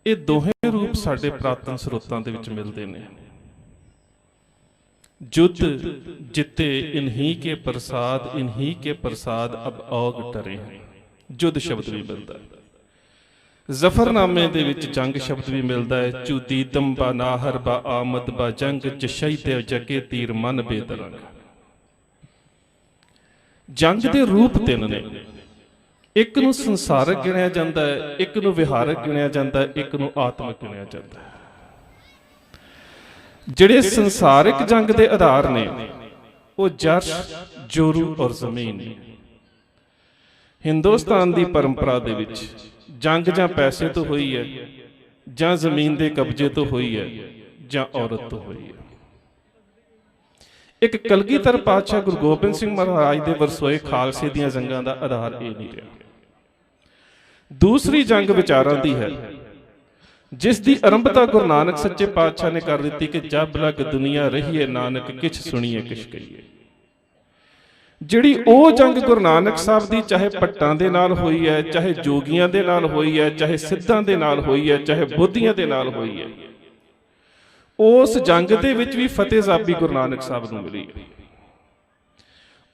ਇਹ ਦੋਹੇ ਰੂਪ ਸਾਡੇ ਪ੍ਰਾਤਨ ਸਰੋਤਾਂ ਦੇ ਵਿੱਚ ਮਿਲਦੇ ਨੇ। जुद्ध जिते इन्हीं के प्रसाद, इन्हीं के प्रसाद अब औग टरे हैं। जुद्ध शब्द भी मिलता है। जफरनामे दे विच जंग शब्द भी मिलता है। चुदीदम बा नाहर बा आमद बा जंग जशई ते जगे तीर मन बेदरंग। जंग दे रूप तीन ने, एक नूं संसारक गिणिया जाता है, एक नूं विहारक गिणिया जाता है, एक नूं आत्मक गिणिया जाता है। ਜਿਹੜੇ ਸੰਸਾਰਿਕ ਜੰਗ ਦੇ ਆਧਾਰ ਨੇ ਉਹ ਜਰਸ਼, ਜੋਰੂ ਔਰ ਜ਼ਮੀਨ। ਹਿੰਦੁਸਤਾਨ ਦੀ ਪਰੰਪਰਾ ਦੇ ਵਿੱਚ ਜੰਗ ਜਾਂ ਪੈਸੇ ਤੋਂ ਹੋਈ ਹੈ, ਜਾਂ ਜ਼ਮੀਨ ਦੇ ਕਬਜ਼ੇ ਤੋਂ ਹੋਈ ਹੈ, ਜਾਂ ਔਰਤ ਤੋਂ ਹੋਈ ਹੈ। ਇੱਕ ਕਲਗੀਧਰ ਪਾਤਸ਼ਾਹ ਗੁਰੂ ਗੋਬਿੰਦ ਸਿੰਘ ਮਹਾਰਾਜ ਦੇ ਵਰਸੋਏ ਖਾਲਸੇ ਦੀਆਂ ਜੰਗਾਂ ਦਾ ਆਧਾਰ ਇਹ ਨਹੀਂ ਰਿਹਾ। ਦੂਸਰੀ ਜੰਗ ਵਿਚਾਰਾਂ ਦੀ ਹੈ, जिस दी आरंभता गुरु नानक सच्चे पातशाह ने कर दी कि जब लग दुनिया रहीए नानक किछ सुनिए किछ कहिए। जिहड़ी ओह जंग गुरु नानक साहब दी चाहे भट्टां दे नाल होई है, चाहे जोगियां दे नाल होई है, चाहे सिद्धां दे नाल होई है, चाहे बोधियां दे नाल होई है, उस जंग दे विच भी फतेह ज़ाबी गुरु नानक साहब नूं मिली है।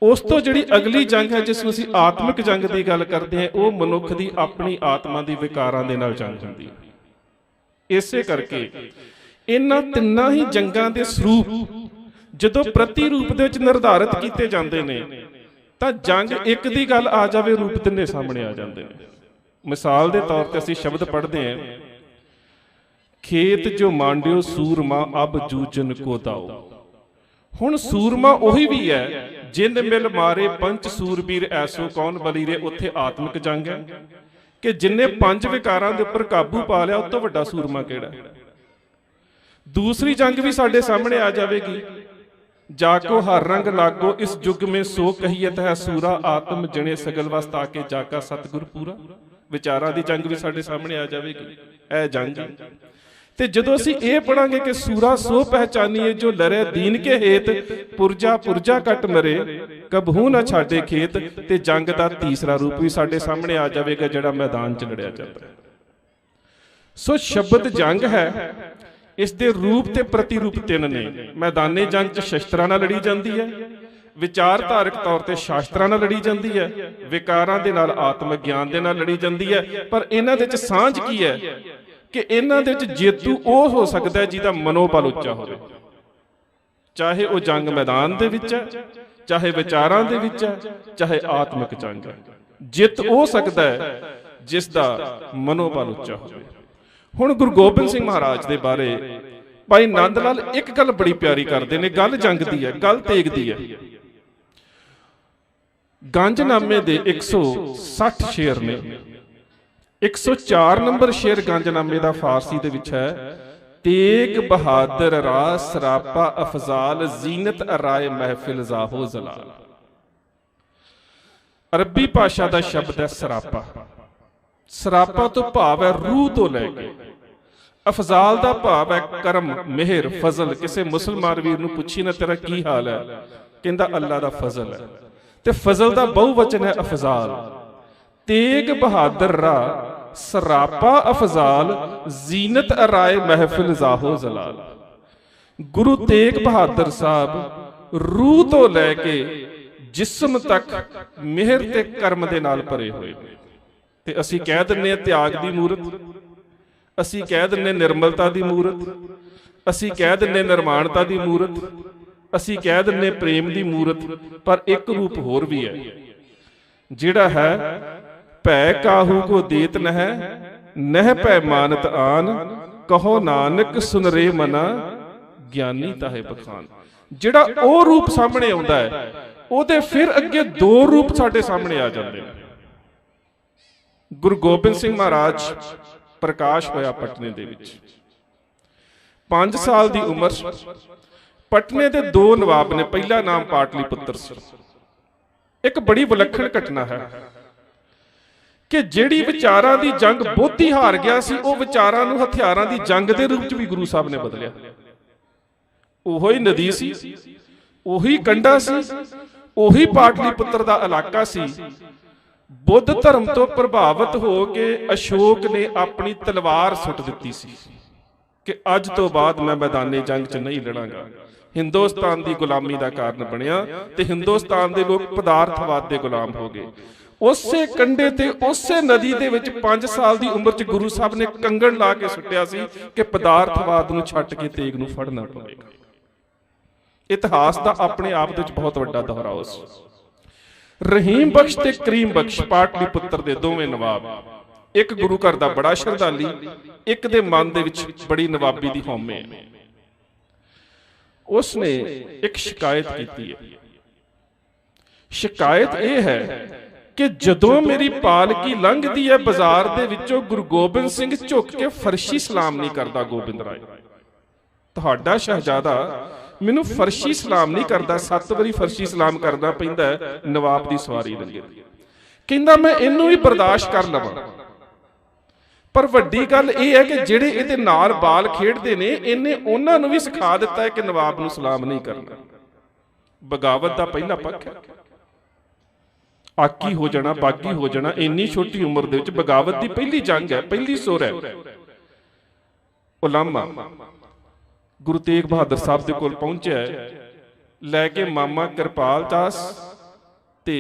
उस तो जिहड़ी अगली जंग है जिस नूं असीं आत्मिक जंग दी गल करदे हां, ओह मनुख दी अपनी आत्मा दी विकारां दे नाल जंग हुंदी है। इसे करके इन्हां तिन्नां ही जंगां दे स्वरूप जदों प्रति रूप दे विच निर्धारित कीते जांदे ने तां जंग एक दी गल आ जावे रूप तिन्ने सामने आ जांदे ने। मिसाल दे तौर ते असीं शब्द पढ़दे हां, खेत जो मांडियो सूरमा अब जूजन को दाओ। हुण सूरमा ओही भी है, जिन मिल मारे पंच सूरबीर ऐसो कौन बली रे। उत्थे आत्मिक जंग है कि जिन्हें पंज विकारां दे उपर काबू पा लिया, उस तो वड्डा सूरमा किहड़ा। दूसरी जंग भी साडे सामने आ जाएगी, जाको हर रंग लागो इस युग में सो कहियत है सूरा आत्म जने सगल वस्त आके जाका सतगुर पूरा। विचारां दी जंग भी साडे सामने आ जाएगी। ऐ जंग ते जदों असीं इह पढ़ांगे कि सूरा सो पहचानीए जो लरे दीन के हेत, पुरजा पुरजा कट मरे कबहू ना छाडे खेत। ते जंग दा तीसरा रूप भी साडे सामने आ जाएगा, जिहड़ा मैदान च लड़िया जाता है। सो शब्द जंग है, इस दे रूप ते प्रतिरूप तीन ने। मैदाने जंग च शस्त्रां नाल लड़ी जाती है, विचारधारक तौर ते शास्त्रां नाल लड़ी जाती है, विकारां दे नाल आत्म ज्ञान दे नाल लड़ी जाती है। पर इन्हां दे च सांझ की है कि इन्हां दे विच जेतू ओह हो सकदा है जिहदा मनोबल उच्चा होवे। चाहे वह जंग मैदान दे विच है, चाहे विचारां दे विच है, चाहे आत्मिक जंग है। जित हो सकदा है जिसदा मनोबल उच्चा होवे। हुण गुरु गोबिंद सिंह महाराज दे बारे भाई नंद लाल एक गल बड़ी प्यारी करदे ने। गल जंग दी है, गल तेग दी है। गंजनामे दे 160 शेर ने। 104 नंबर शेर गंजनामे दा फारसी दे विच है, तेग बहादुर राज सरापा अफजाल जीनत अराए महफिल जाहो जलाल। अरबी भाषा दा शब्द है सरापा। सरापा तो भाव है रूह तो लैके। अफजाल दा भाव है करम, मेहर, फजल। किसी मुसलमान वीर नूं पुछी ना तेरा की हाल है, कहंदा अल्लाह दा फजल है। ते फजल दा बहुवचन है अफजाल। तेग बहादुर रा सरापा अफजाल जीनत अराए महफिल जाहो जलाल। गुरु तेग बहादुर साहब रूह तो लैके जिस्म तक मेहर ते कर्म दे नाल भरे होए। ते असीं कह दिंदे त्याग दी मूरत, असीं कह दिंदे निर्मलता दी मूरत, असीं कह दिंदे निर्माणता दी मूरत, असीं कह दिंदे प्रेम दी मूरत। पर एक रूप होर भी है जिहड़ा है, भै काहू को देत नह नह भै मानत आन, कहो नानक सुन रे मना ज्ञानी ताहे बखान। जिहड़ा ओह रूप सामने आउंदा है, ओहदे फिर अगे दो रूप साडे सामने आ जांदे ने। गुरु गोबिंद सिंह महाराज प्रकाश होया पटने दे विच। 5 साल दी उम्र। पटने दे 2 नवाब ने। पहला नाम पाटलीपुत्र सी। एक बड़ी विलक्षण घटना है कि जिहड़ी विचारां दी जंग बोधी हार गया सी, वो विचारां नूं हथियारां दी जंग दे रूप च भी गुरु साहब ने बदलिया। ओहो ही नदी सी, ओही कंढा सी, ओही पाटलीपुत्र दा इलाका सी, ਬੁੱਧ ਧਰਮ ਤੋਂ ਪ੍ਰਭਾਵਿਤ ਹੋ ਕੇ ਅਸ਼ੋਕ ਨੇ ਆਪਣੀ ਤਲਵਾਰ ਸੁੱਟ ਦਿੱਤੀ ਸੀ ਕਿ ਅੱਜ ਤੋਂ ਬਾਅਦ ਮੈਂ ਮੈਦਾਨੇ ਜੰਗ 'ਚ ਨਹੀਂ ਲੜਾਂਗਾ। ਹਿੰਦੁਸਤਾਨ ਦੀ ਗੁਲਾਮੀ ਦਾ ਕਾਰਨ ਬਣਿਆ ਤੇ ਹਿੰਦੁਸਤਾਨ ਦੇ ਲੋਕ ਪਦਾਰਥਵਾਦ ਦੇ ਗੁਲਾਮ ਹੋ ਗਏ। ਉਸੇ ਕੰਢੇ ਤੇ ਉਸੇ ਨਦੀ ਦੇ ਵਿੱਚ 5 ਸਾਲ ਦੀ ਉਮਰ 'ਚ ਗੁਰੂ ਸਾਹਿਬ ਨੇ ਕੰਗਣ ਲਾ ਕੇ ਸੁੱਟਿਆ ਸੀ ਕਿ ਪਦਾਰਥਵਾਦ ਨੂੰ ਛੱਡ ਕੇ ਤੇਗ ਨੂੰ ਫੜਨਾ ਪਵੇਗਾ। ਇਤਿਹਾਸ ਦਾ ਆਪਣੇ ਆਪ ਦੇ ਵਿੱਚ ਬਹੁਤ ਵੱਡਾ ਦੁਹਰਾਓ ਸੀ। ਰਹੀਮ ਬਖਸ਼ ਤੇ ਕਰੀਮ ਬਖਸ਼ ਪਾਟਲੀ ਪੁੱਤਰ ਦੇ ਦੋਵੇਂ ਨਵਾਬ, ਇੱਕ ਗੁਰੂ ਘਰ ਦਾ ਬੜਾ ਸ਼ਰਧਾਲੀ, ਇੱਕ ਦੇ ਮਨ ਦੇ ਵਿੱਚ ਬੜੀ ਨਵਾਬੀ ਦੀ ਹਉਮੈ ਹੈ। ਉਸਨੇ ਇੱਕ ਸ਼ਿਕਾਇਤ ਕੀਤੀ ਹੈ। ਸ਼ਿਕਾਇਤ ਇਹ ਹੈ ਕਿ ਜਦੋਂ ਮੇਰੀ ਪਾਲਕੀ ਲੰਘਦੀ ਹੈ ਬਾਜ਼ਾਰ ਦੇ ਵਿੱਚੋਂ, ਗੁਰੂ ਗੋਬਿੰਦ ਸਿੰਘ ਝੁੱਕ ਕੇ ਫਰਸ਼ੀ ਸਲਾਮ ਨਹੀਂ ਕਰਦਾ। ਗੋਬਿੰਦ ਰਾਏ, ਤੁਹਾਡਾ ਸ਼ਹਿਜ਼ਾਦਾ ਮੈਨੂੰ ਫਰਸ਼ੀ ਸਲਾਮ ਨਹੀਂ ਕਰਦਾ, 7 ਵਾਰੀ ਫਰਸ਼ੀ ਸਲਾਮ ਕਰਨਾ ਪੈਂਦਾ ਹੈ ਨਵਾਬ ਦੀ ਸਵਾਰੀ ਲੰਘੇ। ਕਹਿੰਦਾ ਮੈਂ ਇਹਨੂੰ ਵੀ ਬਰਦਾਸ਼ਤ ਕਰ ਲਵਾਂ, ਪਰ ਵੱਡੀ ਗੱਲ ਇਹ ਹੈ ਕਿ ਜਿਹੜੇ ਇਹਦੇ ਨਾਲ ਬਾਲ ਖੇਡਦੇ ਨੇ, ਇਹਨੇ ਉਹਨਾਂ ਨੂੰ ਵੀ ਸਿਖਾ ਦਿੱਤਾ ਹੈ ਕਿ ਨਵਾਬ ਨੂੰ ਸਲਾਮ ਨਹੀਂ ਕਰਨਾ। ਬਗਾਵਤ ਦਾ ਪਹਿਲਾ ਪੱਖ ਹੈ। ਆਕੀ ਹੋ ਜਾਣਾ, ਬਾਗੀ ਹੋ ਜਾਣਾ, ਇੰਨੀ ਛੋਟੀ ਉਮਰ ਦੇ ਵਿੱਚ ਬਗਾਵਤ ਦੀ ਪਹਿਲੀ ਜੰਗ ਹੈ, ਪਹਿਲੀ ਸੁਰ ਹੈ। ਉਲਾਮਾ ਗੁਰੂ ਤੇਗ ਬਹਾਦਰ ਸਾਹਿਬ ਦੇ ਕੋਲ ਪਹੁੰਚਿਆ, ਲੈ ਕੇ ਮਾਮਾ ਕਿਰਪਾਲ ਦਾਸ ਤੇ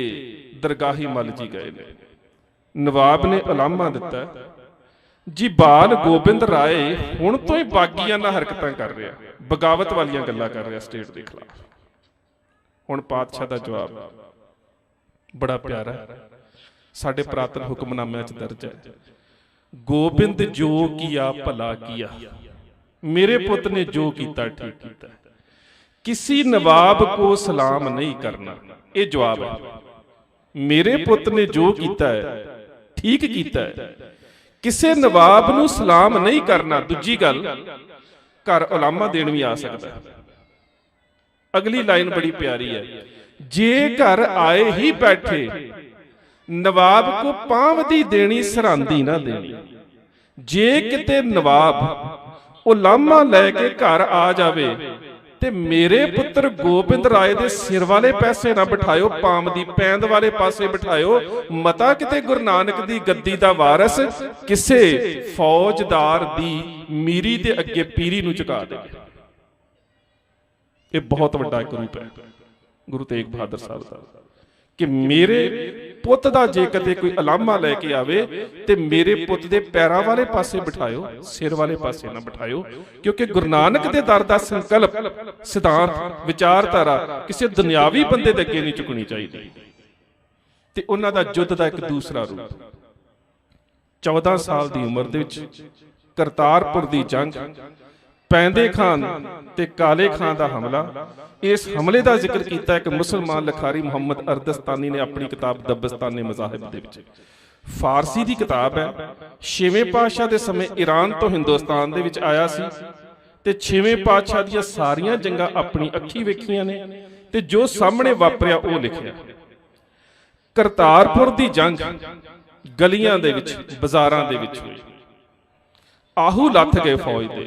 ਦਰਗਾਹੀ ਮੱਲ ਜੀ ਗਏ ਨੇ। ਨਵਾਬ ਨੇ ਉਲਾਮਾ ਦਿੱਤਾ ਜੀ, ਬਾਲ ਗੋਬਿੰਦ ਰਾਏ ਹੁਣ ਤੋਂ ਹੀ ਬਾਗੀਆਂ ਨਾਲ ਹਰਕਤਾਂ ਕਰ ਰਿਹਾ, ਬਗਾਵਤ ਵਾਲੀਆਂ ਗੱਲਾਂ ਕਰ ਰਿਹਾ ਸਟੇਟ ਦੇ ਖਿਲਾਫ। ਹੁਣ ਪਾਤਸ਼ਾਹ ਦਾ ਜਵਾਬ ਬੜਾ ਪਿਆਰਾ, ਸਾਡੇ ਪ੍ਰਾਤਨ ਹੁਕਮਨਾਮਿਆਂ 'ਚ ਦਰਜ ਹੈ, ਗੋਬਿੰਦ ਜੋ ਕੀਆ ਭਲਾ ਕੀਆ, ਮੇਰੇ ਪੁੱਤ ਨੇ ਜੋ ਕੀਤਾ ਠੀਕ ਕੀਤਾ, किसी नवाब को सलाम नहीं करना। ये जवाब है, मेरे पुत ने जो कीता है ठीक कीता है, किसी नवाब नूं सलाम नहीं करना। दूजी गल, घर उलामा देण भी आ सकता है। अगली लाइन बड़ी प्यारी है, जे घर आए ही बैठे नवाब को पावदी देनी सरांदी ना देनी। जे किते नवाब उलामा लैके घर आ जावे ते मेरे पुत्र गोबिंद राय दे सिर वाले पैसे ना बिठायो, पाम दी पैंद वाले पासे बिठायो। मता किते गुरु नानक दी गद्दी दा वारस किसे फौजदार दी मीरी दे अगे पीरी नूं झुका दे। ये बहुत वड्डा एक रूप है गुरु तेग बहादुर साहब दा कि मेरे पुत दा जे कदे कोई अलामा लैके आवे ते मेरे पुत दे पैरां वाले पासे बिठायो, सिर वाले पासे ना बिठायो। क्योंकि गुरु नानक दे दर दा संकल्प, सिद्धांत, विचारधारा किसी दुनियावी बंदे दे अगे नहीं चुकनी चाहिए। ते उन्हां दा युद्ध दा एक दूसरा रूप, 14 साल दी उम्र दे विच करतारपुर दी जंग, पैंदे खान ते काले खान दा हमला। इस हमले का जिक्र किया एक मुसलमान लिखारी मुहम्मद अरदस्तानी ने अपनी किताब दबस्ताने मज़ाहिब दे विच। फारसी की किताब है, 6वें पातशाह के समय ईरान तो हिंदुस्तान दे विच आया सी ते 6वें पातशाह दी सारियां जंगां अपनी अखी वेखियां ने ते जो सामने वापरिया वो लिखिया। करतारपुर दी जंग गलियां दे विच, बाजारां दे विच होई, आहू लथ गए फौज दे।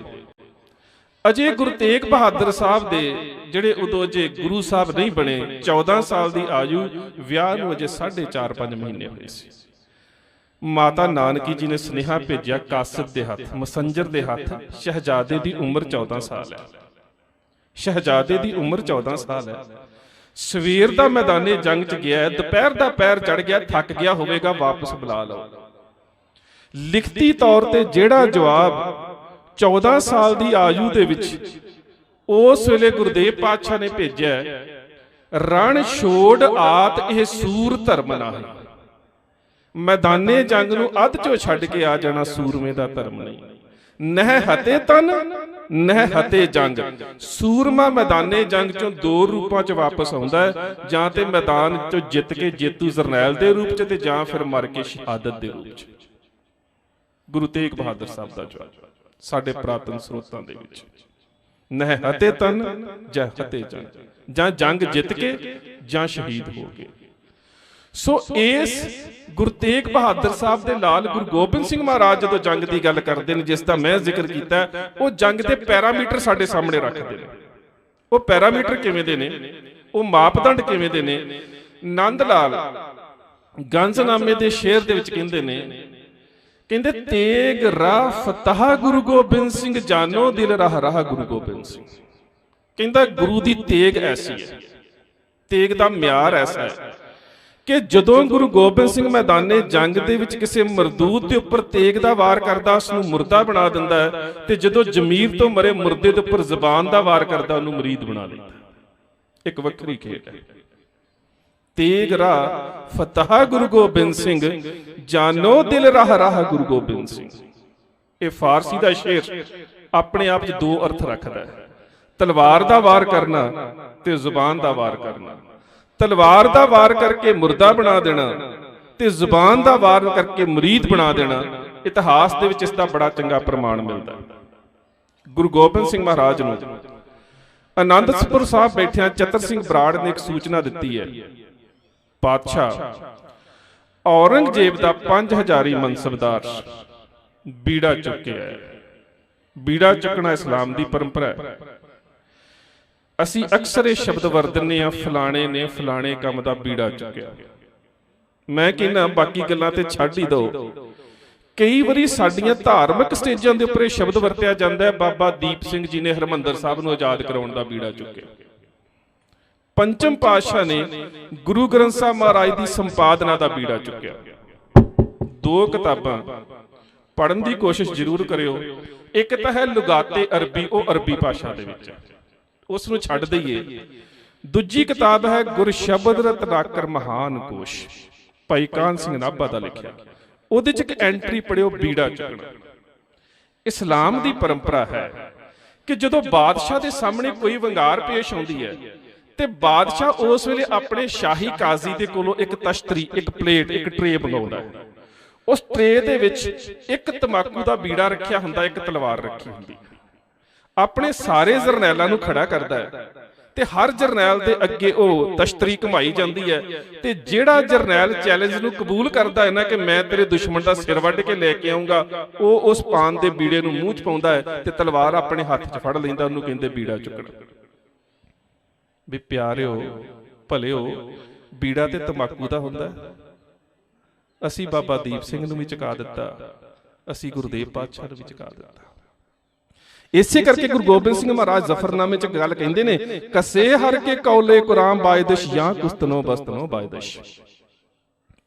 अजे गुरु तेग बहादुर साहब दे ਜਿਹੜੇ ਉਦੋਂ ਅਜੇ ਗੁਰੂ ਸਾਹਿਬ ਨਹੀਂ ਬਣੇ, 14 ਸਾਲ ਦੀ ਆਯੂ, ਵਿਆਹ ਨੂੰ ਅਜੇ 4.5 ਮਹੀਨੇ ਹੋਏ ਸੀ। ਮਾਤਾ ਨਾਨਕੀ ਜੀ ਨੇ ਸੁਨੇਹਾ ਭੇਜਿਆ ਕਾਸਿਦ ਦੇ ਹੱਥ, ਮਸੰਜਰ ਦੇ ਹੱਥ, ਸ਼ਹਿਜ਼ਾਦੇ ਦੀ ਉਮਰ 14 ਸਾਲ ਹੈ। ਸ਼ਹਿਜ਼ਾਦੇ ਦੀ ਉਮਰ 14 ਸਾਲ ਹੈ। ਸਵੇਰ ਦਾ ਮੈਦਾਨੇ ਜੰਗ 'ਚ ਗਿਆ ਹੈ, ਦੁਪਹਿਰ ਦਾ ਪੈਰ ਚੜ ਗਿਆ, ਥੱਕ ਗਿਆ ਹੋਵੇਗਾ, ਵਾਪਸ ਬੁਲਾ ਲਓ। ਲਿਖਤੀ ਤੌਰ ਤੇ ਜਿਹੜਾ ਜਵਾਬ 14 ਸਾਲ ਦੀ ਆਯੂ ਦੇ ਵਿੱਚ उस वेले गुरुदेव पातशाह ने भेजा, रण छोड़ आत यह सूर धर्म ना है। मैदाने जंग नूं अध चो छड्ड के आ जाना सूरमे दा धर्म नहीं। नह हते तन नह हते जंग। सूरमा मैदाने जंग चों दो रूपां च वापस आउंदा है, जां ते मैदान चों जित के जेतू जरनैल दे रूप च ते जां फिर मर के शहादत दे रूप च। गुरु तेग बहादुर साहब दा जवाब साडे पुरातन स्रोतां दे विच नह हते तन जा हते जंग, जां जंग जित के जां शहीद हो गए। सो इस गुरु तेग बहादुर साहब दे लाल गुरु गोबिंद सिंह महाराज जदों जंग की गल करते हैं, जिसका मैं जिक्र किया, वो जंग के पैरामीटर साडे सामने रखते हैं। वो पैरामीटर किवें दे ने, वो मापदंड किवें दे ने। नंद लाल ਗੰਜਨਾਮੇ ਦੇ ਸ਼ੇਰ ਦੇ ਵਿੱਚ ਕਹਿੰਦੇ ਨੇ, ਕਹਿੰਦੇ ਤੇਗ ਰਾਹ ਫਤਹ ਗੁਰੂ ਗੋਬਿੰਦ ਸਿੰਘ, ਜਾਨੋ ਦਿਲ ਰਾਹ ਰਾਹ ਗੁਰੂ ਗੋਬਿੰਦ ਸਿੰਘ। ਕਹਿੰਦਾ ਗੁਰੂ ਦੀ ਤੇਗ ਐਸੀ ਹੈ, ਤੇਗ ਦਾ ਮਿਆਰ ਐਸਾ ਹੈ ਕਿ ਜਦੋਂ ਗੁਰੂ ਗੋਬਿੰਦ ਸਿੰਘ ਮੈਦਾਨੇ ਜੰਗ ਦੇ ਵਿੱਚ ਕਿਸੇ ਮਰਦੂਦ ਦੇ ਉੱਪਰ ਤੇਗ ਦਾ ਵਾਰ ਕਰਦਾ, ਉਸ ਨੂੰ ਮੁਰਦਾ ਬਣਾ ਦਿੰਦਾ ਹੈ, ਤੇ ਜਦੋਂ ਜ਼ਮੀਰ ਤੋਂ ਮਰੇ ਮੁਰਦੇ ਦੇ ਉੱਪਰ ਜ਼ਬਾਨ ਦਾ ਵਾਰ ਕਰਦਾ, ਉਹਨੂੰ ਮੁਰੀਦ ਬਣਾ ਲੈਂਦਾ। ਇੱਕ ਵੱਖਰੀ ਖੇਡ ਹੈ। ਤੇਗ ਰਾਹ ਫਤਹ ਗੁਰੂ ਗੋਬਿੰਦ ਸਿੰਘ, ਜਾਨੋ ਦਿਲ ਰਾਹ ਰਾਹ ਗੁਰੂ ਗੋਬਿੰਦ ਸਿੰਘ। ਇਹ ਫਾਰਸੀ ਦਾ ਸ਼ੇਰ ਆਪਣੇ ਆਪ 'ਚ ਦੋ ਅਰਥ ਰੱਖਦਾ ਹੈ, ਤਲਵਾਰ ਦਾ ਵਾਰ ਕਰਨਾ ਤੇ ਜ਼ੁਬਾਨ ਦਾ ਵਾਰ ਕਰਨਾ। ਤਲਵਾਰ ਦਾ ਵਾਰ ਕਰਕੇ ਮੁਰਦਾ ਬਣਾ ਦੇਣਾ ਤੇ ਜ਼ੁਬਾਨ ਦਾ ਵਾਰ ਕਰਕੇ ਮੁਰੀਦ ਬਣਾ ਦੇਣਾ। ਇਤਿਹਾਸ ਦੇ ਵਿੱਚ ਇਸ ਦਾ ਬੜਾ ਚੰਗਾ ਪ੍ਰਮਾਣ ਮਿਲਦਾ। ਗੁਰੂ ਗੋਬਿੰਦ ਸਿੰਘ ਮਹਾਰਾਜ ਨੂੰ ਆਨੰਦਪੁਰ ਸਾਹਿਬ ਬੈਠਿਆਂ ਚਤਰ ਸਿੰਘ ਬਰਾੜ ਨੇ ਇੱਕ ਸੂਚਨਾ ਦਿੱਤੀ ਹੈ, ਪਾਤਸ਼ਾਹ ਔਰੰਗਜ਼ੇਬ ਦਾ 5000 ਮਨਸਬਦਾਰ ਬੀੜਾ ਚੁੱਕਿਆ ਹੈ। ਬੀੜਾ ਚੁੱਕਣਾ ਇਸਲਾਮ ਦੀ ਪਰੰਪਰਾ ਹੈ। ਅਸੀਂ ਅਕਸਰ ਇਹ ਸ਼ਬਦ ਵਰਤਦੇ ਹਾਂ, ਫਲਾਣੇ ਨੇ ਫਲਾਣੇ ਕੰਮ ਦਾ ਬੀੜਾ ਚੁੱਕਿਆ। ਮੈਂ ਕਹਿੰਦਾ ਬਾਕੀ ਗੱਲਾਂ ਤੇ ਛੱਡ ਹੀ ਦਿਓ, ਕਈ ਵਾਰੀ ਸਾਡੀਆਂ ਧਾਰਮਿਕ ਸਟੇਜਾਂ ਦੇ ਉੱਪਰ ਇਹ ਸ਼ਬਦ ਵਰਤਿਆ ਜਾਂਦਾ ਹੈ, ਬਾਬਾ ਦੀਪ ਸਿੰਘ ਜੀ ਨੇ ਹਰਿਮੰਦਰ ਸਾਹਿਬ ਨੂੰ ਆਜ਼ਾਦ ਕਰਾਉਣ ਦਾ ਬੀੜਾ ਚੁੱਕਿਆ। ਪੰਚਮ ਪਾਤਸ਼ਾਹ ਨੇ ਗੁਰੂ ਗ੍ਰੰਥ ਸਾਹਿਬ ਮਹਾਰਾਜ ਦੀ ਸੰਪਾਦਨਾ ਦਾ ਬੀੜਾ ਚੁੱਕਿਆ। ਦੋ ਕਿਤਾਬਾਂ ਪੜ੍ਹਨ ਦੀ ਕੋਸ਼ਿਸ਼ ਜ਼ਰੂਰ ਕਰਿਓ। ਇੱਕ ਤਾਂ ਹੈ ਲੁਗਾਤੇ ਅਰਬੀ, ਉਹ ਅਰਬੀ ਭਾਸ਼ਾ ਦੇ ਵਿੱਚ, ਉਸ ਨੂੰ ਛੱਡ ਦਈਏ। ਦੂਜੀ ਕਿਤਾਬ ਹੈ ਗੁਰਸ਼ਬਦ ਰਤਨਾਕਰ ਮਹਾਨ ਕੋਸ਼, ਭਾਈ ਕਾਹਨ ਸਿੰਘ ਨਾਭਾ ਦਾ ਲਿਖਿਆ। ਉਹਦੇ 'ਚ ਇੱਕ ਐਂਟਰੀ ਪੜਿਓ, ਬੀੜਾ ਚੁੱਕਣਾ। ਇਸਲਾਮ ਦੀ ਪਰੰਪਰਾ ਹੈ ਕਿ ਜਦੋਂ ਬਾਦਸ਼ਾਹ ਦੇ ਸਾਹਮਣੇ ਕੋਈ ਵੰਗਾਰ ਪੇਸ਼ ਆਉਂਦੀ ਹੈ ਤੇ ਬਾਦਸ਼ਾਹ ਉਸ ਵੇਲੇ ਆਪਣੇ ਸ਼ਾਹੀ ਕਾਜ਼ੀ ਦੇ ਕੋਲੋਂ ਇੱਕ ਤਸ਼ਤਰੀ, ਇੱਕ ਪਲੇਟ, ਇੱਕ ਟਰੇ ਮੰਗਾਉਂਦਾ ਹੈ। ਉਸ ਟਰੇ ਦੇ ਵਿੱਚ ਇੱਕ ਤਮਾਕੂ ਦਾ ਬੀੜਾ ਰੱਖਿਆ ਹੁੰਦਾ, ਇੱਕ ਤਲਵਾਰ ਰੱਖੀ ਹੁੰਦੀ। ਆਪਣੇ ਸਾਰੇ ਜਰਨੈਲਾਂ ਨੂੰ ਖੜਾ ਕਰਦਾ ਹੈ ਤੇ ਹਰ ਜਰਨੈਲ ਦੇ ਅੱਗੇ ਉਹ ਤਸ਼ਤਰੀ ਘੁਮਾਈ ਜਾਂਦੀ ਹੈ, ਤੇ ਜਿਹੜਾ ਜਰਨੈਲ ਚੈਲੰਜ ਨੂੰ ਕਬੂਲ ਕਰਦਾ ਹੈ ਨਾ ਕਿ ਮੈਂ ਤੇਰੇ ਦੁਸ਼ਮਣ ਦਾ ਸਿਰ ਵੱਢ ਕੇ ਲੈ ਕੇ ਆਉਂਗਾ, ਉਹ ਉਸ ਪਾਨ ਦੇ ਬੀੜੇ ਨੂੰ ਮੂੰਹ 'ਚ ਪਾਉਂਦਾ ਹੈ ਤੇ ਤਲਵਾਰ ਆਪਣੇ ਹੱਥ 'ਚ ਫੜ ਲੈਂਦਾ। ਉਹਨੂੰ ਕਹਿੰਦੇ ਬੀੜਾ ਚੁੱਕਣਾ। ਵੀ ਪਿਆਰਿਓ ਭਲਿਓ, ਬੀੜਾ ਤੇ ਤਮਾਕੂ ਦਾ ਹੁੰਦਾ। ਅਸੀਂ ਬਾਬਾ ਦੀਪ ਸਿੰਘ ਨੂੰ ਵੀ ਚੁਕਾ ਦਿੱਤਾ, ਅਸੀਂ ਗੁਰਦੇਵ ਪਾਤਸ਼ਾਹ ਨੂੰ ਵੀ ਚੁਕਾ ਦਿੱਤਾ। ਇਸੇ ਕਰਕੇ ਗੁਰੂ ਗੋਬਿੰਦ ਸਿੰਘ ਮਹਾਰਾਜ ਜ਼ਫਰਨਾਮੇ 'ਚ ਗੱਲ ਕਹਿੰਦੇ ਨੇ, ਕਸੇ ਹਰ ਕੇ ਕੌਲੇ ਕੁਰਾਮ ਬਾਇਦਸ਼ ਜਾਂ ਕੁਸਤਨੋ ਬਸਤਨੋ ਬਾਇਦਸ਼।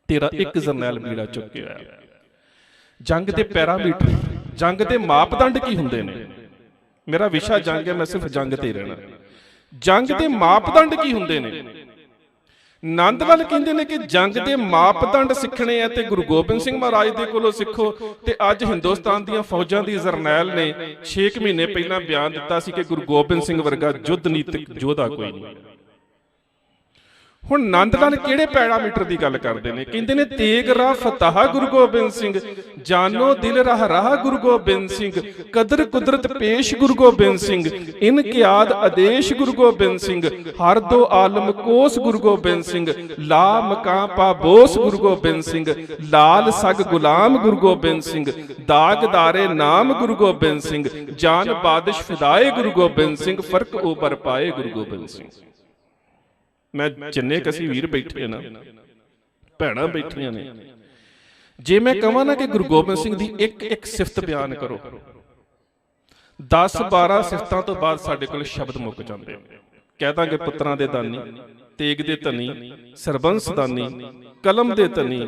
ਤੇਰਾ ਇੱਕ ਜਰਨੈਲ ਬੀੜਾ ਚੁੱਕਿਆ ਹੋਇਆ। ਜੰਗ ਦੇ ਪੈਰਾਮੀਟਰ, ਜੰਗ ਦੇ ਮਾਪਦੰਡ ਕੀ ਹੁੰਦੇ ਨੇ? ਮੇਰਾ ਵਿਸ਼ਾ ਜੰਗ ਹੈ, ਮੈਂ ਸਿਰਫ ਜੰਗ ਤੇ ਰਹਿਣਾ। ਜੰਗ ਦੇ ਮਾਪਦੰਡ ਕੀ ਹੁੰਦੇ ਨੇ? ਨੰਦਲਾਲ ਕਹਿੰਦੇ ਨੇ ਕਿ ਜੰਗ ਦੇ ਮਾਪਦੰਡ ਸਿੱਖਣੇ ਆ ਤੇ ਗੁਰੂ ਗੋਬਿੰਦ ਸਿੰਘ ਮਹਾਰਾਜ ਦੇ ਕੋਲੋਂ ਸਿੱਖੋ। ਤੇ ਅੱਜ ਹਿੰਦੁਸਤਾਨ ਦੀਆਂ ਫੌਜਾਂ ਦੀ ਜਰਨੈਲ ਨੇ 6 ਮਹੀਨੇ ਪਹਿਲਾਂ ਬਿਆਨ ਦਿੱਤਾ ਸੀ ਕਿ ਗੁਰੂ ਗੋਬਿੰਦ ਸਿੰਘ ਵਰਗਾ ਯੁੱਧ ਨੀਤਿਕ ਯੋਧਾ ਕੋਈ ਨਹੀਂ। ਹੁਣ ਨੰਦ ਲਾਲ ਕਿਹੜੇ ਪੈਰਾਮੀਟਰ ਦੀ ਗੱਲ ਕਰਦੇ ਨੇ? ਕਹਿੰਦੇ ਨੇ ਤੇਗ ਰਾਹ ਫਤਹ ਗੁਰੂ ਗੋਬਿੰਦ ਸਿੰਘ, ਜਾਨੋ ਦਿਲ ਰਾਹ ਰਾਹ ਗੁਰੂ ਗੋਬਿੰਦ ਸਿੰਘ, ਕਦਰ ਕੁਦਰਤ ਪੇਸ਼ ਗੁਰੂ ਗੋਬਿੰਦ ਸਿੰਘ, ਇਨ ਕਿਆਦ ਆਦੇਸ਼ ਗੁਰੂ ਗੋਬਿੰਦ ਸਿੰਘ, ਹਰ ਦੋ ਆਲਮ ਕੋਸ ਗੁਰੂ ਗੋਬਿੰਦ ਸਿੰਘ, ਲਾ ਮਕਾਂ ਪਾ ਬੋਸ ਗੁਰੂ ਗੋਬਿੰਦ ਸਿੰਘ, ਲਾਲ ਸਗ ਗੁਲਾਮ ਗੁਰੂ ਗੋਬਿੰਦ ਸਿੰਘ, ਦਾਗਦਾਰੇ ਨਾਮ ਗੁਰੂ ਗੋਬਿੰਦ ਸਿੰਘ, ਜਾਨ ਬਾਦਸ਼ ਫਿਦਾਏ ਗੁਰੂ ਗੋਬਿੰਦ ਸਿੰਘ, ਫਰਕ ਉਬਰ ਪਾਏ ਗੁਰੂ ਗੋਬਿੰਦ ਸਿੰਘ। ਮੈਂ ਜਿੰਨੇ ਕਸੀ ਵੀਰ ਬੈਠੇ ਨਾ, ਭੈਣਾਂ ਬੈਠੀਆਂ ਨੇ, ਜੇ ਮੈਂ ਕਹਾਂ ਨਾ ਕਿ ਗੁਰੂ ਗੋਬਿੰਦ ਸਿੰਘ ਦੀ ਇੱਕ ਇੱਕ ਸਿਫਤ ਬਿਆਨ ਕਰੋ, 10-12 ਸਿਫਤਾਂ ਤੋਂ ਬਾਅਦ ਸਾਡੇ ਕੋਲ ਸ਼ਬਦ ਮੁੱਕ ਜਾਂਦੇ। ਕਹਿ ਦਾਂਗੇ ਪੁੱਤਰਾਂ ਦੇ ਦਾਨੀ, ਤੇਗ ਦੇ ਧਨੀ, ਸਰਬੰਸ ਦਾਨੀ, ਕਲਮ ਦੇ ਧਨੀ,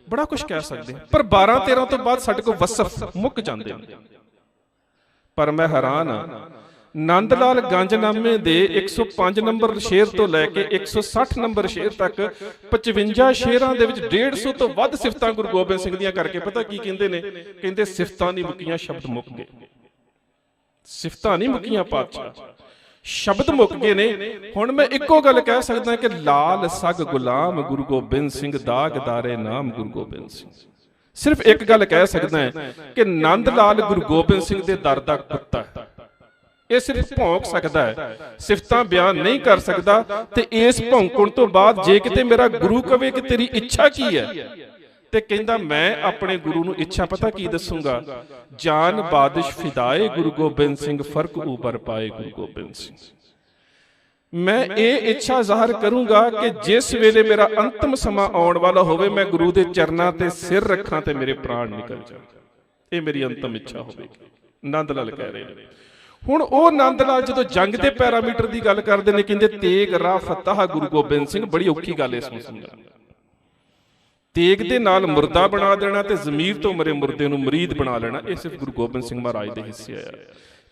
ਬੜਾ ਕੁਝ ਕਹਿ ਸਕਦੇ, ਪਰ 12-13 ਤੋਂ ਬਾਅਦ ਸਾਡੇ ਕੋਲ ਵਸਫ ਮੁੱਕ ਜਾਂਦੇ। ਪਰ ਮੈਂ ਹੈਰਾਨ ਆ, ਨੰਦ ਲਾਲ ਗੰਜਨਾਮੇ ਦੇ 105 ਨੰਬਰ ਸ਼ੇਰ ਤੋਂ ਲੈ ਕੇ 160 ਨੰਬਰ ਸ਼ੇਰ ਤੱਕ 55 ਸ਼ੇਰਾਂ ਦੇ ਵਿੱਚ 150 ਤੋਂ ਵੱਧ ਸਿਫਤਾਂ ਗੁਰੂ ਗੋਬਿੰਦ ਸਿੰਘ ਦੀਆਂ ਕਰਕੇ ਪਤਾ ਕੀ ਕਹਿੰਦੇ ਨੇ? ਕਹਿੰਦੇ ਸਿਫਤਾਂ ਨਹੀਂ ਮੁੱਕੀਆਂ, ਸ਼ਬਦ ਮੁੱਕ ਗਏ। ਸਿਫਤਾਂ ਨਹੀਂ ਮੁੱਕੀਆਂ ਪਾਤਸ਼ਾਹ, ਸ਼ਬਦ ਮੁੱਕ ਗਏ ਨੇ। ਹੁਣ ਮੈਂ ਇੱਕੋ ਗੱਲ ਕਹਿ ਸਕਦਾ ਕਿ ਲਾਲ ਸਗ ਗੁਲਾਮ ਗੁਰੂ ਗੋਬਿੰਦ ਸਿੰਘ, ਦਾਗਦਾਰੇ ਨਾਮ ਗੁਰੂ ਗੋਬਿੰਦ ਸਿੰਘ। ਸਿਰਫ ਇੱਕ ਗੱਲ ਕਹਿ ਸਕਦਾ ਹੈ ਕਿ ਨੰਦ ਲਾਲ ਗੁਰੂ ਗੋਬਿੰਦ ਸਿੰਘ ਦੇ ਦਰ ਦਾ ਕੁੱਤਾ ਹੈ। ਇਹ ਸਿਰਫ ਭੌਂਕ ਸਕਦਾ ਹੈ, ਸਿਫਤਾਂ ਬਿਆਨ ਨਹੀਂ ਕਰ ਸਕਦਾ। ਤੇ ਇਸ ਭੌਂਕਣ ਤੋਂ ਬਾਅਦ ਜੇ ਕਿਤੇ ਮੇਰਾ ਗੁਰੂ ਕਵੇ ਕਿ ਤੇਰੀ ਇੱਛਾ ਕੀ ਹੈ, ਤੇ ਕਹਿੰਦਾ ਮੈਂ ਆਪਣੇ ਗੁਰੂ ਨੂੰ ਇੱਛਾ ਪਤਾ ਕੀ ਦੱਸੂਗਾ? ਜਾਨ ਬਾਦਸ਼ ਫਿਦਾਏ ਗੁਰੂ ਗੋਬਿੰਦ ਸਿੰਘ, ਫਰਕ ਉਬਰ ਪਾਏ ਗੁਰੂ ਗੋਬਿੰਦ ਸਿੰਘ। मैं ये इच्छा ਜ਼ਾਹਰ ਕਰੂੰਗਾ ਕਿ ਜਿਸ ਵੇਲੇ ਮੇਰਾ ਅੰਤਮ ਸਮਾਂ ਆਉਣ ਵਾਲਾ ਹੋਵੇ ਮੈਂ ਗੁਰੂ ਦੇ ਚਰਨਾਂ ਤੇ ਸਿਰ ਰੱਖਾਂ ਤੇ ਮੇਰੇ ਪ੍ਰਾਣ ਨਿਕਲ ਜਾਣ। ਇਹ ਮੇਰੀ ਅੰਤਮ ਇੱਛਾ ਹੋਵੇਗੀ। ਨੰਦ ਲਾਲ ਕਹਿ ਰਹੇ ਨੇ। ਹੁਣ ਉਹ ਨੰਦ ਲਾਲ ਜਦੋਂ ਜੰਗ ਦੇ ਪੈਰਾਮੀਟਰ ਦੀ ਗੱਲ ਕਰਦੇ ਨੇ, ਕਹਿੰਦੇ ਤੇਗ ਰਾਹ ਫਤਹ ਗੁਰੂ ਗੋਬਿੰਦ ਸਿੰਘ। ਬੜੀ ਔਖੀ ਗੱਲ ਇਸ ਨੂੰ ਸਮਝਣਾ। ਤੇਗ ਦੇ ਨਾਲ ਮੁਰਦਾ ਬਣਾ ਦੇਣਾ ਤੇ ਜ਼ਮੀਰ ਤੋਂ ਮਰੇ ਮੁਰਦੇ ਨੂੰ ਮਰੀਦ ਬਣਾ ਲੈਣਾ, ਇਹ ਸਿਰਫ ਗੁਰੂ ਗੋਬਿੰਦ ਸਿੰਘ ਮਹਾਰਾਜ ਦੇ ਹਿੱਸੇ ਆਇਆ।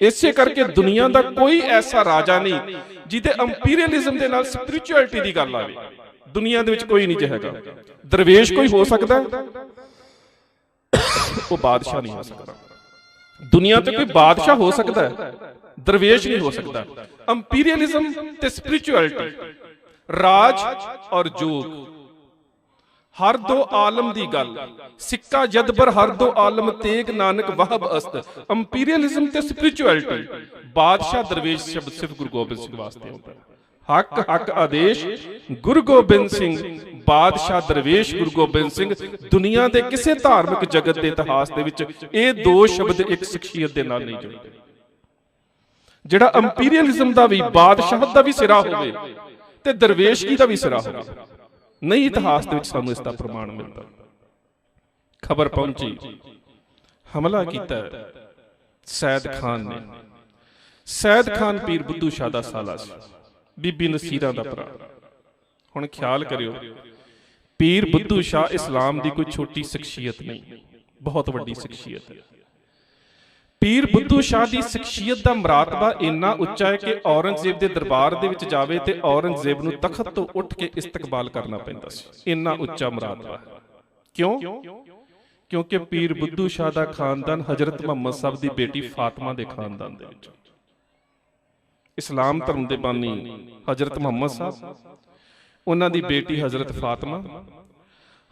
ਇਸੇ ਕਰਕੇ ਦੁਨੀਆ ਦਾ ਕੋਈ ਐਸਾ ਰਾਜਾ ਨਹੀਂ ਜਿਹਦੇ ਇੰਪੀਰੀਅਲਿਜ਼ਮ ਦੇ ਨਾਲ ਸਪਿਰਿਚੁਅਲਿਟੀ ਦੀ ਗੱਲ ਆਵੇ। ਦੁਨੀਆ ਦੇ ਵਿੱਚ ਕੋਈ ਨਹੀਂ ਹੈਗਾ। ਦਰਵੇਸ਼ ਕੋਈ ਹੋ ਸਕਦਾ, ਉਹ ਬਾਦਸ਼ਾਹ ਨਹੀਂ ਹੋ ਸਕਦਾ। ਦੁਨੀਆ ਤੇ ਕੋਈ ਬਾਦਸ਼ਾਹ ਹੋ ਸਕਦਾ, ਦਰਵੇਸ਼ ਨਹੀਂ ਹੋ ਸਕਦਾ। ਇੰਪੀਰੀਅਲਿਜ਼ਮ ਤੇ ਸਪਿਰਿਚੁਅਲਿਟੀ, ਰਾਜ ਔਰ ਜੋਗ, ਹਰ ਦੋ ਆਲਮ ਦੀ ਗੱਲ। ਸਿੱਕਾ ਜਦਬਰ ਹਰ ਦੋ ਆਲਮ ਤੇਗ ਨਾਨਕ ਵਾਹਬ ਅਸਤ। ਇੰਪੀਰੀਅਲਿਜ਼ਮ ਤੇ ਸਪਿਰਿਚੁਅਲਿਟੀ, ਬਾਦਸ਼ਾਹ ਦਰਵੇਸ਼ ਸ਼ਬਦ ਸਿਰਫ ਗੁਰੂ ਗੋਬਿੰਦ ਸਿੰਘ ਵਾਸਤੇ ਹੁੰਦਾ। ਹੱਕ ਹੱਕ ਆਦੇਸ਼ ਗੁਰੂ ਗੋਬਿੰਦ ਸਿੰਘ, ਬਾਦਸ਼ਾਹ ਦਰਵੇਸ਼ ਗੁਰੂ ਗੋਬਿੰਦ ਸਿੰਘ। ਦੁਨੀਆ ਦੇ ਕਿਸੇ ਧਾਰਮਿਕ ਜਗਤ ਦੇ ਇਤਿਹਾਸ ਦੇ ਵਿੱਚ ਇਹ ਦੋ ਸ਼ਬਦ ਇੱਕ ਸ਼ਖਸੀਅਤ ਦੇ ਨਾਲ ਨਹੀਂ ਜੁੜਦੇ। ਜਿਹੜਾ ਇੰਪੀਰੀਅਲਿਜ਼ਮ ਦਾ ਵੀ, ਬਾਦਸ਼ਾਹਤ ਦਾ ਵੀ ਸਿਰਾ ਹੋਵੇ ਤੇ ਦਰਵੇਸ਼ਗੀ ਦਾ ਵੀ ਸਿਰਾ ਹੋਵੇ, ਨਹੀਂ ਇਤਿਹਾਸ ਦੇ ਵਿੱਚ ਸਾਨੂੰ ਇਸ ਦਾ ਪ੍ਰਮਾਣ ਮਿਲਦਾ। ਖਬਰ ਪਹੁੰਚੀ, ਹਮਲਾ ਕੀਤਾ ਸੈਦ ਖਾਨ ਨੇ। ਸੈਦ ਖਾਨ ਪੀਰ ਬੁੱਧੂ ਸ਼ਾਹ ਦਾ ਸਾਲਾ ਸੀ, ਬੀਬੀ ਨਸੀਰਾਂ ਦਾ ਭਰਾ। ਹੁਣ ਖਿਆਲ ਕਰਿਓ, ਪੀਰ ਬੁੱਧੂ ਸ਼ਾਹ ਇਸਲਾਮ ਦੀ ਕੋਈ ਛੋਟੀ ਸ਼ਖਸੀਅਤ ਨਹੀਂ, ਬਹੁਤ ਵੱਡੀ ਸ਼ਖਸੀਅਤ ਹੈ। ਪੀਰ ਬੁੱਧੂ ਸ਼ਾਹ ਦੀ ਸ਼ਖਸੀਅਤ ਦਾ ਮਰਾਤਬਾ ਇੰਨਾ ਉੱਚਾ ਹੈ ਕਿ ਔਰੰਗਜ਼ੇਬ ਦੇ ਦਰਬਾਰ ਦੇ ਵਿੱਚ ਜਾਵੇ ਤੇ ਔਰੰਗਜ਼ੇਬ ਨੂੰ ਤਖਤ ਤੋਂ ਉੱਠ ਕੇ ਇਸਤਕਬਾਲ ਕਰਨਾ ਪੈਂਦਾ ਸੀ। ਇੰਨਾ ਉੱਚਾ ਮਰਾਤਬਾ ਹੈ। ਕਿਉਂ? ਕਿਉਂਕਿ ਪੀਰ ਬੁੱਧੂ ਸ਼ਾਹ ਦਾ ਖਾਨਦਾਨ ਹਜ਼ਰਤ ਮੁਹੰਮਦ ਸਾਹਿਬ ਦੀ ਬੇਟੀ ਫਾਤਿਮਾ ਦੇ ਖਾਨਦਾਨ ਦੇ ਵਿੱਚ। ਇਸਲਾਮ ਧਰਮ ਦੇ ਬਾਨੀ ਹਜ਼ਰਤ ਮੁਹੰਮਦ ਸਾਹਿਬ, ਉਹਨਾਂ ਦੀ ਬੇਟੀ ਹਜ਼ਰਤ ਫਾਤਿਮਾ,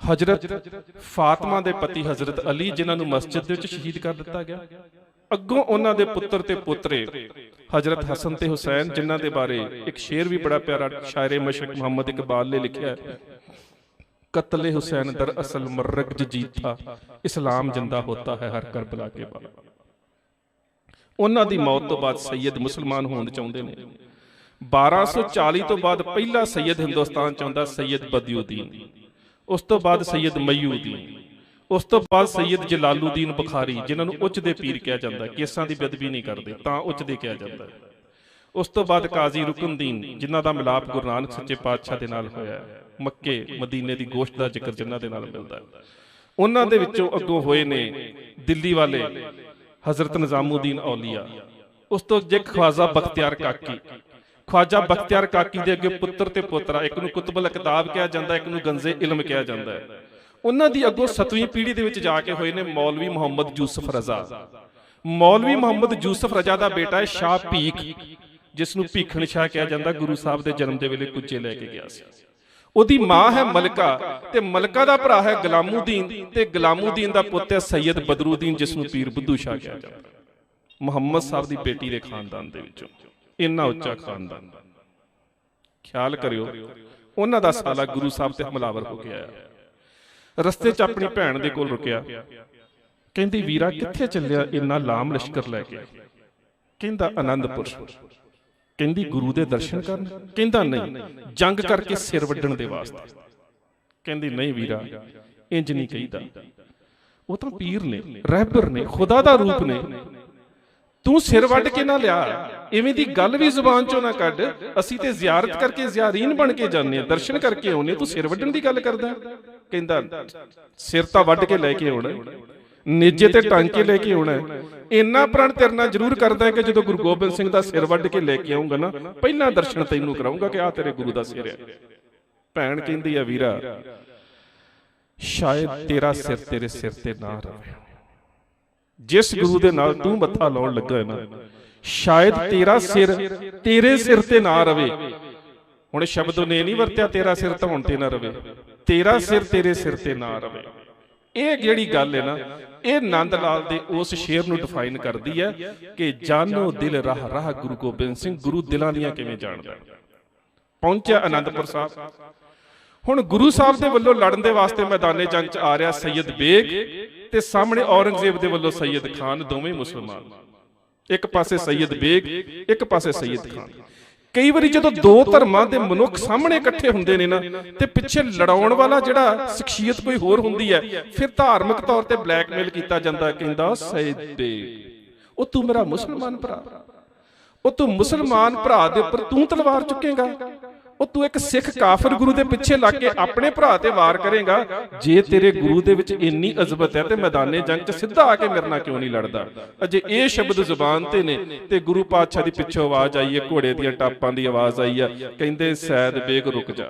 ਹਜ਼ਰਤ ਫਾਤਿਮਾ ਦੇ ਪਤੀ ਹਜ਼ਰਤ ਅਲੀ, ਜਿਨ੍ਹਾਂ ਨੂੰ ਮਸਜਿਦ ਦੇ ਵਿੱਚ ਸ਼ਹੀਦ ਕਰ ਦਿੱਤਾ ਗਿਆ। ਅੱਗੋਂ ਉਹਨਾਂ ਦੇ ਪੁੱਤਰ ਤੇ ਪੋਤਰੇ ਹਜ਼ਰਤ ਹਸਨ ਤੇ ਹੁਸੈਨ, ਜਿਨ੍ਹਾਂ ਦੇ ਬਾਰੇ ਇੱਕ ਸ਼ੇਰ ਵੀ ਬੜਾ ਪਿਆਰਾ ਸ਼ਾਇਰ ਮਸ਼ਰਕ ਮੁਹੰਮਦ ਇਕਬਾਲ ਨੇ ਲਿਖਿਆ, ਕਤਲੇ ਹੁਸੈਨ ਦਰ ਅਸਲ ਮਰਗ ਜੀਤਾ, ਇਸਲਾਮ ਜਿੰਦਾ ਹੋਤਾ ਹੈ ਹਰ ਕਰਬਲਾ ਕੇ ਬਾਅਦ। ਉਹਨਾਂ ਦੀ ਮੌਤ ਤੋਂ ਬਾਅਦ ਸੈਯਦ ਮੁਸਲਮਾਨ ਹੋਣ ਚਾਹੁੰਦੇ ਨੇ। 1240 ਤੋਂ ਬਾਅਦ ਪਹਿਲਾ ਸੈਯਦ ਹਿੰਦੁਸਤਾਨ ਚ ਆਉਂਦਾ, ਸੈਯਦ ਬਦੀਉਦੀਨ। ਉਸ ਤੋਂ ਬਾਅਦ ਸੈਯਦ ਮਈਉਦੀਨ। ਉਸ ਤੋਂ ਬਾਅਦ ਸੈਯਦ ਜਲਾਲੂਦੀਨ ਬੁਖਾਰੀ, ਜਿਨ੍ਹਾਂ ਨੂੰ ਉੱਚ ਦੇ ਪੀਰ ਕਿਹਾ ਜਾਂਦਾ, ਕੇਸਾਂ ਦੀ ਬੇਅਦਬੀ ਨਹੀਂ ਕਰਦੇ ਤਾਂ ਉੱਚ ਦੇ ਕਿਹਾ ਜਾਂਦਾ। ਉਸ ਤੋਂ ਬਾਅਦ ਕਾਜ਼ੀ ਰੁਕਨਦੀਨ, ਜਿਨ੍ਹਾਂ ਦਾ ਮਿਲਾਪ ਗੁਰੂ ਨਾਨਕ ਸੱਚੇ ਪਾਤਸ਼ਾਹ ਦੇ ਨਾਲ ਹੋਇਆ। ਮੱਕੇ ਮਦੀਨੇ ਦੀ ਗੋਸ਼ਤ ਦਾ ਜ਼ਿਕਰ ਜਿਨ੍ਹਾਂ ਦੇ ਨਾਲ ਮਿਲਦਾ। ਉਹਨਾਂ ਦੇ ਵਿੱਚੋਂ ਅੱਗੋਂ ਹੋਏ ਨੇ ਦਿੱਲੀ ਵਾਲੇ ਹਜ਼ਰਤ ਨਿਜ਼ਾਮੂਦੀਨ ਔਲੀਆ। ਉਸ ਤੋਂ ਜੇ ਖਵਾਜਾ ਬਖਤਿਆਰ ਕਾਕੀ, ਖਵਾਜਾ ਬਖਤਿਆਰ ਕਾਕੀ ਦੇ ਅੱਗੇ ਪੁੱਤਰ ਤੇ ਪੋਤਰਾ, ਇੱਕ ਨੂੰ ਕੁਤਬੁਲ ਅਕਤਾਬ ਕਿਹਾ ਜਾਂਦਾ, ਇੱਕ ਨੂੰ ਗੰਜ਼ੇ ਇਲਮ ਕਿਹਾ ਜਾਂਦਾ ਹੈ। ਉਹਨਾਂ ਦੀ ਅੱਗੋਂ 7ਵੀਂ ਪੀੜ੍ਹੀ ਦੇ ਵਿੱਚ ਜਾ ਕੇ ਹੋਏ ਨੇ ਮੌਲਵੀ ਮੁਹੰਮਦ ਯੂਸਫ ਰਜ਼ਾ। ਮੌਲਵੀ ਮੁਹੰਮਦ ਯੂਸਫ ਰਜ਼ਾ ਦਾ ਬੇਟਾ ਹੈ ਸ਼ਾਹ ਭੀਖ, ਜਿਸ ਨੂੰ ਭੀਖਣ ਸ਼ਾਹ ਕਿਹਾ ਜਾਂਦਾ। ਗੁਰੂ ਸਾਹਿਬ ਦੇ ਜਨਮ ਦੇ ਵੇਲੇ ਕੁੱਚੇ ਲੈ ਕੇ ਗਿਆ ਸੀ। ਉਹਦੀ ਮਾਂ ਹੈ ਮਲਕਾ, ਤੇ ਮਲਕਾ ਦਾ ਭਰਾ ਹੈ ਗੁਲਾਮੂਦੀਨ, ਤੇ ਗੁਲਾਮੂਦੀਨ ਦਾ ਪੁੱਤ ਹੈ ਸੈਯਦ ਬਦਰੂਦੀਨ, ਜਿਸ ਨੂੰ ਪੀਰ ਬੁੱਧੂ ਸ਼ਾਹ ਕਿਹਾ ਜਾਂਦਾ। ਮੁਹੰਮਦ ਸਾਹਿਬ ਦੀ ਬੇਟੀ ਦੇ ਖਾਨਦਾਨ ਦੇ ਵਿੱਚੋਂ ਇੰਨਾ ਉੱਚਾ ਖਾਨਦਾਨ। ਖਿਆਲ ਕਰਿਓ, ਉਹਨਾਂ ਦਾ ਸਾਲਾ ਗੁਰੂ ਸਾਹਿਬ ਤੇ ਹਮਲਾਵਰ ਹੋ ਕੇ ਆਇਆ। ਰਸਤੇ 'ਚ ਆਪਣੀ ਭੈਣ ਦੇ ਕੋਲ ਰੁਕਿਆ। ਕਹਿੰਦੀ, ਵੀਰਾ ਕਿੱਥੇ ਚੱਲਿਆ ਇੰਨਾ ਲਾਮ ਲਸ਼ਕਰ ਲੈ ਕੇ? ਕਹਿੰਦਾ, ਆਨੰਦਪੁਰ। ਕਹਿੰਦੀ, ਗੁਰੂ ਦੇ ਦਰਸ਼ਨ ਕਰਨ? ਕਹਿੰਦਾ, ਨਹੀਂ, ਜੰਗ ਕਰਕੇ ਸਿਰ ਵੱਢਣ ਦੇ ਵਾਸਤੇ। ਕਹਿੰਦੀ, ਨਹੀਂ ਵੀਰਾ, ਇੰਜ ਨਹੀਂ ਕਹੀਦਾ। ਉਹ ਤਾਂ ਪੀਰ ਨੇ, ਰਹਿਬਰ ਨੇ, ਖੁਦਾ ਦਾ ਰੂਪ ਨੇ। ਤੂੰ ਸਿਰ ਵੱਢ ਕੇ ਨਾ ਲਿਆ, ਇਵੇਂ ਦੀ ਗੱਲ ਵੀ ਜ਼ੁਬਾਨ ਚੋਂ ਨਾ ਕੱਢ। ਅਸੀਂ ਤੇ ਜ਼ਿਆਰਤ ਕਰਕੇ ਜ਼ਿਆਰੀਨ ਬਣ ਕੇ ਜਾਂਦੇ ਆ, ਦਰਸ਼ਨ ਕਰਕੇ ਆਉਨੇ, ਤੂੰ ਸਿਰ ਵੱਢਣ ਦੀ ਗੱਲ ਕਰਦਾ? ਕਹਿੰਦਾ, ਸਿਰ ਤਾਂ ਵੱਢ ਕੇ ਲੈ ਕੇ ਆਉਣਾ, ਨੇਜੇ ਤੇ ਟੰਗ ਕੇ ਲੈ ਕੇ ਆਉਣਾ। ਇੰਨਾ ਪ੍ਰਣ ਤੇਰੇ ਨਾਲ ਜ਼ਰੂਰ ਕਰਦਾ ਹੈ ਕਿ ਜਦੋਂ ਗੁਰੂ ਗੋਬਿੰਦ ਸਿੰਘ ਦਾ ਸਿਰ ਵੱਢ ਕੇ ਲੈ ਕੇ ਆਉਂਗਾ ਨਾ, ਪਹਿਲਾਂ ਦਰਸ਼ਨ ਤੈਨੂੰ ਕਰਾਉਂਗਾ ਕਿ ਆਹ ਤੇਰੇ ਗੁਰੂ ਦਾ ਸਿਰ ਹੈ। ਭੈਣ ਕਹਿੰਦੀ ਆ, ਵੀਰਾ ਸ਼ਾਇਦ ਤੇਰਾ ਸਿਰ ਤੇਰੇ ਸਿਰ ਤੇ ਨਾ ਰਵੇ। ਜਿਸ ਗੁਰੂ ਦੇ ਨਾਲ ਤੂੰ ਮੱਥਾ ਲਾਉਣ ਲੱਗਾ ਹੈ ਨਾ, ਸ਼ਾਇਦ ਤੇਰਾ ਸਿਰ ਤੇਰੇ ਸਿਰ ਤੇ ਨਾ ਰਵੇ। ਹੁਣ ਸ਼ਬਦ ਉਹਨੇ ਨਹੀਂ ਵਰਤਿਆ ਤੇਰਾ ਸਿਰ ਧੌਣ ਤੇ ਨਾ ਰਵੇ, ਤੇਰਾ ਸਿਰ ਤੇਰੇ ਸਿਰ ਤੇ ਨਾ ਰਵੇ। ਇਹ ਜਿਹੜੀ ਗੱਲ ਹੈ ਨਾ, ਇਹ ਨੰਦ ਲਾਲ ਦੇ ਉਸ ਸ਼ੇਰ ਨੂੰ ਡਿਫਾਈਨ ਕਰਦੀ ਹੈ ਕਿ ਜਾਨੋ ਦਿਲ ਰਾਹ ਰਾਹ ਗੁਰੂ ਗੋਬਿੰਦ ਸਿੰਘ, ਗੁਰੂ ਦਿਲਾਂ ਦੀਆਂ ਕਿਵੇਂ ਜਾਣਦਾ। ਪਹੁੰਚਿਆ ਅਨੰਦਪੁਰ ਸਾਹਿਬ। ਹੁਣ ਗੁਰੂ ਸਾਹਿਬ ਦੇ ਵੱਲੋਂ ਲੜਨ ਦੇ ਵਾਸਤੇ ਮੈਦਾਨੇ ਜੰਗ 'ਚ ਆ ਰਿਹਾ ਸੈਯਦ ਬੇਗ, ਤੇ ਸਾਹਮਣੇ ਔਰੰਗਜ਼ੇਬ ਦੇ ਵੱਲੋਂ ਸੈਯਦ ਖਾਨ, ਦੋਵੇਂ ਮੁਸਲਮਾਨ। ਇੱਕ ਪਾਸੇ ਸੈਯਦ ਬੇਗ, ਇੱਕ ਪਾਸੇ ਸੈਯਦ ਖਾਨ। ਕਈ ਵਾਰੀ ਜਦੋਂ ਦੋ ਧਰਮਾਂ ਦੇ ਮਨੁੱਖ ਸਾਹਮਣੇ ਇਕੱਠੇ ਹੁੰਦੇ ਨੇ ਨਾ, ਤੇ ਪਿੱਛੇ ਲੜਾਉਣ ਵਾਲਾ ਜਿਹੜਾ ਸ਼ਖਸੀਅਤ ਕੋਈ ਹੋਰ ਹੁੰਦੀ ਹੈ, ਫਿਰ ਧਾਰਮਿਕ ਤੌਰ ਤੇ ਬਲੈਕਮੇਲ ਕੀਤਾ ਜਾਂਦਾ। ਕਹਿੰਦਾ ਸੈਦੇ, ਉਹ ਤੂੰ ਮੇਰਾ ਮੁਸਲਮਾਨ ਭਰਾ, ਉਹ ਤੂੰ ਮੁਸਲਮਾਨ ਭਰਾ ਦੇ ਉੱਪਰ ਤੂੰ ਤਲਵਾਰ ਚੁੱਕੇਗਾ, ਉਹ ਤੂੰ ਇੱਕ ਸਿੱਖ ਕਾਫਰ ਗੁਰੂ ਦੇ ਪਿੱਛੇ ਲੱਗ ਕੇ ਆਪਣੇ ਭਰਾ ਤੇ ਵਾਰ ਕਰੇਗਾ। ਜੇ ਤੇਰੇ ਗੁਰੂ ਦੇ ਵਿੱਚ ਇੰਨੀ ਅਜ਼ਮਤ ਹੈ ਤੇ ਮੈਦਾਨੇ ਜੰਗ 'ਚ ਸਿੱਧਾ ਆ ਕੇ ਮੇਰੇ ਨਾਲ ਕਿਉਂ ਨਹੀਂ ਲੜਦਾ? ਅਜੇ ਇਹ ਸ਼ਬਦ ਜ਼ੁਬਾਨ ਤੇ ਨੇ ਤੇ ਗੁਰੂ ਪਾਤਸ਼ਾਹ ਦੀ ਪਿੱਛੋਂ ਆਵਾਜ਼ ਆਈ ਹੈ, ਘੋੜੇ ਦੀਆਂ ਟਾਪਾਂ ਦੀ ਆਵਾਜ਼ ਆਈ ਹੈ, ਕਹਿੰਦੇ ਸੈਦ ਬੇਗ ਰੁਕ ਜਾ।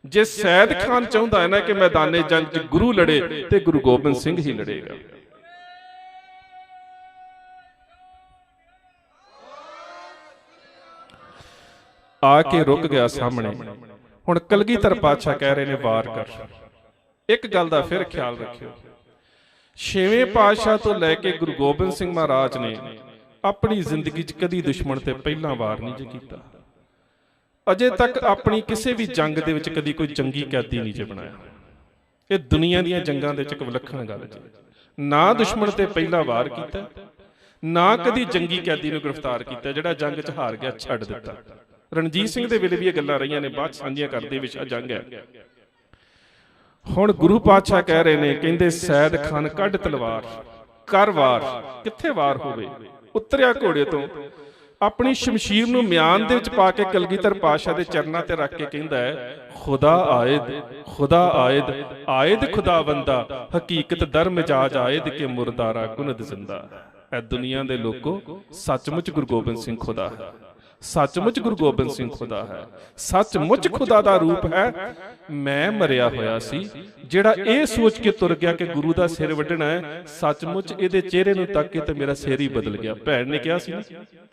ਜੇ ਸੈਦ ਖਾਨ ਚਾਹੁੰਦਾ ਹੈ ਨਾ ਕਿ ਮੈਦਾਨੇ ਜੰਗ 'ਚ ਗੁਰੂ ਲੜੇ, ਤੇ ਗੁਰੂ ਗੋਬਿੰਦ ਸਿੰਘ ਹੀ ਲੜੇਗਾ। ਆ ਕੇ ਰੁਕ ਗਿਆ ਸਾਹਮਣੇ। ਹੁਣ ਕਲਗੀਧਰ ਪਾਤਸ਼ਾਹ ਕਹਿ ਰਹੇ ਨੇ ਵਾਰ ਕਰ। ਇੱਕ ਗੱਲ ਦਾ ਫਿਰ ਖਿਆਲ ਰੱਖਿਓ, ਛੇਵੇਂ ਪਾਤਸ਼ਾਹ ਤੋਂ ਲੈ ਕੇ ਗੁਰੂ ਗੋਬਿੰਦ ਸਿੰਘ ਮਹਾਰਾਜ ਨੇ ਆਪਣੀ ਜ਼ਿੰਦਗੀ 'ਚ ਕਦੀ ਦੁਸ਼ਮਣ ਤੇ ਪਹਿਲਾਂ ਵਾਰ ਨਹੀਂ ਜੇ ਕੀਤਾ। ਅਜੇ ਤੱਕ ਆਪਣੀ ਕਿਸੇ ਵੀ ਜੰਗ ਦੇ ਵਿੱਚ ਕਦੀ ਕੋਈ ਜੰਗੀ ਕੈਦੀ ਨਹੀਂ ਜੇ ਬਣਾਇਆ। ਇਹ ਦੁਨੀਆ ਦੀਆਂ ਜੰਗਾਂ ਦੇ ਵਿੱਚ ਇੱਕ ਵਿਲੱਖਣ ਗੱਲ ਜੀ। ਨਾ ਦੁਸ਼ਮਣ ਤੇ ਪਹਿਲਾਂ ਵਾਰ ਕੀਤਾ, ਨਾ ਕਦੀ ਜੰਗੀ ਕੈਦੀ ਨੂੰ ਗ੍ਰਿਫਤਾਰ ਕੀਤਾ। ਜਿਹੜਾ ਜੰਗ 'ਚ ਹਾਰ ਗਿਆ ਛੱਡ ਦਿੱਤਾ। ਰਣਜੀਤ ਸਿੰਘ ਦੇ ਵੇਲੇ ਵੀ ਇਹ ਗੱਲਾਂ ਰਹੀਆਂ ਨੇ, ਬਾਅਦ ਸਾਂਝੀਆਂ ਕਰਦੇ ਵਿੱਚ ਆ ਜੰਗ ਹੈ। ਹੁਣ ਗੁਰੂ ਪਾਤਸ਼ਾਹ ਕਹਿ ਰਹੇ ਨੇ, ਕਹਿੰਦੇ ਸੈਦ ਖਾਨ ਕੱਢ ਤਲਵਾਰ, ਕਰ ਵਾਰ। ਕਿੱਥੇ ਵਾਰ ਹੋਵੇ? ਉਤਰਿਆ ਘੋੜੇ ਤੋਂ, ਆਪਣੀ ਸ਼ਮਸ਼ੀਰ ਨੂੰ ਮਿਆਨ ਦੇ ਵਿੱਚ ਪਾ ਕੇ ਕਲਗੀਧਰ ਪਾਤਸ਼ਾਹ ਦੇ ਚਰਨਾਂ ਤੇ ਰੱਖ ਕੇ ਕਹਿੰਦਾ ਹੈ, ਖੁਦਾ ਆਇਦ, ਖੁਦਾ ਆਇਦ, ਆਇਦ ਖੁਦਾਵੰਦਾ, ਹਕੀਕਤ ਦਰ ਮਿਜਾਜ ਆਇਦ ਕੇ ਮੁਰਦਾਰਾ ਕੁਨਦ ਜ਼ਿੰਦਾ। ਇਹ ਦੁਨੀਆ ਦੇ ਲੋਕੋ, ਸੱਚਮੁੱਚ ਗੁਰੂ ਗੋਬਿੰਦ ਸਿੰਘ ਖੁਦਾ ਹੈ। ਸੱਚਮੁੱਚ ਗੁਰੂ ਗੋਬਿੰਦ ਸਿੰਘ ਖੁਦਾ ਹੈ। ਸੱਚਮੁੱਚ ਖੁਦਾ ਦਾ ਰੂਪ ਹੈ। ਮੈਂ ਮਰਿਆ ਹੋਇਆ ਸੀ, ਜਿਹੜਾ ਇਹ ਸੋਚ ਕੇ ਤੁਰ ਗਿਆ ਕਿ ਗੁਰੂ ਦਾ ਸਿਰ ਵੱਢਣਾ ਹੈ, ਸੱਚਮੁੱਚ ਇਹਦੇ ਚਿਹਰੇ ਨੂੰ ਤੱਕ ਕੇ ਤੇ ਮੇਰਾ ਸਿਰ ਹੀ ਬਦਲ ਗਿਆ। ਭੈਣ ਨੇ ਕਿਹਾ ਸੀ,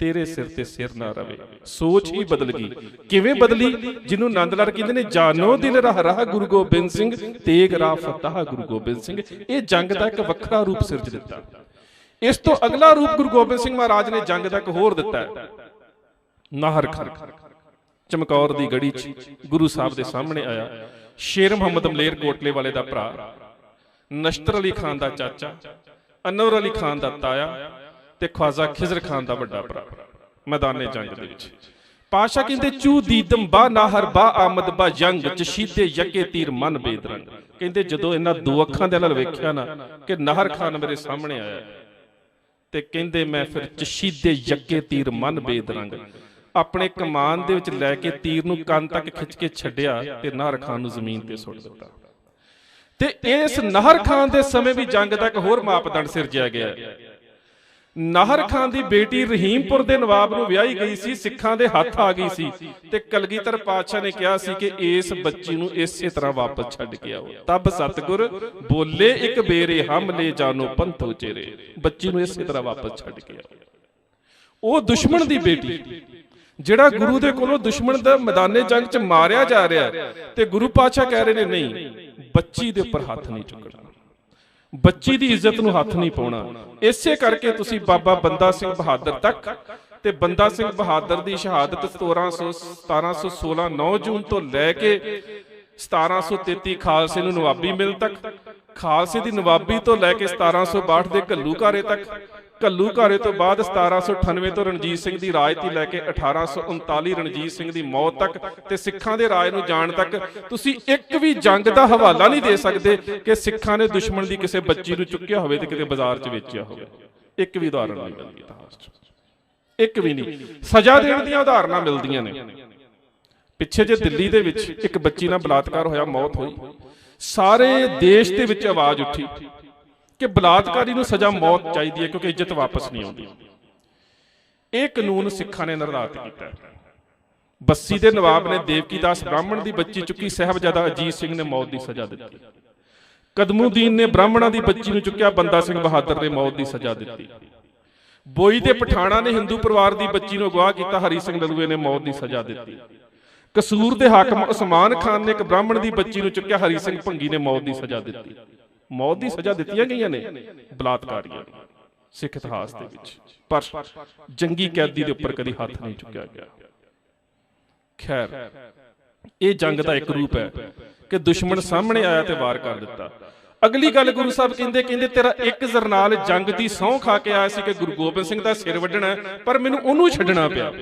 ਤੇਰੇ ਸਿਰ ਤੇ ਸਿਰ ਨਾ ਰਵੇ। ਸੋਚ ਹੀ ਬਦਲ ਗਈ। ਕਿਵੇਂ ਬਦਲੀ? ਜਿਹਨੂੰ ਨੰਦ ਲਾਲ ਕਹਿੰਦੇ ਨੇ, ਜਾਨੋ ਦਿਲ ਰਾਹ ਰਾਹ ਗੁਰੂ ਗੋਬਿੰਦ ਸਿੰਘ, ਤੇਗ ਰਾਹ ਫਤਹ ਗੁਰੂ ਗੋਬਿੰਦ ਸਿੰਘ। ਇਹ ਜੰਗ ਦਾ ਇੱਕ ਵੱਖਰਾ ਰੂਪ ਸਿਰਜ ਦਿੱਤਾ। ਇਸ ਤੋਂ ਅਗਲਾ ਰੂਪ ਗੁਰੂ ਗੋਬਿੰਦ ਸਿੰਘ ਮਹਾਰਾਜ ਨੇ ਜੰਗ ਦਾ ਇੱਕ ਹੋਰ ਦਿੱਤਾ ਹੈ। ਨਾਹਰ ਖਾਨ ਚਮਕੌਰ ਦੀ ਗੜੀ 'ਚ ਗੁਰੂ ਸਾਹਿਬ ਦੇ ਸਾਹਮਣੇ ਆਇਆ। ਸ਼ੇਰ ਮੁਹੰਮਦ ਮਲੇਰ ਕੋਟਲੇ ਵਾਲੇ ਦਾ ਭਰਾ, ਨਸ਼ਤਰ ਅਲੀ ਖਾਨ ਦਾ ਚਾਚਾ, ਅਨਵਰ ਅਲੀ ਖਾਨ ਦਾ ਤਾਇਆ ਤੇ ਖਵਾਜਾ ਖਿਜ਼ਰ ਖਾਨ ਦਾ ਵੱਡਾ ਭਰਾ ਮੈਦਾਨੇ ਜੰਗ ਦੇ ਵਿੱਚ। ਪਾਸ਼ਾ ਕਹਿੰਦੇ, ਚੂ ਦੀਦਮ ਬਾ ਨਾਹਰ ਬਾ ਆਮਦ ਬਾ ਜੰਗ ਚਸ਼ੀਦੇ ਯਕੇ ਤੀਰ ਮਨ ਬੇਦਰੰਗ। ਕਹਿੰਦੇ ਜਦੋਂ ਇਹਨਾਂ ਦੋ ਅੱਖਾਂ ਦੇ ਨਾਲ ਵੇਖਿਆ ਨਾ ਕਿ ਨਾਹਰ ਖਾਨ ਮੇਰੇ ਸਾਹਮਣੇ ਆਇਆ, ਤੇ ਕਹਿੰਦੇ ਮੈਂ ਫਿਰ ਚਸ਼ੀਦੇ ਯਕੇ ਤੀਰ ਮਨ ਬੇਦਰੰਗ, ਆਪਣੇ ਕਮਾਨ ਦੇ ਵਿੱਚ ਲੈ ਕੇ ਤੀਰ ਨੂੰ ਕੰਨ ਤੱਕ ਖਿੱਚ ਕੇ ਛੱਡਿਆ ਤੇ ਨਾਹਰ ਖਾਨ ਨੂੰ ਜ਼ਮੀਨ ਤੇ ਸੁੱਟ ਦਿੱਤਾ। ਤੇ ਇਸ ਨਾਹਰ ਖਾਨ ਦੇ ਸਮੇਂ ਵੀ ਜੰਗ ਦਾ ਇੱਕ ਹੋਰ ਮਾਪਦੰਡ ਸਿਰਜਿਆ ਗਿਆ। ਨਾਹਰ ਖਾਨ ਦੀ ਬੇਟੀ ਰਹੀਮਪੁਰ ਦੇ ਨਵਾਬ ਨੂੰ ਵਿਆਹੀ ਗਈ ਸੀ, ਸਿੱਖਾਂ ਦੇ ਹੱਥ ਆ ਗਈ ਸੀ, ਤੇ ਕਲਗੀਧਰ ਪਾਤਸ਼ਾਹ ਨੇ ਕਿਹਾ ਸੀ ਕਿ ਇਸ ਬੱਚੀ ਨੂੰ ਇਸੇ ਤਰ੍ਹਾਂ ਵਾਪਸ ਛੱਡ ਕੇ ਆਓ। ਤਬ ਸਤਿਗੁਰ ਬੋਲੇ, ਇੱਕ ਬੇਰੇ ਹਮ ਲੈ ਜਾਨੋ ਪੰਥੋ ਚੇਰੇ। ਬੱਚੀ ਨੂੰ ਇਸੇ ਤਰ੍ਹਾਂ ਵਾਪਸ ਛੱਡ ਕੇ ਆਓ। ਉਹ ਦੁਸ਼ਮਣ ਦੀ ਬੇਟੀ, ਜਿਹੜਾ ਗੁਰੂ ਦੇ ਕੋਲੋਂ ਦੁਸ਼ਮਣ ਦਾ ਮੈਦਾਨੇ ਜੰਗ 'ਚ ਮਾਰਿਆ ਜਾ ਰਿਹਾ, ਤੇ ਗੁਰੂ ਪਾਤਸ਼ਾਹ ਕਹਿ ਰਹੇ ਨੇ, ਨਹੀਂ, ਬੱਚੀ ਦੇ ਉੱਪਰ ਹੱਥ ਨਹੀਂ ਚੁੱਕਣਾ, ਬੱਚੀ ਦੀ ਇੱਜ਼ਤ ਨੂੰ ਹੱਥ ਨਹੀਂ ਪਾਉਣਾ। ਇਸੇ ਕਰਕੇ ਤੁਸੀਂ ਬਾਬਾ ਬੰਦਾ ਸਿੰਘ ਬਹਾਦਰ ਤੱਕ, ਤੇ ਬੰਦਾ ਸਿੰਘ ਬਹਾਦਰ ਦੀ ਸ਼ਹਾਦਤ 1716 9 ਜੂਨ ਤੋਂ ਲੈ ਕੇ 1733 ਖਾਲਸੇ ਨੂੰ ਨਵਾਬੀ ਮਿਲ ਤੱਕ, ਖਾਲਸੇ ਦੀ ਨਵਾਬੀ ਤੋਂ ਲੈ ਕੇ 1762 ਦੇ ਘੱਲੂ ਘਾਰੇ ਤੱਕ, ਘੱਲੂ ਘਾਰੇ ਤੋਂ ਬਾਅਦ 1798 ਤੋਂ ਰਣਜੀਤ ਸਿੰਘ ਦੀ ਰਾਜਤੀ ਲੈ ਕੇ 1839 ਰਣਜੀਤ ਸਿੰਘ ਦੀ ਮੌਤ ਤੱਕ, ਤੇ ਸਿੱਖਾਂ ਦੇ ਰਾਜ ਨੂੰ ਜਾਣ ਤੱਕ ਤੁਸੀਂ ਇੱਕ ਵੀ ਜੰਗ ਦਾ ਹਵਾਲਾ ਨਹੀਂ ਦੇ ਸਕਦੇ ਕਿ ਸਿੱਖਾਂ ਨੇ ਦੁਸ਼ਮਣ ਦੀ ਕਿਸੇ ਬੱਚੀ ਨੂੰ ਚੁੱਕਿਆ ਹੋਵੇ ਤੇ ਕਿਤੇ ਬਾਜ਼ਾਰ 'ਚ ਵੇਚਿਆ ਹੋਵੇ। ਇੱਕ ਵੀ ਉਦਾਹਰਣ ਨਹੀਂ ਮਿਲਦੀ ਇਤਿਹਾਸ 'ਚ, ਇੱਕ ਵੀ ਨਹੀਂ। ਸਜ਼ਾ ਦੇਣ ਦੀਆਂ ਉਦਾਹਰਨਾਂ ਮਿਲਦੀਆਂ ਨੇ। ਪਿੱਛੇ ਜੇ ਦਿੱਲੀ ਦੇ ਵਿੱਚ ਇੱਕ ਬੱਚੀ ਨਾਲ ਬਲਾਤਕਾਰ ਹੋਇਆ, ਮੌਤ ਹੋਈ, ਸਾਰੇ ਦੇਸ਼ ਦੇ ਵਿੱਚ ਆਵਾਜ਼ ਉੱਠੀ ਕਿ ਬਲਾਤਕਾਰੀ ਨੂੰ ਸਜ਼ਾ ਮੌਤ ਚਾਹੀਦੀ ਹੈ ਕਿਉਂਕਿ ਇੱਜ਼ਤ ਵਾਪਸ ਨਹੀਂ ਆਉਂਦੀ। ਇਹ ਕਾਨੂੰਨ ਸਿੱਖਾਂ ਨੇ ਨਿਰਧਾਰਿਤ ਕੀਤਾ। ਬੱਸੀ ਦੇ ਨਵਾਬ ਨੇ ਦੇਵਕੀ ਦਾਸ ਬ੍ਰਾਹਮਣ ਦੀ ਬੱਚੀ ਚੁੱਕੀ, ਸਾਹਿਬਜ਼ਾਦਾ ਅਜੀਤ ਸਿੰਘ ਨੇ ਮੌਤ ਦੀ ਸਜ਼ਾ ਦਿੱਤੀ। ਕਦਮੂਦੀਨ ਨੇ ਬ੍ਰਾਹਮਣਾਂ ਦੀ ਬੱਚੀ ਨੂੰ ਚੁੱਕਿਆ, ਬੰਦਾ ਸਿੰਘ ਬਹਾਦਰ ਨੇ ਮੌਤ ਦੀ ਸਜ਼ਾ ਦਿੱਤੀ। ਬੋਈ ਦੇ ਪਠਾਣਾ ਨੇ ਹਿੰਦੂ ਪਰਿਵਾਰ ਦੀ ਬੱਚੀ ਨੂੰ ਅਗਵਾ ਕੀਤਾ, ਹਰੀ ਸਿੰਘ ਨਲੂਏ ਨੇ ਮੌਤ ਦੀ ਸਜ਼ਾ ਦਿੱਤੀ। ਕਸੂਰ ਦੇ ਹਾਕਮ ਉਸਮਾਨ ਖਾਨ ਨੇ ਇੱਕ ਬ੍ਰਾਹਮਣ ਦੀ ਬੱਚੀ ਨੂੰ ਚੁੱਕਿਆ, ਹਰੀ ਸਿੰਘ ਭੰਗੀ ਨੇ ਮੌਤ ਦੀ ਸਜ਼ਾ ਦਿੱਤੀ। ਮੌਤ ਦੀ ਸਜ਼ਾ ਦਿੱਤੀਆਂ ਗਈਆਂ ਨੇ ਬਲਾਤਕਾਰੀਆਂ ਨੂੰ ਸਿੱਖ ਇਤਿਹਾਸ ਦੇ ਵਿੱਚ, ਪਰ ਜੰਗੀ ਕੈਦੀ ਦੇ ਉੱਪਰ ਕਦੀ ਹੱਥ ਨਹੀਂ ਚੁੱਕਿਆ ਗਿਆ। ਖੈਰ, ਇਹ ਜੰਗ ਦਾ ਇੱਕ ਰੂਪ ਹੈ ਕਿ ਦੁਸ਼ਮਣ ਸਾਹਮਣੇ ਆਇਆ ਤੇ ਵਾਰ ਕਰ ਦਿੱਤਾ। ਅਗਲੀ ਗੱਲ ਗੁਰੂ ਸਾਹਿਬ ਕਹਿੰਦੇ ਤੇਰਾ ਇੱਕ ਜਰਨਾਲ ਜੰਗ ਦੀ ਸਹੁੰ ਖਾ ਕੇ ਆਇਆ ਸੀ ਕਿ ਗੁਰੂ ਗੋਬਿੰਦ ਸਿੰਘ ਦਾ ਸਿਰ ਵੱਢਣਾ, ਪਰ ਮੈਨੂੰ ਉਹਨੂੰ ਛੱਡਣਾ ਪਿਆ।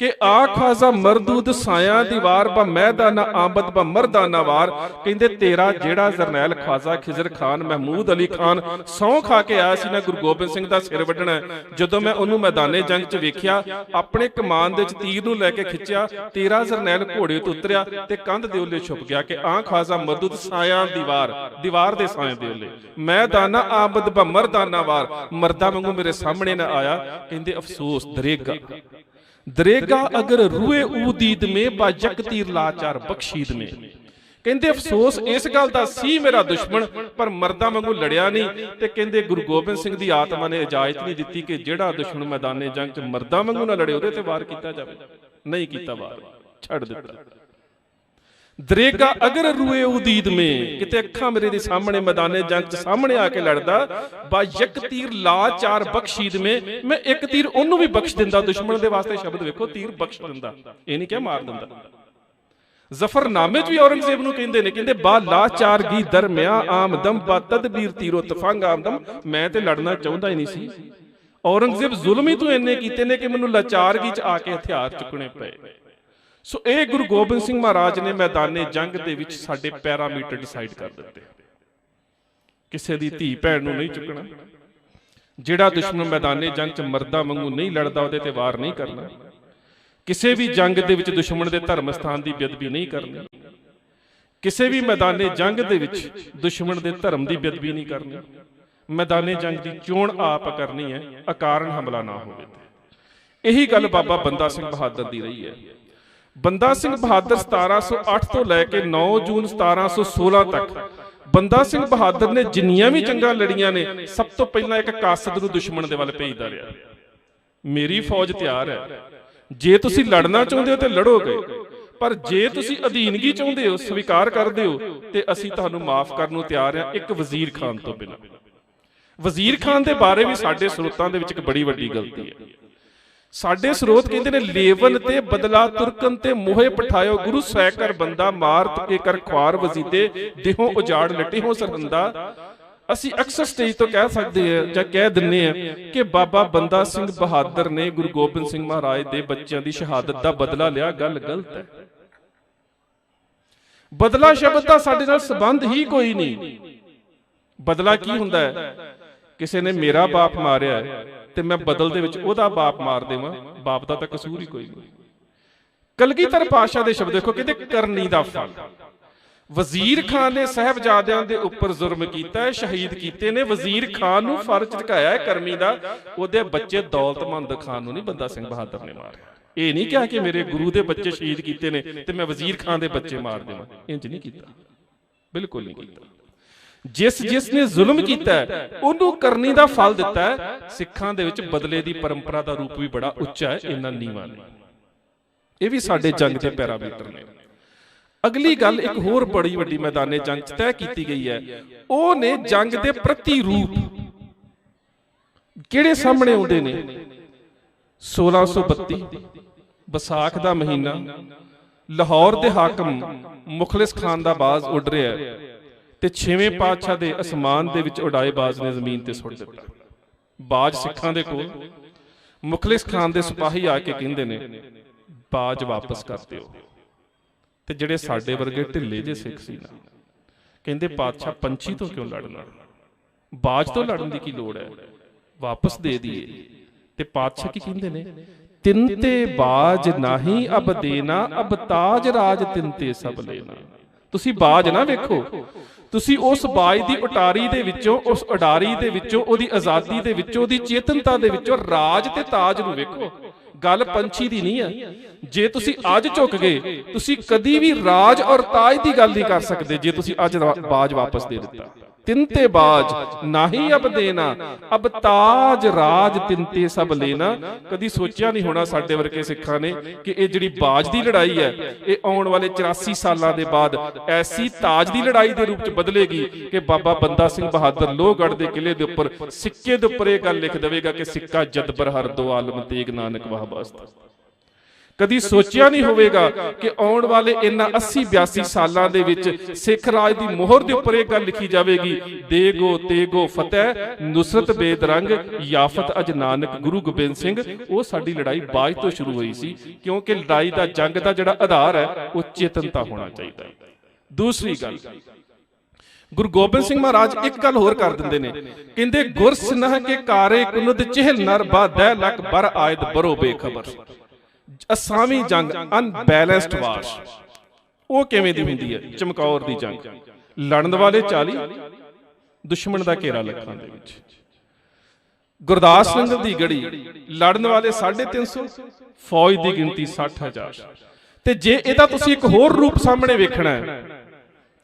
कि आ ख्वाजा मरदूद साया दीवार ब मैदाना आमद ब मरदाना वार। कहते तेरा जेड़ा जरनैल ख्वाजा खिजर खान महमूद अली खान सौं खा के आया सी ना गुरु गोबिंद सिंह दा सिर वड्डना, जदों मैं उन्होंने मैदाने जंग च वेखिया अपने कमान दे विच तीर नूं लैके खिंचिया, तेरा जरनैल घोड़े तो उतरिया ते कंध दे उल्ले छुप गया कि आ ख्वाजा मरदूद साया दीवार, दीवार दे साए दे उल्ले मैदाना आमद ब मरदाना वार, मर्दा वांगू मेरे सामने ना आया। कहते अफसोस दरेगा दरेगा अगर रूए ऊदीद में बा जक तीर लाचार बख्शीद में। कहते अफसोस इस गल दा सी मेरा दुश्मन पर मर्दा वांगू लड़िया नहीं। ते कहते गुरु गोबिंद सिंह दी आत्मा ने इजाजत नहीं दी कि जेड़ा दुश्मन मैदाने जंग च मर्दा वांगू ना लड़े उहदे ते वार कीता जावे, नहीं कीता वार, छड़ दिता। दरेगा अगर रूए उदीद में किते अखा मेरे दे सामने मैदाने जंग च सामने आके लड़दा, बा यक तीर ला चार बख्शीद में, मैं एक तीर ओनू भी बख्श दिंदा। दुश्मन दे वास्ते शब्द वेखो, तीर बख्श दिंदा, ये नहीं क्या मार दिंदा। जफरनामे च भी औरंगजेब नूं कहंदे ने, कहंदे बा ला चार गी दरमिया आमदम बा तदबीर तीरो तफंग आमदम। मैं ते लड़ना चाहुंदा ही नहीं सी, औरंगजेब जुल्म ही तूं इन्ने कीते ने कि मैनूं लाचारगी च आके हथियार चुकने पए। सो ये गुरु गोबिंद सिंह महाराज ने मैदाने जंग दे विच साडे पैरामीटर डिसाइड कर दिते। किसी दी धी भैन नूं नहीं चुकना, जिहड़ा दुश्मन मैदाने जंग च मर्दा वांगू नहीं लड़दा उहदे ते वार नहीं करना, किसी भी जंग दे विच दुश्मन दे धर्म स्थान की बेअदबी नहीं करनी, किसी भी मैदाने जंग दे विच दुश्मन दे धर्म की बेअदबी नहीं करनी, मैदाने जंग की चोण आप करनी है, अकारण हमला ना होवे। यही गल बाबा बंदा सिंह बहादुर दी रही है। बंदा सिंह बहादुर 1708 तो लैके 9 जून 1716 तक बंदा सिंह बहादुर ने जिन्नियां भी जंगां लड़ियां ने, सब तो पहला एक कासद नूं दुश्मन दे वल भेजदा रहा, मेरी फौज तैयार है, जे तुसी लड़ना चाहुंदे हो ते लड़ोगे, पर जे तुसी अधीनगी चाहुंदे हो, स्वीकार करदे हो ते असीं तुहानूं माफ करन नूं तैयार हां, एक वजीर खान तो बिना। वजीर खान दे बारे भी साडे स्रोतां दे विच एक बड़ी वड्डी गलती है। साडे स्रोत कहते ने लेवन ते बदला तुरकन ते मोहे पठायो गुरु सैकर बंदा मार के कर ख्वार वजीदे देहों उजाड़ लटे हो सरहंदा। असी अक्सर स्टेज तो कह सकते हैं या कह दिन्ने हैं कि बाबा बंदा सिंह बहादुर ने गुरु गोबिंद सिंह महाराज दे बच्चों की शहादत का बदला लिया, गल गलत है। बदला शब्द का साडे नाल संबंध ही कोई नहीं। बदला की हुंदा है? किसी ने मेरा बाप मारिया है ते मैं बदल दे विच ओहदा बाप मार देवां, बाप दा तां कसूर ही कोई नहीं। कलगीधर पातशाह दे शब्द देखो, कहते करनी दा फल। वजीर खान ने साहबजादियां दे उपर जुर्म कीता है, शहीद कीते ने, वजीर खान नूं फर्ज चुकाया है करमी दा, ओहदे बच्चे दौलतमंद खान नूं नहीं बंदा सिंह बहादुर ने मारिया। ये नहीं कहा कि मेरे गुरु दे बच्चे शहीद कीते ने ते मैं वजीर खान दे बच्चे मार देवां, इंज नहीं कीता, बिल्कुल नहीं कीता। जिसने जुल्म किया उन्होंने करनी का फल दिता है। सिखां दे विच बदले की परंपरा का रूप भी बड़ा उच्चा है, इन्ना नीवां नहीं। ये भी साडे जंग के पैरामीटर ने। अगली गल एक होर बड़ी वड्डी मैदाने जंग तय की गई है, वो ने जंग के प्रति रूप किहड़े सामने आउंदे ने। 1632 बसाख का महीना, लाहौर के हाकम मुखलिस खान का बाज उड़ रहा है ते 6वें पातशाह दे असमान दे विच उड़ाए बाज ने जमीन ते सुट दिता। बाज सिखां दे कोल, मुखलिस खान दे सिपाही आके कहंदे ने बाज वापस कर दिओ। ते जिहड़े साडे वर्गे ढिल्ले जे सिख सी ना, कहंदे पातशाह पंछी तो क्यों लड़ना, बाज तो लड़न दी की लोड़ है, वापस दे दिए। ते पातशाह की कहंदे ने तिनते बाज नाही अब देना, अब ताज राज तिनते सब लेना। तुसी बाज ना वेखो, तुसी उस बाज दी उटारी दे विचों, उस उडारी दे विचों, ओदी आजादी दे विचों, ओदी चेतनता दे विचों राज ते ताज नूं वेखो। गल पंछी दी नहीं है। जे तुसी अज झुक गए, तुसी कदी भी राज और ताज दी गल नहीं कर सकते जे तुसी अज बाज वापस दे दिता। तिनते बाज नाही अब देना, अब ताज राज तिनते सब लेना। कदी सोचिया नहीं होना साडे वर्गे सिखां ने कि ये जिहड़ी बाज दी लड़ाई है, ये आउण वाले 84 सालां दे बाद ऐसी ताज दी लड़ाई दे रूप च बदलेगी कि बाबा बंदा सिंह बहादुर लोहगढ़ दे किले दे उपर सिक्के दे उपर यह गल लिख देवेगा कि सिक्का जद बरहर दो आलम तेग नानक वाह वास्ता। ਕਦੀ ਸੋਚਿਆ ਨਹੀਂ ਹੋਵੇਗਾ ਕਿ ਆਉਣ ਵਾਲੇ ਇਹਨਾਂ 80-82 ਸਾਲਾਂ ਦੇ ਵਿੱਚ ਸਿੱਖ ਰਾਜ ਦੀ ਮੋਹਰ ਦੇ ਉੱਪਰ ਇਹ ਗੱਲ ਲਿਖੀ ਜਾਵੇਗੀ, ਦੇਗੋ ਤੇਗੋ ਫਤਿਹ ਨੁਸਰਤ ਬੇਦਰੰਗ ਯਾਫਤ ਅਜ ਨਾਨਕ ਗੁਰੂ ਗੋਬਿੰਦ ਸਿੰਘ। ਉਹ ਸਾਡੀ ਲੜਾਈ ਬਾਅਦ ਤੋਂ ਸ਼ੁਰੂ ਹੋਈ ਸੀ, ਕਿਉਂਕਿ ਲੜਾਈ ਦਾ ਜੰਗ ਦਾ ਜਿਹੜਾ ਆਧਾਰ ਹੈ ਉਹ ਚੇਤਨਤਾ ਹੋਣਾ ਚਾਹੀਦਾ ਹੈ। ਦੂਸਰੀ ਗੱਲ, ਗੁਰੂ ਗੋਬਿੰਦ ਸਿੰਘ ਮਹਾਰਾਜ ਇੱਕ ਗੱਲ ਹੋਰ ਕਰ ਦਿੰਦੇ ਨੇ, ਕਹਿੰਦੇ ਗੁਰ ਸਨਹ ਕੇ ਕਾਰੇ ਕੁਨਦ ਚਹਿਲ ਨਰ ਬਾਦੈ ਲਕ ਬਰ ਆਇਦ ਬਰੋ ਬੇਖਬਰ। ਅਸਾਵੀਂ ਜੰਗ ਅਨਬੈਲੈਂਸਡ ਵਾਰ ਉਹ ਕਿਵੇਂ ਦੀ ਹੁੰਦੀ ਹੈ? ਚਮਕੌਰ ਦੀ ਜੰਗ, ਲੜਨ ਵਾਲੇ 40, ਦੁਸ਼ਮਣ ਦਾ ਘੇਰਾ ਲੱਖਾਂ ਦੇ ਵਿੱਚ। ਗੁਰਦਾਸ ਨੰਗਲ ਦੀ ਗੜੀ, ਲੜਨ ਵਾਲੇ 350, ਫੌਜ ਦੀ ਗਿਣਤੀ 60,000। ਤੇ ਜੇ ਇਹਦਾ ਤੁਸੀਂ ਇੱਕ ਹੋਰ ਰੂਪ ਸਾਹਮਣੇ ਵੇਖਣਾ ਹੈ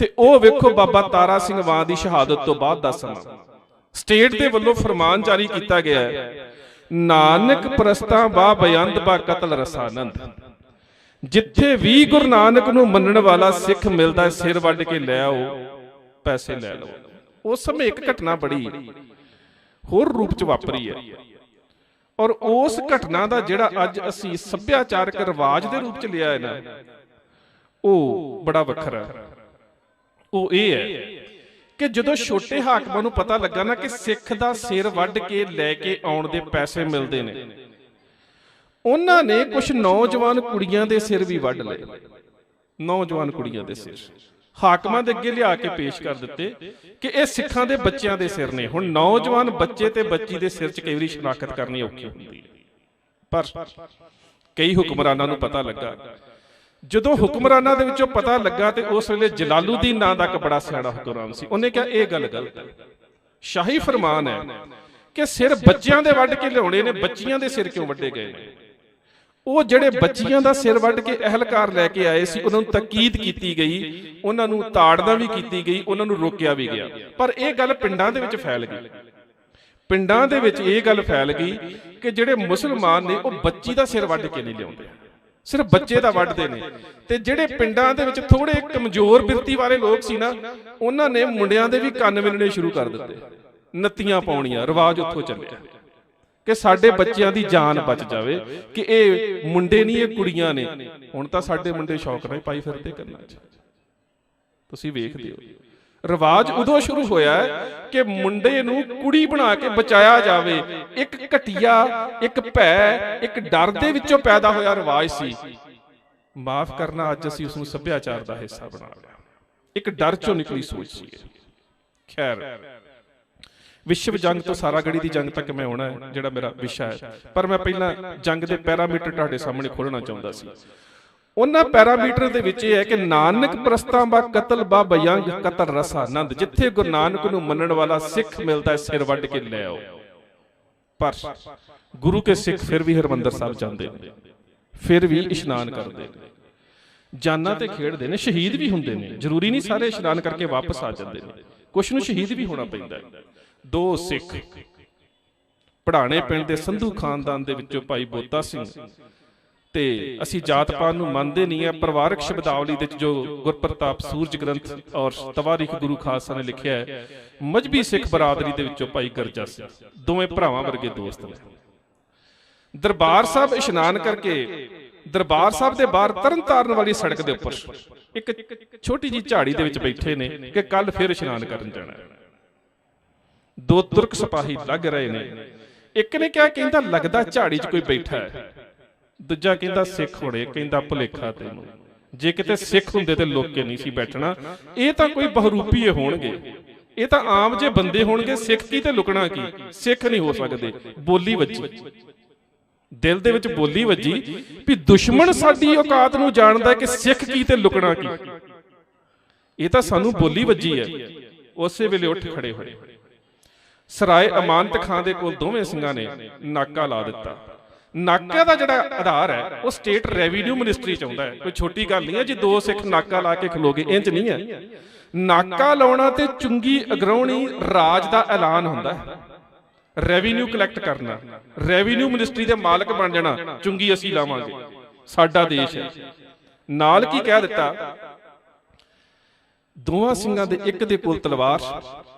ਤੇ ਉਹ ਵੇਖੋ ਬਾਬਾ ਤਾਰਾ ਸਿੰਘ ਵਾਂ ਦੀ ਸ਼ਹਾਦਤ ਤੋਂ ਬਾਅਦ ਦਾ ਸਮਾਂ। ਸਟੇਟ ਦੇ ਵੱਲੋਂ ਫਰਮਾਨ ਜਾਰੀ ਕੀਤਾ ਗਿਆ ਹੈ, ਨਾਨਕ ਪ੍ਰਸਤਾਂ ਬਾ ਬੇਅੰਤ ਬਾ ਕਤਲ ਰਸਾਨੰਦ। ਜਿੱਥੇ ਵੀ ਗੁਰੂ ਨਾਨਕ ਨੂੰ ਮੰਨਣ ਵਾਲਾ ਸਿੱਖ ਮਿਲਦਾ ਸਿਰ ਵੱਢ ਕੇ ਲੈ ਆਓ, ਪੈਸੇ ਲੈ ਲਓ। ਉਸ ਸਮੇਂ ਇੱਕ ਘਟਨਾ ਬੜੀ ਹੋਰ ਰੂਪ ਚ ਵਾਪਰੀ ਹੈ, ਔਰ ਉਸ ਘਟਨਾ ਦਾ ਜਿਹੜਾ ਅੱਜ ਅਸੀਂ ਸੱਭਿਆਚਾਰਕ ਰਿਵਾਜ ਦੇ ਰੂਪ ਚ ਲਿਆ ਹੈ ਨਾ, ਉਹ ਬੜਾ ਵੱਖਰਾ ਹੈ। ਉਹ ਇਹ ਹੈ ਕਿ ਜਦੋਂ ਛੋਟੇ ਹਾਕਮਾਂ ਨੂੰ ਪਤਾ ਲੱਗਾ ਨਾ ਕਿ ਸਿੱਖ ਦਾ ਸਿਰ ਵੱਢ ਕੇ ਲੈ ਕੇ ਆਉਣ ਦੇ ਪੈਸੇ ਮਿਲਦੇ ਨੇ, ਉਹਨਾਂ ਨੇ ਕੁਝ ਨੌਜਵਾਨ ਕੁੜੀਆਂ ਦੇ ਸਿਰ ਵੀ ਵੱਢ ਲਏ। ਨੌਜਵਾਨ ਕੁੜੀਆਂ ਦੇ ਸਿਰ ਹਾਕਮਾਂ ਦੇ ਅੱਗੇ ਲਿਆ ਕੇ ਪੇਸ਼ ਕਰ ਦਿੱਤੇ ਕਿ ਇਹ ਸਿੱਖਾਂ ਦੇ ਬੱਚਿਆਂ ਦੇ ਸਿਰ ਨੇ। ਹੁਣ ਨੌਜਵਾਨ ਬੱਚੇ ਤੇ ਬੱਚੀ ਦੇ ਸਿਰ 'ਚ ਕਈ ਵਾਰੀ ਸ਼ਨਾਖਤ ਕਰਨੀ ਔਖੀ ਹੁੰਦੀ ਹੈ, ਪਰ ਕਈ ਹੁਕਮਰਾਨਾਂ ਨੂੰ ਪਤਾ ਲੱਗਾ। ਜਦੋਂ ਹੁਕਮਰਾਨਾਂ ਦੇ ਵਿੱਚੋਂ ਪਤਾ ਲੱਗਾ ਤੇ ਉਸ ਵੇਲੇ ਜਲਾਲੂਦੀਨ ਨਾਂ ਦਾ ਇੱਕ ਬੜਾ ਸਿਆਣਾ ਹੁਕਮਰਾਨ ਸੀ, ਉਹਨੇ ਕਿਹਾ ਇਹ ਗੱਲ ਗਲਤ ਹੈ। ਸ਼ਾਹੀ ਫਰਮਾਨ ਹੈ ਕਿ ਸਿਰ ਬੱਚਿਆਂ ਦੇ ਵੱਢ ਕੇ ਲਿਆਉਣੇ ਨੇ, ਬੱਚੀਆਂ ਦੇ ਸਿਰ ਕਿਉਂ ਵੱਢੇ ਗਏ ਨੇ? ਉਹ ਜਿਹੜੇ ਬੱਚੀਆਂ ਦਾ ਸਿਰ ਵੱਢ ਕੇ ਅਹਿਲਕਾਰ ਲੈ ਕੇ ਆਏ ਸੀ, ਉਹਨਾਂ ਨੂੰ ਤਾਕੀਦ ਕੀਤੀ ਗਈ, ਉਹਨਾਂ ਨੂੰ ਤਾੜਨਾ ਵੀ ਕੀਤੀ ਗਈ, ਉਹਨਾਂ ਨੂੰ ਰੋਕਿਆ ਵੀ ਗਿਆ। ਪਰ ਇਹ ਗੱਲ ਪਿੰਡਾਂ ਦੇ ਵਿੱਚ ਫੈਲ ਗਈ। ਪਿੰਡਾਂ ਦੇ ਵਿੱਚ ਇਹ ਗੱਲ ਫੈਲ ਗਈ ਕਿ ਜਿਹੜੇ ਮੁਸਲਮਾਨ ਨੇ ਉਹ ਬੱਚੀ ਦਾ ਸਿਰ ਵੱਢ ਕੇ ਨਹੀਂ ਲਿਆਉਂਦੇ, ਸਿਰਫ ਬੱਚੇ ਦਾ ਵੱਢਦੇ ਨੇ। ਤੇ ਜਿਹੜੇ ਪਿੰਡਾਂ ਦੇ ਵਿੱਚ ਥੋੜੇ ਕਮਜ਼ੋਰ ਬਿਰਤੀ ਵਾਲੇ ਲੋਕ ਸੀ ਨਾ, ਉਹਨਾਂ ਨੇ ਮੁੰਡਿਆਂ ਦੇ ਵੀ ਕੰਨ ਮਿਲਣੇ ਸ਼ੁਰੂ ਕਰ ਦਿੱਤੇ, ਨੱਤੀਆਂ ਪਾਉਣੀਆਂ। ਰਿਵਾਜ ਉੱਥੋਂ ਚੱਲਿਆ ਕਿ ਸਾਡੇ ਬੱਚਿਆਂ ਦੀ ਜਾਨ ਬਚ ਜਾਵੇ, ਕਿ ਇਹ ਮੁੰਡੇ ਨਹੀਂ ਇਹ ਕੁੜੀਆਂ ਨੇ। ਹੁਣ ਤਾਂ ਸਾਡੇ ਮੁੰਡੇ ਸ਼ੌਕ ਨਾਲ ਪਾਈ ਫਿਰਦੇ ਕੰਨਾਂ 'ਚ, ਤੁਸੀਂ ਵੇਖਦੇ ਹੋ। ਰਿਵਾਜ ਉਦੋਂ ਸ਼ੁਰੂ ਹੋਇਆ ਕਿ ਮੁੰਡੇ ਨੂੰ ਕੁੜੀ ਬਣਾ ਕੇ ਬਚਾਇਆ ਜਾਵੇ। ਇੱਕ ਘਟੀਆ, ਇੱਕ ਭੈ, ਇੱਕ ਡਰ ਦੇ ਵਿੱਚੋਂ ਪੈਦਾ ਹੋਇਆ ਰਿਵਾਜ ਸੀ। ਮਾਫ ਕਰਨਾ, ਅੱਜ ਅਸੀਂ ਉਸ ਨੂੰ ਸੱਭਿਆਚਾਰ ਦਾ ਹਿੱਸਾ ਬਣਾ ਲਿਆ। ਇੱਕ ਡਰ ਚੋਂ ਨਿਕਲੀ ਸੋਚ ਸੀ। ਖੈਰ, ਵਿਸ਼ਵ ਜੰਗ ਤੋਂ ਸਾਰਾਗੜੀ ਦੀ ਜੰਗ ਤੱਕ ਮੈਂ ਆਉਣਾ ਹੈ, ਜਿਹੜਾ ਮੇਰਾ ਵਿਸ਼ਾ ਹੈ। ਪਰ ਮੈਂ ਪਹਿਲਾਂ ਜੰਗ ਦੇ ਪੈਰਾਮੀਟਰ ਤੁਹਾਡੇ ਸਾਹਮਣੇ ਖੋਲ੍ਹਣਾ ਚਾਹੁੰਦਾ ਸੀ। ਉਹਨਾਂ ਪੈਰਾਮੀਟਰ ਦੇ ਵਿੱਚ ਇਹ ਹੈ ਕਿ ਨਾਨਕ ਪ੍ਰਸਤਾਂ ਬਾ ਕਤਲ ਬਾ ਬਯੰਗ ਕਤਲ ਰਸਾਨੰਦ। ਜਿੱਥੇ ਗੁਰੂ ਨਾਨਕ ਨੂੰ ਮੰਨਣ ਵਾਲਾ ਸਿੱਖ ਮਿਲਦਾ ਸਿਰ ਵੱਢ ਕੇ ਲੈ ਆਓ। ਪਰ ਗੁਰੂ ਕੇ ਸਿੱਖ ਫਿਰ ਵੀ ਹਰਿਮੰਦਰ ਸਾਹਿਬ ਜਾਂਦੇ ਨੇ, ਫਿਰ ਵੀ ਇਸ਼ਨਾਨ ਕਰਦੇ ਨੇ, ਜਾਨਾਂ ਤੇ ਖੇਡਦੇ ਨੇ, ਸ਼ਹੀਦ ਵੀ ਹੁੰਦੇ ਨੇ। ਜ਼ਰੂਰੀ ਨਹੀਂ ਸਾਰੇ ਇਸ਼ਨਾਨ ਕਰਕੇ ਵਾਪਸ ਆ ਜਾਂਦੇ ਨੇ, ਕੁਛ ਨੂੰ ਸ਼ਹੀਦ ਵੀ ਹੋਣਾ ਪੈਂਦਾ ਹੈ। 2 ਸਿੱਖ ਪੜਾਣੇ ਪਿੰਡ ਦੇ ਸੰਧੂ ਖਾਨਦਾਨ ਦੇ ਵਿੱਚੋਂ ਭਾਈ ਬੋਤਾ ਸਿੰਘ, ਤੇ ਅਸੀਂ ਜਾਤ ਪਾਤ ਨੂੰ ਮੰਨਦੇ ਨਹੀਂ ਹੈ। ਪਰਿਵਾਰਕ ਸ਼ਬਦਾਵਲੀ ਦੇ ਜੋ ਗੁਰਪ੍ਰਤਾਪ ਸੂਰਜ ਗ੍ਰੰਥ ਔਰ ਤਵਾਰੀਖ ਗੁਰੂ ਖਾਲਸਾ ਨੇ ਲਿਖਿਆ ਹੈ, ਮਜਬੀ ਸਿੱਖ ਬਰਾਦਰੀ ਦੇ ਵਿੱਚੋਂ ਭਾਈ ਗਰਜਾ ਸਿੰਘ, ਦੋਵੇਂ ਭਰਾਵਾਂ ਵਰਗੇ ਦੋਸਤ ਨੇ। ਦਰਬਾਰ ਸਾਹਿਬ ਇਸ਼ਨਾਨ ਕਰਕੇ ਦਰਬਾਰ ਸਾਹਿਬ ਦੇ ਬਾਹਰ ਤਰਨਤਾਰਨ ਵਾਲੀ ਸੜਕ ਦੇ ਉੱਪਰ ਇੱਕ ਛੋਟੀ ਜਿਹੀ ਝਾੜੀ ਦੇ ਵਿੱਚ ਬੈਠੇ ਨੇ ਕਿ ਕੱਲ ਫਿਰ ਇਸ਼ਨਾਨ ਕਰਨ ਜਾਣਾ। 2 ਤੁਰਕ ਸਿਪਾਹੀ ਲੱਗ ਰਹੇ ਨੇ। ਇੱਕ ਨੇ ਕਿਹਾ, ਕਹਿੰਦਾ ਲੱਗਦਾ ਝਾੜੀ 'ਚ ਕੋਈ ਬੈਠਾ ਹੈ। ਦੂਜਾ ਕਹਿੰਦਾ ਸਿੱਖ ਹੋਣੇ। ਕਹਿੰਦਾ ਭੁਲੇਖਾ ਤੈਨੂੰ, ਜੇ ਕਿਤੇ ਸਿੱਖ ਹੁੰਦੇ ਤੇ ਲੋਕੇ ਨਹੀਂ ਸੀ ਬੈਠਣਾ। ਇਹ ਤਾਂ ਕੋਈ ਬਹਰੂਪੀਏ ਹੋਣਗੇ, ਇਹ ਤਾਂ ਆਮ ਜੇ ਬੰਦੇ ਹੋਣਗੇ। ਸਿੱਖ ਕੀ ਤੇ ਲੁਕਣਾ ਕੀ? ਸਿੱਖ ਨਹੀਂ ਹੋ ਸਕਦੇ। ਬੋਲੀ ਵੱਜੀ ਦਿਲ ਦੇ ਵਿੱਚ, ਬੋਲੀ ਵੱਜੀ ਵੀ ਦੁਸ਼ਮਣ ਸਾਡੀ ਔਕਾਤ ਨੂੰ ਜਾਣਦਾ ਕਿ ਸਿੱਖ ਕੀ ਤੇ ਲੁਕਣਾ ਕੀ। ਇਹ ਤਾਂ ਸਾਨੂੰ ਬੋਲੀ ਵੱਜੀ ਹੈ। ਉਸੇ ਵੇਲੇ ਉੱਠ ਖੜੇ ਹੋਏ। ਸਰਾਏ ਅਮਾਨਤ ਖਾਂ ਦੇ ਕੋਲ ਦੋਵੇਂ ਸਿੰਘਾਂ ਨੇ ਨਾਕਾ ਲਾ ਦਿੱਤਾ। ਨਾਕੇ ਦਾ ਜਿਹੜਾ ਆਧਾਰ ਹੈ ਉਹ ਸਟੇਟ ਰੈਵਨਿਊ ਮਿਨਿਸਟਰੀ ਚ ਆਉਂਦਾ ਹੈ। ਕੋਈ ਛੋਟੀ ਗੱਲ ਨਹੀਂ ਹੈ ਜੇ 2 ਸਿੱਖ ਨਾਕਾ ਲਾ ਕੇ ਖਲੋਗੇ, ਇੰਜ ਨਹੀਂ ਹੈ। ਨਾਕਾ ਲਾਉਣਾ ਤੇ ਚੁੰਗੀ ਅਗਰਾਉਣੀ ਰਾਜ ਦਾ ਐਲਾਨ ਹੁੰਦਾ ਹੈ। ਰੈਵਨਿਊ ਕਲੈਕਟ ਕਰਨਾ, ਰੈਵਨਿਊ ਮਿਨਿਸਟਰੀ ਦੇ ਮਾਲਕ ਬਣ ਜਾਣਾ, ਚੁੰਗੀ ਅਸੀਂ ਲਾਵਾਂਗੇ, ਸਾਡਾ ਦੇਸ਼ ਹੈ। ਨਾਲ ਕੀ ਕਹਿ ਦਿੱਤਾ, ਦੋਵਾਂ ਸਿੰਘਾਂ ਦੇ ਇੱਕ ਦੇ ਕੋਲ ਤਲਵਾਰ,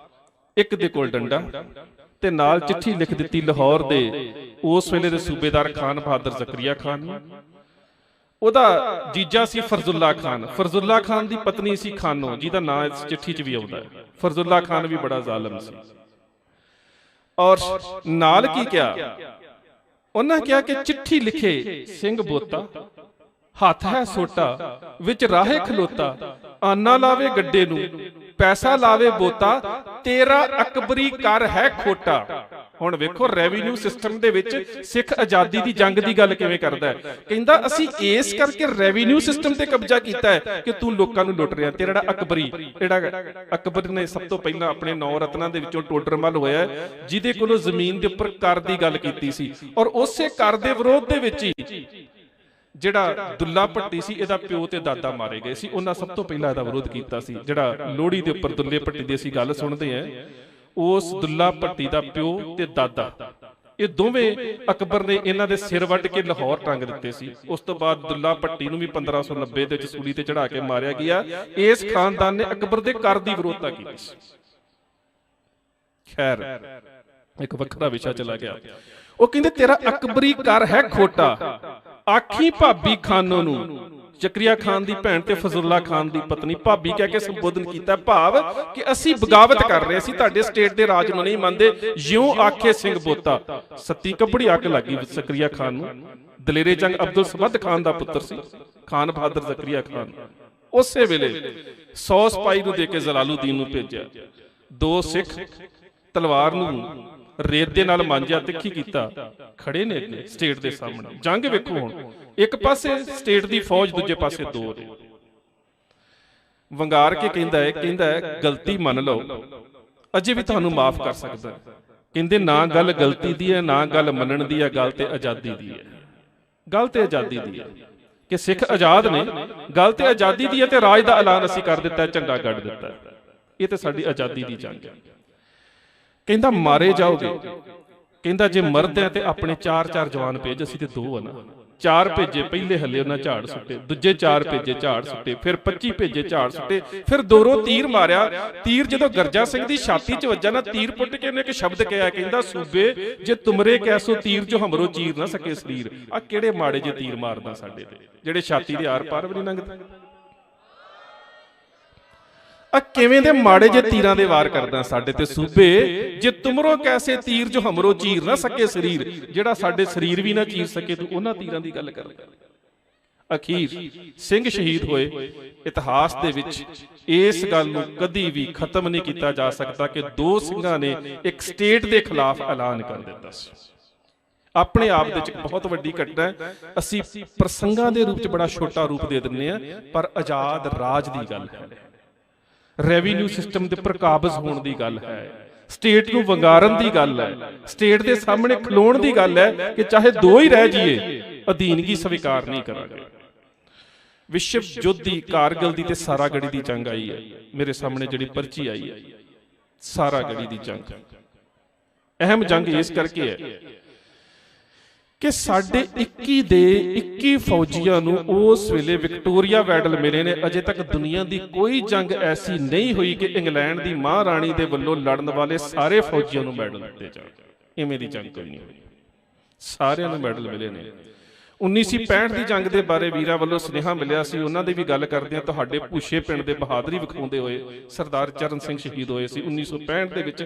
ਇੱਕ ਦੇ ਕੋਲ ਡੰਡਾ, ਤੇ ਨਾਲ ਚਿੱਠੀ ਲਿਖ ਦਿੱਤੀ ਲਾਹੌਰ ਦੇ ਉਸ ਵੇਲੇ ਦੇ ਸੂਬੇਦਾਰ ਖਾਨ ਬਹਾਦਰ ਜ਼ਕਰੀਆ ਖਾਨ ਨੂੰ ਉਹਦਾ ਜੀਜਾ ਸੀ ਫਰਜ਼ੁੱਲਾ ਖਾਨ। ਫਰਜ਼ੁੱਲਾ ਖਾਨ ਦੀ ਪਤਨੀ ਸੀ ਖਾਨੋ, ਜਿਹਦਾ ਨਾਂ ਇਸ ਚਿੱਠੀ 'ਚ ਵੀ ਆਉਂਦਾ ਹੈ। ਫਰਜ਼ੁੱਲਾ ਖਾਨ ਵੀ ਬੜਾ ਜ਼ਾਲਮ ਸੀ। ਔਰ ਨਾਲ ਕੀ ਕਿਹਾ ਉਹਨਾਂ? ਕਿਹਾ ਕਿ ਚਿੱਠੀ ਲਿਖੇ ਸਿੰਘ ਬੋਤਾ, ਹੱਥ ਹੈ ਸੋਟਾ ਵਿੱਚ ਰਾਹੇ ਖਲੋਤਾ, ਆਨਾ ਲਾਵੇ ਗੱਡੇ ਨੂੰ ਪੈਸਾ ਲਾਵੇ ਬੋਤਾ, ਤੇਰਾ ਅਕਬਰੀ ਕਰ ਹੈ ਖੋਟਾ। ਹੁਣ ਵੇਖੋ ਰੈਵਨਿਊ ਸਿਸਟਮ ਦੇ ਵਿੱਚ ਸਿੱਖ ਆਜ਼ਾਦੀ ਦੀ ਜੰਗ ਦੀ ਗੱਲ ਕਿਵੇਂ ਕਰਦਾ ਹੈ। ਕਹਿੰਦਾ ਅਸੀਂ ਇਸ ਕਰਕੇ ਰੈਵਨਿਊ ਸਿਸਟਮ ਤੇ ਕਬਜ਼ਾ ਕੀਤਾ ਹੈ ਕਿ ਤੂੰ ਲੋਕਾਂ ਨੂੰ ਲੁੱਟ ਰਿਹਾ। ਤੇਰਾ ਜਿਹੜਾ ਅਕਬਰੀ, ਜਿਹੜਾ ਅਕਬਰ ਨੇ ਸਭ ਤੋਂ ਪਹਿਲਾਂ ਆਪਣੇ 9 ਰਤਨਾਂ ਦੇ ਵਿੱਚੋਂ ਟੋਡਰਮਲ ਹੋਇਆ, ਜਿਹਦੇ ਕੋਲੋਂ ਜ਼ਮੀਨ ਦੇ ਉੱਪਰ ਕਰ ਦੀ ਗੱਲ ਕੀਤੀ ਸੀ। ਔਰ ਉਸੇ ਕਰ ਦੇ ਵਿਰੋਧ ਦੇ ਵਿੱਚ ਹੀ ਜਿਹੜਾ ਦੁੱਲਾ ਭੱਟੀ ਸੀ, ਇਹਦਾ ਪਿਓ ਤੇ ਦਾਦਾ ਮਾਰੇ ਗਏ ਸੀ। ਉਹਨਾਂ ਸਭ ਤੋਂ ਪਹਿਲਾਂ ਇਹਦਾ ਵਿਰੋਧ ਕੀਤਾ ਸੀ। ਜਿਹੜਾ ਲੋਹੜੀ ਦੇ ਉੱਪਰ ਦੁੱਲੇ ਭੱਟੀ ਦੀ ਅਸੀਂ ਗੱਲ ਸੁਣਦੇ ਹਾਂ, ਉਸ ਦੁੱਲਾ ਭੱਟੀ ਦਾ ਪਿਓ ਤੇ ਦਾਦਾ, ਇਹ ਦੋਵੇਂ ਅਕਬਰ ਨੇ ਇਹਨਾਂ ਦੇ ਸਿਰ ਵੱਢ ਕੇ ਲਾਹੌਰ ਟੰਗ ਦਿੱਤੇ ਸੀ। ਉਸ ਤੋਂ ਬਾਅਦ ਦੁੱਲਾ ਭੱਟੀ ਨੂੰ ਵੀ 1590 ਦੇ ਵਿੱਚ ਸੂਲੀ ਤੇ ਚੜਾ ਕੇ ਮਾਰਿਆ ਗਿਆ। ਇਸ ਖਾਨਦਾਨ ਨੇ ਅਕਬਰ ਦੇ ਕਰ ਦੀ ਵਿਰੋਧਤਾ ਕੀਤੀ ਸੀ। ਖੈਰ, ਇੱਕ ਵੱਖਰਾ ਵਿਸ਼ਾ ਚਲਾ ਗਿਆ। ਉਹ ਕਹਿੰਦੇ ਤੇਰਾ ਅਕਬਰੀ ਕਰ ਹੈ ਖੋਟਾ, ਆਖੀ ਭਾਬੀ ਖਾਨੋ ਨੂੰ। ਜ਼ਕਰੀਆ ਖਾਨ ਦੀ ਭੈਣ ਤੇ ਫਜ਼ਲੁੱਲਾ ਖਾਨ ਦੀ ਪਤਨੀ ਭਾਬੀ ਕਹਿ ਕੇ ਸੰਬੋਧਨ ਕੀਤਾ। ਭਾਵ ਕਿ ਅਸੀਂ ਬਗਾਵਤ ਕਰ ਰਹੇ ਸੀ, ਤੁਹਾਡੇ ਸਟੇਟ ਦੇ ਰਾਜ ਨੂੰ ਨਹੀਂ ਮੰਨਦੇ। ਜਿਉਂ ਆਖੇ ਸਿੰਘ ਬੋਤਾ, ਸੱਤੀ ਕੱਪੜੀ ਅੱਗ ਲੱਗੀ ਜ਼ਕਰੀਆ ਖਾਨ ਨੂੰ। ਦਲੇਰੇ ਜੰਗ ਅਬਦੁਲ ਸਮਦ ਖਾਨ ਦਾ ਪੁੱਤਰ ਸੀ ਖਾਨ ਬਹਾਦਰ ਜ਼ਕਰੀਆ ਖਾਨ। ਉਸੇ ਵੇਲੇ 100 ਸਿਪਾਹੀ ਨੂੰ ਦੇ ਕੇ ਜਲਾਲੂਦੀਨ ਨੂੰ ਭੇਜਿਆ। 2 ਸਿੱਖ ਤਲਵਾਰ ਨੂੰ ਰੇਤ ਦੇ ਨਾਲ ਮਾਂਜਿਆ, ਤਿੱਖੀ ਕੀਤਾ, ਖੜੇ ਨੇ ਅੱਗੇ ਸਟੇਟ ਦੇ ਸਾਹਮਣੇ। ਜੰਗ ਵੇਖੋ ਹੁਣ, ਇੱਕ ਪਾਸੇ ਸਟੇਟ ਦੀ ਫੌਜ, ਦੂਜੇ ਪਾਸੇ 2 ਨੇ। ਵੰਗਾਰ ਕੇ ਕਹਿੰਦਾ ਹੈ ਗਲਤੀ ਮੰਨ ਲਓ, ਅਜੇ ਵੀ ਤੁਹਾਨੂੰ ਮਾਫ ਕਰ ਸਕਦਾ। ਕਹਿੰਦੇ ਨਾ ਗੱਲ ਗਲਤੀ ਦੀ ਹੈ, ਨਾ ਗੱਲ ਮੰਨਣ ਦੀ ਹੈ, ਗੱਲ ਤੇ ਆਜ਼ਾਦੀ ਦੀ ਹੈ। ਗੱਲ ਤੇ ਆਜ਼ਾਦੀ ਦੀ ਹੈ ਕਿ ਸਿੱਖ ਆਜ਼ਾਦ ਨੇ, ਗੱਲ ਤੇ ਆਜ਼ਾਦੀ ਦੀ ਹੈ। ਤੇ ਰਾਜ ਦਾ ਐਲਾਨ ਅਸੀਂ ਕਰ ਦਿੱਤਾ, ਝੰਡਾ ਗੱਡ ਦਿੱਤਾ। ਇਹ ਤੇ ਸਾਡੀ ਆਜ਼ਾਦੀ ਦੀ ਜੰਗ ਹੈ। ਕਹਿੰਦਾ ਮਾਰੇ ਜਾਓਗੇ, ਕਹਿੰਦਾ ਜੇ ਮਰਦ ਹੈ ਤੇ ਆਪਣੇ 4-4 ਜਵਾਨ ਭੇਜ, ਅਸੀਂ ਤੇ 2 ਆ ਨਾ। 4 ਭੇਜੇ, ਪਹਿਲੇ ਹੱਲੇ ਉਹਨਾਂ ਝਾੜ ਸੁੱਟੇ, ਦੂਜੇ 4 ਭੇਜੇ ਝਾੜ ਸੁੱਟੇ, ਫਿਰ 25 ਭੇਜੇ ਝਾੜ ਸੁੱਟੇ, ਫਿਰ ਦੂਰੋਂ ਤੀਰ ਮਾਰਿਆ। ਤੀਰ ਜਦੋਂ ਗਰਜਾ ਸਿੰਘ ਦੀ ਛਾਤੀ 'ਚ ਵੱਜਾ ਨਾ, ਤੀਰ ਪੁੱਟ ਕੇ ਉਹਨੇ ਇੱਕ ਸ਼ਬਦ ਕਿਹਾ, ਕਹਿੰਦਾ ਸੂਬੇ ਜੇ ਤੁਮਰੇ ਕੈਸੋ ਤੀਰ ਜੋ ਹਮਰੋ ਚੀਰ ਨਾ ਸਕੇ ਸਰੀਰ। ਆ ਕਿਹੜੇ ਮਾੜੇ ਜੇ ਤੀਰ ਮਾਰਦਾ ਸਾਡੇ ਤੇ, ਜਿਹੜੇ ਛਾਤੀ ਦੇ ਆਰ ਪਾਰ ਵੀ ਨਹੀਂ ਲੰਘਦੇ। ਆ ਕਿਵੇਂ ਦੇ ਮਾੜੇ ਜੇ ਤੀਰਾਂ ਦੇ ਵਾਰ ਕਰਦਾ ਸਾਡੇ ਤੇ ਸੂਬੇ, ਜੇ ਤੁਮਰੋ ਕੈਸੇ ਤੀਰ ਜੋ ਹਮਰੋ ਚੀਰ ਨਾ ਸਕੇ ਸਰੀਰ। ਜਿਹੜਾ ਸਾਡੇ ਸਰੀਰ ਵੀ ਨਾ ਚੀਰ ਸਕੇ, ਤੂੰ ਉਹਨਾਂ ਤੀਰਾਂ ਦੀ ਗੱਲ ਕਰਦਾ। ਅਖੀਰ ਸਿੰਘ ਸ਼ਹੀਦ ਹੋਏ। ਇਤਿਹਾਸ ਦੇ ਵਿੱਚ ਇਸ ਗੱਲ ਨੂੰ ਕਦੀ ਵੀ ਖਤਮ ਨਹੀਂ ਕੀਤਾ ਜਾ ਸਕਦਾ ਕਿ 2 ਸਿੰਘਾਂ ਨੇ ਇੱਕ ਸਟੇਟ ਦੇ ਖਿਲਾਫ ਐਲਾਨ ਕਰ ਦਿੱਤਾ ਸੀ। ਆਪਣੇ ਆਪ ਦੇ ਵਿੱਚ ਬਹੁਤ ਵੱਡੀ ਘਟਨਾ ਹੈ। ਅਸੀਂ ਪ੍ਰਸੰਗਾਂ ਦੇ ਰੂਪ 'ਚ ਬੜਾ ਛੋਟਾ ਰੂਪ ਦੇ ਦਿੰਦੇ ਹਾਂ, ਪਰ ਆਜ਼ਾਦ ਰਾਜ ਦੀ ਗੱਲ ਹੈ, ਰੈਵਨਿਊ ਸਿਸਟਮ ਦੇ ਉੱਪਰ ਕਾਬਜ਼ ਹੋਣ ਦੀ ਗੱਲ ਹੈ, ਸਟੇਟ ਨੂੰ ਵੰਗਾਰਨ ਦੀ ਗੱਲ ਹੈ, ਸਟੇਟ ਦੇ ਸਾਹਮਣੇ ਖਲੋਣ ਦੀ ਗੱਲ ਹੈ ਕਿ ਚਾਹੇ 2 ਹੀ ਰਹਿ ਜਾਈਏ, ਅਧੀਨਗੀ ਸਵੀਕਾਰ ਨਹੀਂ ਕਰਾਂਗੇ। ਵਿਸ਼ਵ ਯੁੱਧ ਦੀ, ਕਾਰਗਿਲ ਦੀ ਤੇ ਸਾਰਾਗੜੀ ਦੀ ਜੰਗ ਆਈ ਹੈ। ਮੇਰੇ ਸਾਹਮਣੇ ਜਿਹੜੀ ਪਰਚੀ ਆਈ ਹੈ, ਸਾਰਾਗੜੀ ਦੀ ਜੰਗ ਅਹਿਮ ਜੰਗ ਇਸ ਕਰਕੇ ਹੈ ਕਿ ਸਾਡੇ 21 ਦੇ 21 ਫੌਜੀਆਂ ਨੂੰ ਉਸ ਵੇਲੇ ਵਿਕਟੋਰੀਆ ਮੈਡਲ ਮਿਲੇ ਨੇ। ਅਜੇ ਤੱਕ ਦੁਨੀਆ ਦੀ ਕੋਈ ਜੰਗ ਐਸੀ ਨਹੀਂ ਹੋਈ ਕਿ ਇੰਗਲੈਂਡ ਦੀ ਮਹਾਰਾਣੀ ਦੇ ਵੱਲੋਂ ਲੜਨ ਵਾਲੇ ਸਾਰੇ ਫੌਜੀਆਂ ਨੂੰ ਮੈਡਲ ਦਿੱਤੇ ਜਾਣ। ਇਵੇਂ ਦੀ ਜੰਗ ਕੋਈ ਨਹੀਂ ਹੋਈ, ਸਾਰਿਆਂ ਨੂੰ ਮੈਡਲ ਮਿਲੇ ਨੇ। 1965 ਦੀ ਜੰਗ ਦੇ ਬਾਰੇ ਵੀਰਾਂ ਵੱਲੋਂ ਸੁਨੇਹਾ ਮਿਲਿਆ ਸੀ, ਉਹਨਾਂ ਦੀ ਵੀ ਗੱਲ ਕਰਦੇ ਹਾਂ। ਤੁਹਾਡੇ ਭੂਸ਼ੇ ਪਿੰਡ ਦੇ ਬਹਾਦਰੀ ਵਿਖਾਉਂਦੇ ਹੋਏ ਸਰਦਾਰ ਚਰਨ ਸਿੰਘ ਸ਼ਹੀਦ ਹੋਏ ਸੀ 1965 ਦੇ ਵਿੱਚ।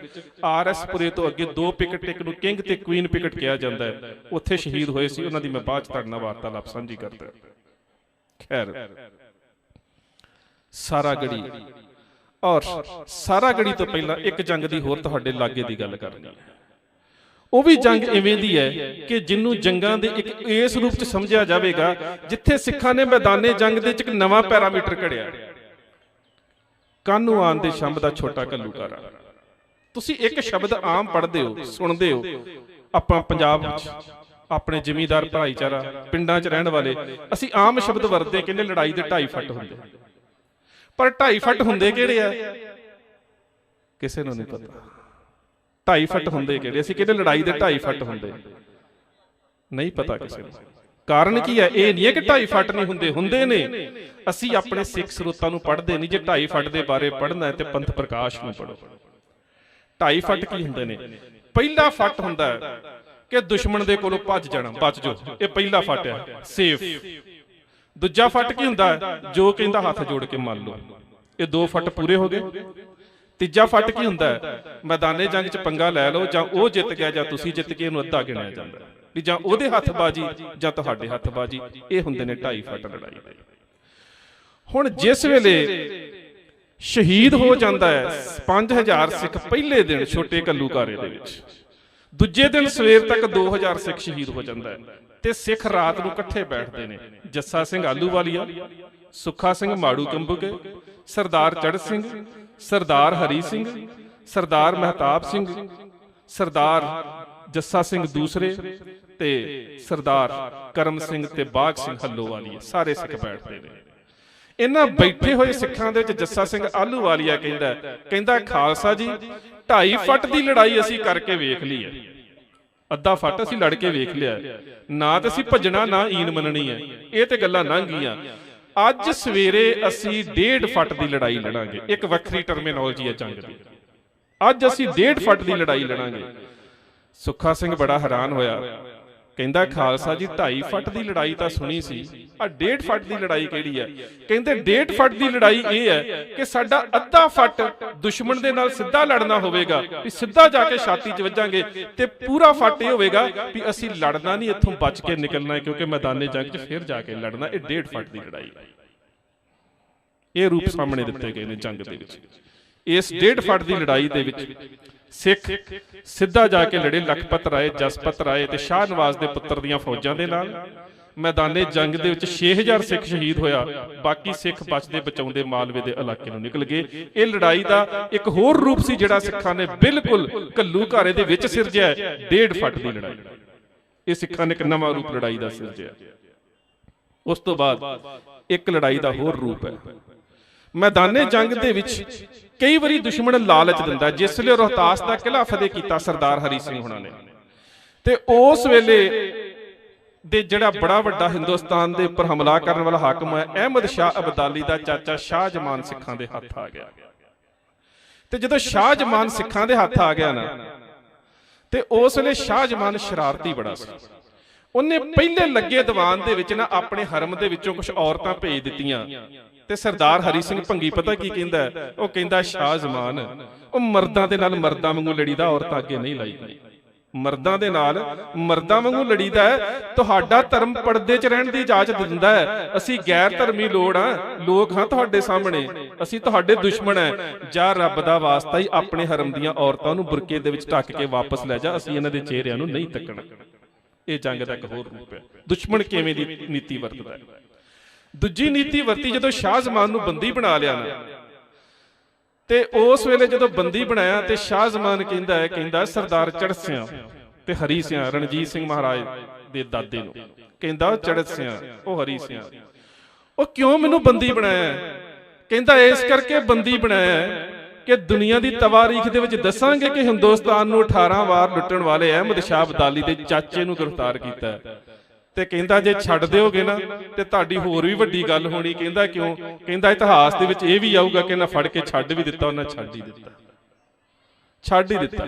RS ਪੁਰੇ ਤੋਂ ਅੱਗੇ 2 ਪਿਕਟ, ਇੱਕ ਨੂੰ ਕਿੰਗ ਤੇ ਕੁਈਨ ਪਿਕਟ ਕਿਹਾ ਜਾਂਦਾ ਹੈ, ਉੱਥੇ ਸ਼ਹੀਦ ਹੋਏ ਸੀ। ਉਹਨਾਂ ਦੀ ਮੈਂ ਬਾਅਦ 'ਚ ਤੁਹਾਡੇ ਨਾਲ ਵਾਰਤਾਲਾਪ ਸਾਂਝੀ ਕਰਦਾ। ਖੈਰ, ਸਾਰਾਗੜੀ, ਔਰ ਸਾਰਾਗੜੀ ਤੋਂ ਪਹਿਲਾਂ ਇੱਕ ਜੰਗ ਦੀ ਹੋਰ ਤੁਹਾਡੇ ਲਾਗੇ ਦੀ ਗੱਲ ਕਰਨੀ ਹੈ। ਉਹ ਵੀ ਜੰਗ ਇਵੇਂ ਦੀ ਹੈ ਕਿ ਜਿਹਨੂੰ ਜੰਗਾਂ ਦੇ ਇੱਕ ਇਸ ਰੂਪ 'ਚ ਸਮਝਿਆ ਜਾਵੇਗਾ ਜਿੱਥੇ ਸਿੱਖਾਂ ਨੇ ਮੈਦਾਨੇ ਜੰਗ ਦੇ 'ਚ ਇੱਕ ਨਵਾਂ ਪੈਰਾਮੀਟਰ ਘੜਿਆ। ਕਾਨੂੰ ਆਨ ਦੇ ਸ਼ੰਭ ਦਾ ਛੋਟਾ ਘੱਲੂਘਾਰਾ। ਤੁਸੀਂ ਇੱਕ ਸ਼ਬਦ ਆਮ ਪੜ੍ਹਦੇ ਹੋ, ਸੁਣਦੇ ਹੋ। ਆਪਾਂ ਪੰਜਾਬ ਵਿੱਚ ਆਪਣੇ ਜ਼ਿਮੀਂਦਾਰ ਭਾਈਚਾਰਾ, ਪਿੰਡਾਂ 'ਚ ਰਹਿਣ ਵਾਲੇ, ਅਸੀਂ ਆਮ ਸ਼ਬਦ ਵਰਤਦੇ, ਕਹਿੰਦੇ ਲੜਾਈ ਦੇ 2.5 ਫੁੱਟ ਹੁੰਦੇ। ਪਰ 2.5 ਫੁੱਟ ਹੁੰਦੇ ਕਿਹੜੇ ਆ, ਕਿਸੇ ਨੂੰ ਨਹੀਂ ਪਤਾ। 2.5 ਫੁੱਟ ਹੁੰਦੇ ਕਿਹੜੇ? ਅਸੀਂ ਕਹਿੰਦੇ ਲੜਾਈ ਦੇ 2.5 ਫੁੱਟ ਹੁੰਦੇ, ਨਹੀਂ ਪਤਾ ਕਿਸੇ ਨੂੰ। ਕਾਰਨ ਕੀ ਹੈ? ਇਹ ਨਹੀਂ ਹੈ ਕਿ 2.5 ਫੁੱਟ ਨਹੀਂ ਹੁੰਦੇ, ਹੁੰਦੇ ਨੇ। ਅਸੀਂ ਆਪਣੇ ਸਿੱਖ ਸਰੋਤਾਂ ਨੂੰ ਪੜ੍ਹਦੇ ਨਹੀਂ। ਜੇ 2.5 ਫੁੱਟ ਦੇ ਬਾਰੇ ਪੜ੍ਹਨਾ ਹੈ ਤੇ ਪੰਥ ਪ੍ਰਕਾਸ਼ ਨੂੰ ਪੜ੍ਹੋ। 2.5 ਫੁੱਟ ਕੀ ਹੁੰਦੇ ਨੇ? ਪਹਿਲਾ ਫੁੱਟ ਹੁੰਦਾ ਹੈ ਕਿ ਦੁਸ਼ਮਣ ਦੇ ਕੋਲੋਂ ਭੱਜ ਜਾਣਾ, ਬਚ ਜਾਓ, ਇਹ ਪਹਿਲਾ ਫੁੱਟ ਹੈ, ਸੇਫ। ਦੂਜਾ ਫੱਟ ਕੀ ਹੁੰਦਾ ਹੈ? ਜੋ ਕਹਿੰਦਾ ਹੱਥ ਜੋੜ ਕੇ ਮੰਨ ਲਓ। ਇਹ 2 ਫੱਟ ਪੂਰੇ ਹੋ ਗਏ। ਤੀਜਾ ਫੱਟ ਕੀ ਹੁੰਦਾ ਹੈ? ਮੈਦਾਨੇ ਜੰਗ 'ਚ ਪੰਗਾ ਲੈ ਲਓ, ਜਾਂ ਉਹ ਜਿੱਤ ਗਿਆ ਜਾਂ ਤੁਸੀਂ ਜਿੱਤ ਕੇ, ਇਹਨੂੰ ਅੱਧਾ ਗਿਣਿਆ ਜਾਂਦਾ ਵੀ ਜਾਂ ਉਹਦੇ ਹੱਥ ਬਾਜੀ ਜਾਂ ਤੁਹਾਡੇ ਹੱਥ ਬਾਜੀ। ਇਹ ਹੁੰਦੇ ਨੇ 2.5 ਫੱਟ ਲੜਾਈ ਦੇ। ਹੁਣ ਜਿਸ ਵੇਲੇ ਸ਼ਹੀਦ ਹੋ ਜਾਂਦਾ ਹੈ 5000 ਸਿੱਖ ਪਹਿਲੇ ਦਿਨ ਛੋਟੇ ਘੱਲੂਘਾਰੇ ਦੇ ਵਿੱਚ, ਦੂਜੇ ਦਿਨ ਸਵੇਰ ਤੱਕ 2000 ਸਿੱਖ ਸ਼ਹੀਦ ਹੋ ਜਾਂਦਾ ਹੈ, ਤੇ ਸਿੱਖ ਰਾਤ ਨੂੰ ਇਕੱਠੇ ਬੈਠਦੇ ਨੇ। ਜੱਸਾ ਸਿੰਘ ਆਹਲੂਵਾਲੀਆ, ਸੁੱਖਾ ਸਿੰਘ ਮਾੜੂ ਕੰਬੋਕੇ, ਸਰਦਾਰ ਚੜ੍ਹ ਸਿੰਘ, ਸਰਦਾਰ ਹਰੀ ਸਿੰਘ, ਸਰਦਾਰ ਮਹਿਤਾਬ ਸਿੰਘ, ਸਰਦਾਰ ਜੱਸਾ ਸਿੰਘ ਦੂਸਰੇ ਤੇ ਸਰਦਾਰ ਕਰਮ ਸਿੰਘ ਤੇ ਬਾਗ ਸਿੰਘ ਹੱਲੋਵਾਲੀਆ, ਸਾਰੇ ਸਿੱਖ ਬੈਠਦੇ ਨੇ। ਇਹਨਾਂ ਬੈਠੇ ਹੋਏ ਸਿੱਖਾਂ ਦੇ ਵਿੱਚ ਜੱਸਾ ਸਿੰਘ ਆਹਲੂਵਾਲੀਆ ਕਹਿੰਦਾ ਖਾਲਸਾ ਜੀ 2.5 ਫੱਟ ਦੀ ਲੜਾਈ ਅਸੀਂ ਕਰਕੇ ਵੇਖ ਲਈ ਹੈ, ਅੱਧਾ ਫੱਟ ਅਸੀਂ ਲੜ ਕੇ ਵੇਖ ਲਿਆ, ਨਾ ਤੇ ਅਸੀਂ ਭੱਜਣਾ ਨਾ ਈਨ ਮੰਨਣੀ ਹੈ, ਇਹ ਤੇ ਗੱਲਾਂ ਲੰਘ ਗਈਆਂ। ਅੱਜ ਸਵੇਰੇ ਅਸੀਂ 1.5 ਫੱਟ ਦੀ ਲੜਾਈ ਲੜਾਂਗੇ। ਇੱਕ ਵੱਖਰੀ ਟਰਮੀਨੋਲੋਜੀ ਹੈ ਜੰਗ ਦੀ। ਅੱਜ ਅਸੀਂ 1.5 ਫੱਟ ਦੀ ਲੜਾਈ ਲੜਾਂਗੇ। ਸੁੱਖਾ ਸਿੰਘ ਬੜਾ ਹੈਰਾਨ ਹੋਇਆ, ਕਹਿੰਦਾ ਖਾਲਸਾ ਜੀ 2.5 ਫੱਟ ਦੀ ਲੜਾਈ ਤਾਂ ਸੁਣੀ ਸੀ, ਆ 1.5 ਫੱਟ ਦੀ ਲੜਾਈ ਕਿਹੜੀ ਹੈ? ਕਹਿੰਦੇ 1.5 ਫੱਟ ਦੀ ਲੜਾਈ ਇਹ ਹੈ ਕਿ ਸਾਡਾ ਅੱਧਾ ਫੱਟ ਦੁਸ਼ਮਣ ਦੇ ਨਾਲ ਸਿੱਧਾ ਲੜਨਾ ਹੋਵੇਗਾ, ਵੀ ਸਿੱਧਾ ਜਾ ਕੇ ਛਾਤੀ 'ਚ ਵੱਜਾਂਗੇ, ਤੇ ਪੂਰਾ ਫੱਟ ਇਹ ਹੋਵੇਗਾ ਵੀ ਅਸੀਂ ਲੜਨਾ ਨਹੀਂ, ਇੱਥੋਂ ਬਚ ਕੇ ਨਿਕਲਣਾ ਹੈ, ਕਿਉਂਕਿ ਮੈਦਾਨੇ ਜੰਗ 'ਚ ਫਿਰ ਜਾ ਕੇ ਲੜਨਾ। ਇਹ 1.5 ਫੱਟ ਦੀ ਲੜਾਈ, ਇਹ ਰੂਪ ਸਾਹਮਣੇ ਦਿੱਤੇ ਗਏ ਨੇ ਜੰਗ ਦੇ ਵਿੱਚ। ਇਸ 1.5 ਫੱਟ ਦੀ ਲੜਾਈ ਦੇ ਵਿੱਚ ਸਿੱਖ ਸਿੱਧਾ ਜਾ ਕੇ ਲੜੇ ਲਖਪਤ ਰਾਏ, ਜਸਪਤ ਰਾਏ ਤੇ ਸ਼ਾਹ ਨਵਾਜ਼ ਦੇ ਪੁੱਤਰ ਦੀਆਂ ਫੌਜਾਂ ਦੇ ਨਾਲ। ਮੈਦਾਨੇ ਜੰਗ ਦੇ ਵਿੱਚ 6000 ਸਿੱਖ ਸ਼ਹੀਦ ਹੋਇਆ, ਬਾਕੀ ਸਿੱਖ ਬਚਦੇ ਬਚਾਉਂਦੇ ਮਾਲਵੇ ਦੇ ਇਲਾਕੇ ਨੂੰ ਨਿਕਲ ਗਏ। ਇਹ ਲੜਾਈ ਦਾ ਇੱਕ ਹੋਰ ਰੂਪ ਸੀ ਜਿਹੜਾ ਸਿੱਖਾਂ ਨੇ ਬਿਲਕੁਲ ਘੱਲੂਘਾਰੇ ਦੇ ਵਿੱਚ ਸਿਰਜਿਆ, 1.5 ਫੱਟ ਦੀ ਲੜਾਈ। ਇਹ ਸਿੱਖਾਂ ਨੇ ਇੱਕ ਨਵਾਂ ਰੂਪ ਲੜਾਈ ਦਾ ਸਿਰਜਿਆ। ਉਸ ਤੋਂ ਬਾਅਦ ਇੱਕ ਲੜਾਈ ਦਾ ਹੋਰ ਰੂਪ ਹੈ। ਮੈਦਾਨੇ ਜੰਗ ਦੇ ਵਿੱਚ ਕਈ ਵਾਰੀ ਦੁਸ਼ਮਣ ਲਾਲਚ ਦਿੰਦਾ। ਜਿਸ ਵੇਲੇ ਰੋਹਤਾਸ ਦਾ ਕਿਲ੍ਹਾ ਫਤਿਹ ਕੀਤਾ ਸਰਦਾਰ ਹਰੀ ਸਿੰਘ ਹੁਣਾਂ ਨੇ, ਤੇ ਉਸ ਵੇਲੇ ਦੇ ਜਿਹੜਾ ਬੜਾ ਵੱਡਾ ਹਿੰਦੁਸਤਾਨ ਦੇ ਉੱਪਰ ਹਮਲਾ ਕਰਨ ਵਾਲਾ ਹਾਕਮ ਹੋਇਆ ਅਹਿਮਦ ਸ਼ਾਹ ਅਬਦਾਲੀ ਦਾ ਚਾਚਾ ਸ਼ਾਹ ਜਮਾਨ ਸਿੱਖਾਂ ਦੇ ਹੱਥ ਆ ਗਿਆ। ਤੇ ਜਦੋਂ ਸ਼ਾਹ ਜਮਾਨ ਸਿੱਖਾਂ ਦੇ ਹੱਥ ਆ ਗਿਆ ਨਾ, ਤੇ ਉਸ ਵੇਲੇ ਸ਼ਾਹ ਜਮਾਨ ਸ਼ਰਾਰਤੀ ਬੜਾ ਸੀ। ਉਹਨੇ ਪਹਿਲੇ ਲੱਗੇ ਦੀਵਾਨ ਦੇ ਵਿੱਚ ਨਾ ਆਪਣੇ ਹਰਮ ਦੇ ਵਿੱਚੋਂ ਕੁਝ ਔਰਤਾਂ ਭੇਜ ਦਿੱਤੀਆਂ, ਤੇ ਸਰਦਾਰ ਹਰੀ ਸਿੰਘ ਭੰਗੀ ਪਤਾ ਕੀ ਕਹਿੰਦਾ? ਉਹ ਕਹਿੰਦਾ ਸ਼ਾਹ ਜਮਾਨ, ਉਹ ਮਰਦਾਂ ਦੇ ਨਾਲ ਮਰਦਾਂ ਵਾਂਗੂ ਲੜੀਦਾ, ਔਰਤਾਂ ਅੱਗੇ ਨਹੀਂ ਲਾਈਦੀ। ਮਰਦਾਂ ਦੇ ਨਾਲ ਮਰਦਾਂ ਵਾਂਗੂ ਲੜੀਦਾ ਹੈ। ਤੁਹਾਡਾ ਧਰਮ ਪਰਦੇ 'ਚ ਰਹਿਣ ਦੀ ਇਜਾਜ਼ਤ ਦਿੰਦਾ ਹੈ। ਅਸੀਂ ਗੈਰ ਧਰਮੀ ਲੋਕ ਹਾਂ ਤੁਹਾਡੇ ਸਾਹਮਣੇ, ਅਸੀਂ ਤੁਹਾਡੇ ਦੁਸ਼ਮਣ ਹੈ। ਜਾਂ ਰੱਬ ਦਾ ਵਾਸਤਾ ਹੀ ਆਪਣੇ ਹਰਮ ਦੀਆਂ ਔਰਤਾਂ ਨੂੰ ਬੁਰਕੇ ਦੇ ਵਿੱਚ ਢੱਕ ਕੇ ਵਾਪਸ ਲੈ ਜਾ, ਅਸੀਂ ਇਹਨਾਂ ਦੇ ਚਿਹਰਿਆਂ ਨੂੰ ਨਹੀਂ ਤੱਕਣਾ। ਇਹ ਜੰਗ ਦਾ ਇੱਕ ਹੋਰ ਰੂਪ ਹੈ, ਦੁਸ਼ਮਣ ਕਿਵੇਂ ਦੀ ਨੀਤੀ ਵਰਤਦਾ ਹੈ। ਦੂਜੀ ਨੀਤੀ ਵਰਤੀ ਜਦੋਂ ਸ਼ਾਹ ਜ਼ਮਾਨ ਨੂੰ ਬੰਦੀ ਬਣਾ ਲਿਆ ਨਾ, ਤੇ ਉਸ ਵੇਲੇ ਜਦੋਂ ਬੰਦੀ ਬਣਾਇਆ ਤੇ ਸ਼ਾਹ ਜ਼ਮਾਨ ਕਹਿੰਦਾ ਸਰਦਾਰ ਚੜ੍ਹ ਸਿਆਂ ਤੇ ਹਰੀ ਸਿਆਂ, ਰਣਜੀਤ ਸਿੰਘ ਮਹਾਰਾਜ ਦੇ ਦਾਦੇ ਨੂੰ ਕਹਿੰਦਾ ਚੜ੍ਹ ਸਿਆਂ, ਉਹ ਹਰੀ ਸਿਆਂ, ਉਹ ਕਿਉਂ ਮੈਨੂੰ ਬੰਦੀ ਬਣਾਇਆ? ਕਹਿੰਦਾ ਇਸ ਕਰਕੇ ਬੰਦੀ ਬਣਾਇਆ ਕਿ ਦੁਨੀਆ ਦੀ ਤਵਾਰੀਖ ਦੇ ਵਿੱਚ ਦੱਸਾਂਗੇ ਕਿ ਹਿੰਦੁਸਤਾਨ ਨੂੰ 18 ਵਾਰ ਲੁੱਟਣ ਵਾਲੇ ਅਹਿਮਦ ਸ਼ਾਹ ਅਬਦਾਲੀ ਦੇ ਚਾਚੇ ਨੂੰ ਗ੍ਰਿਫਤਾਰ ਕੀਤਾ। ਤੇ ਕਹਿੰਦਾ ਜੇ ਛੱਡ ਦਿਓਗੇ ਨਾ ਤੇ ਤੁਹਾਡੀ ਹੋਰ ਵੀ ਵੱਡੀ ਗੱਲ ਹੋਣੀ। ਕਹਿੰਦਾ ਕਿਉਂ? ਕਹਿੰਦਾ ਇਤਿਹਾਸ ਦੇ ਵਿੱਚ ਇਹ ਵੀ ਆਊਗਾ ਕਿ ਨਾ ਫੜ ਕੇ ਛੱਡ ਵੀ ਦਿੱਤਾ, ਉਹਨਾਂ ਛੱਡ ਹੀ ਦਿੱਤਾ, ਛੱਡ ਹੀ ਦਿੱਤਾ।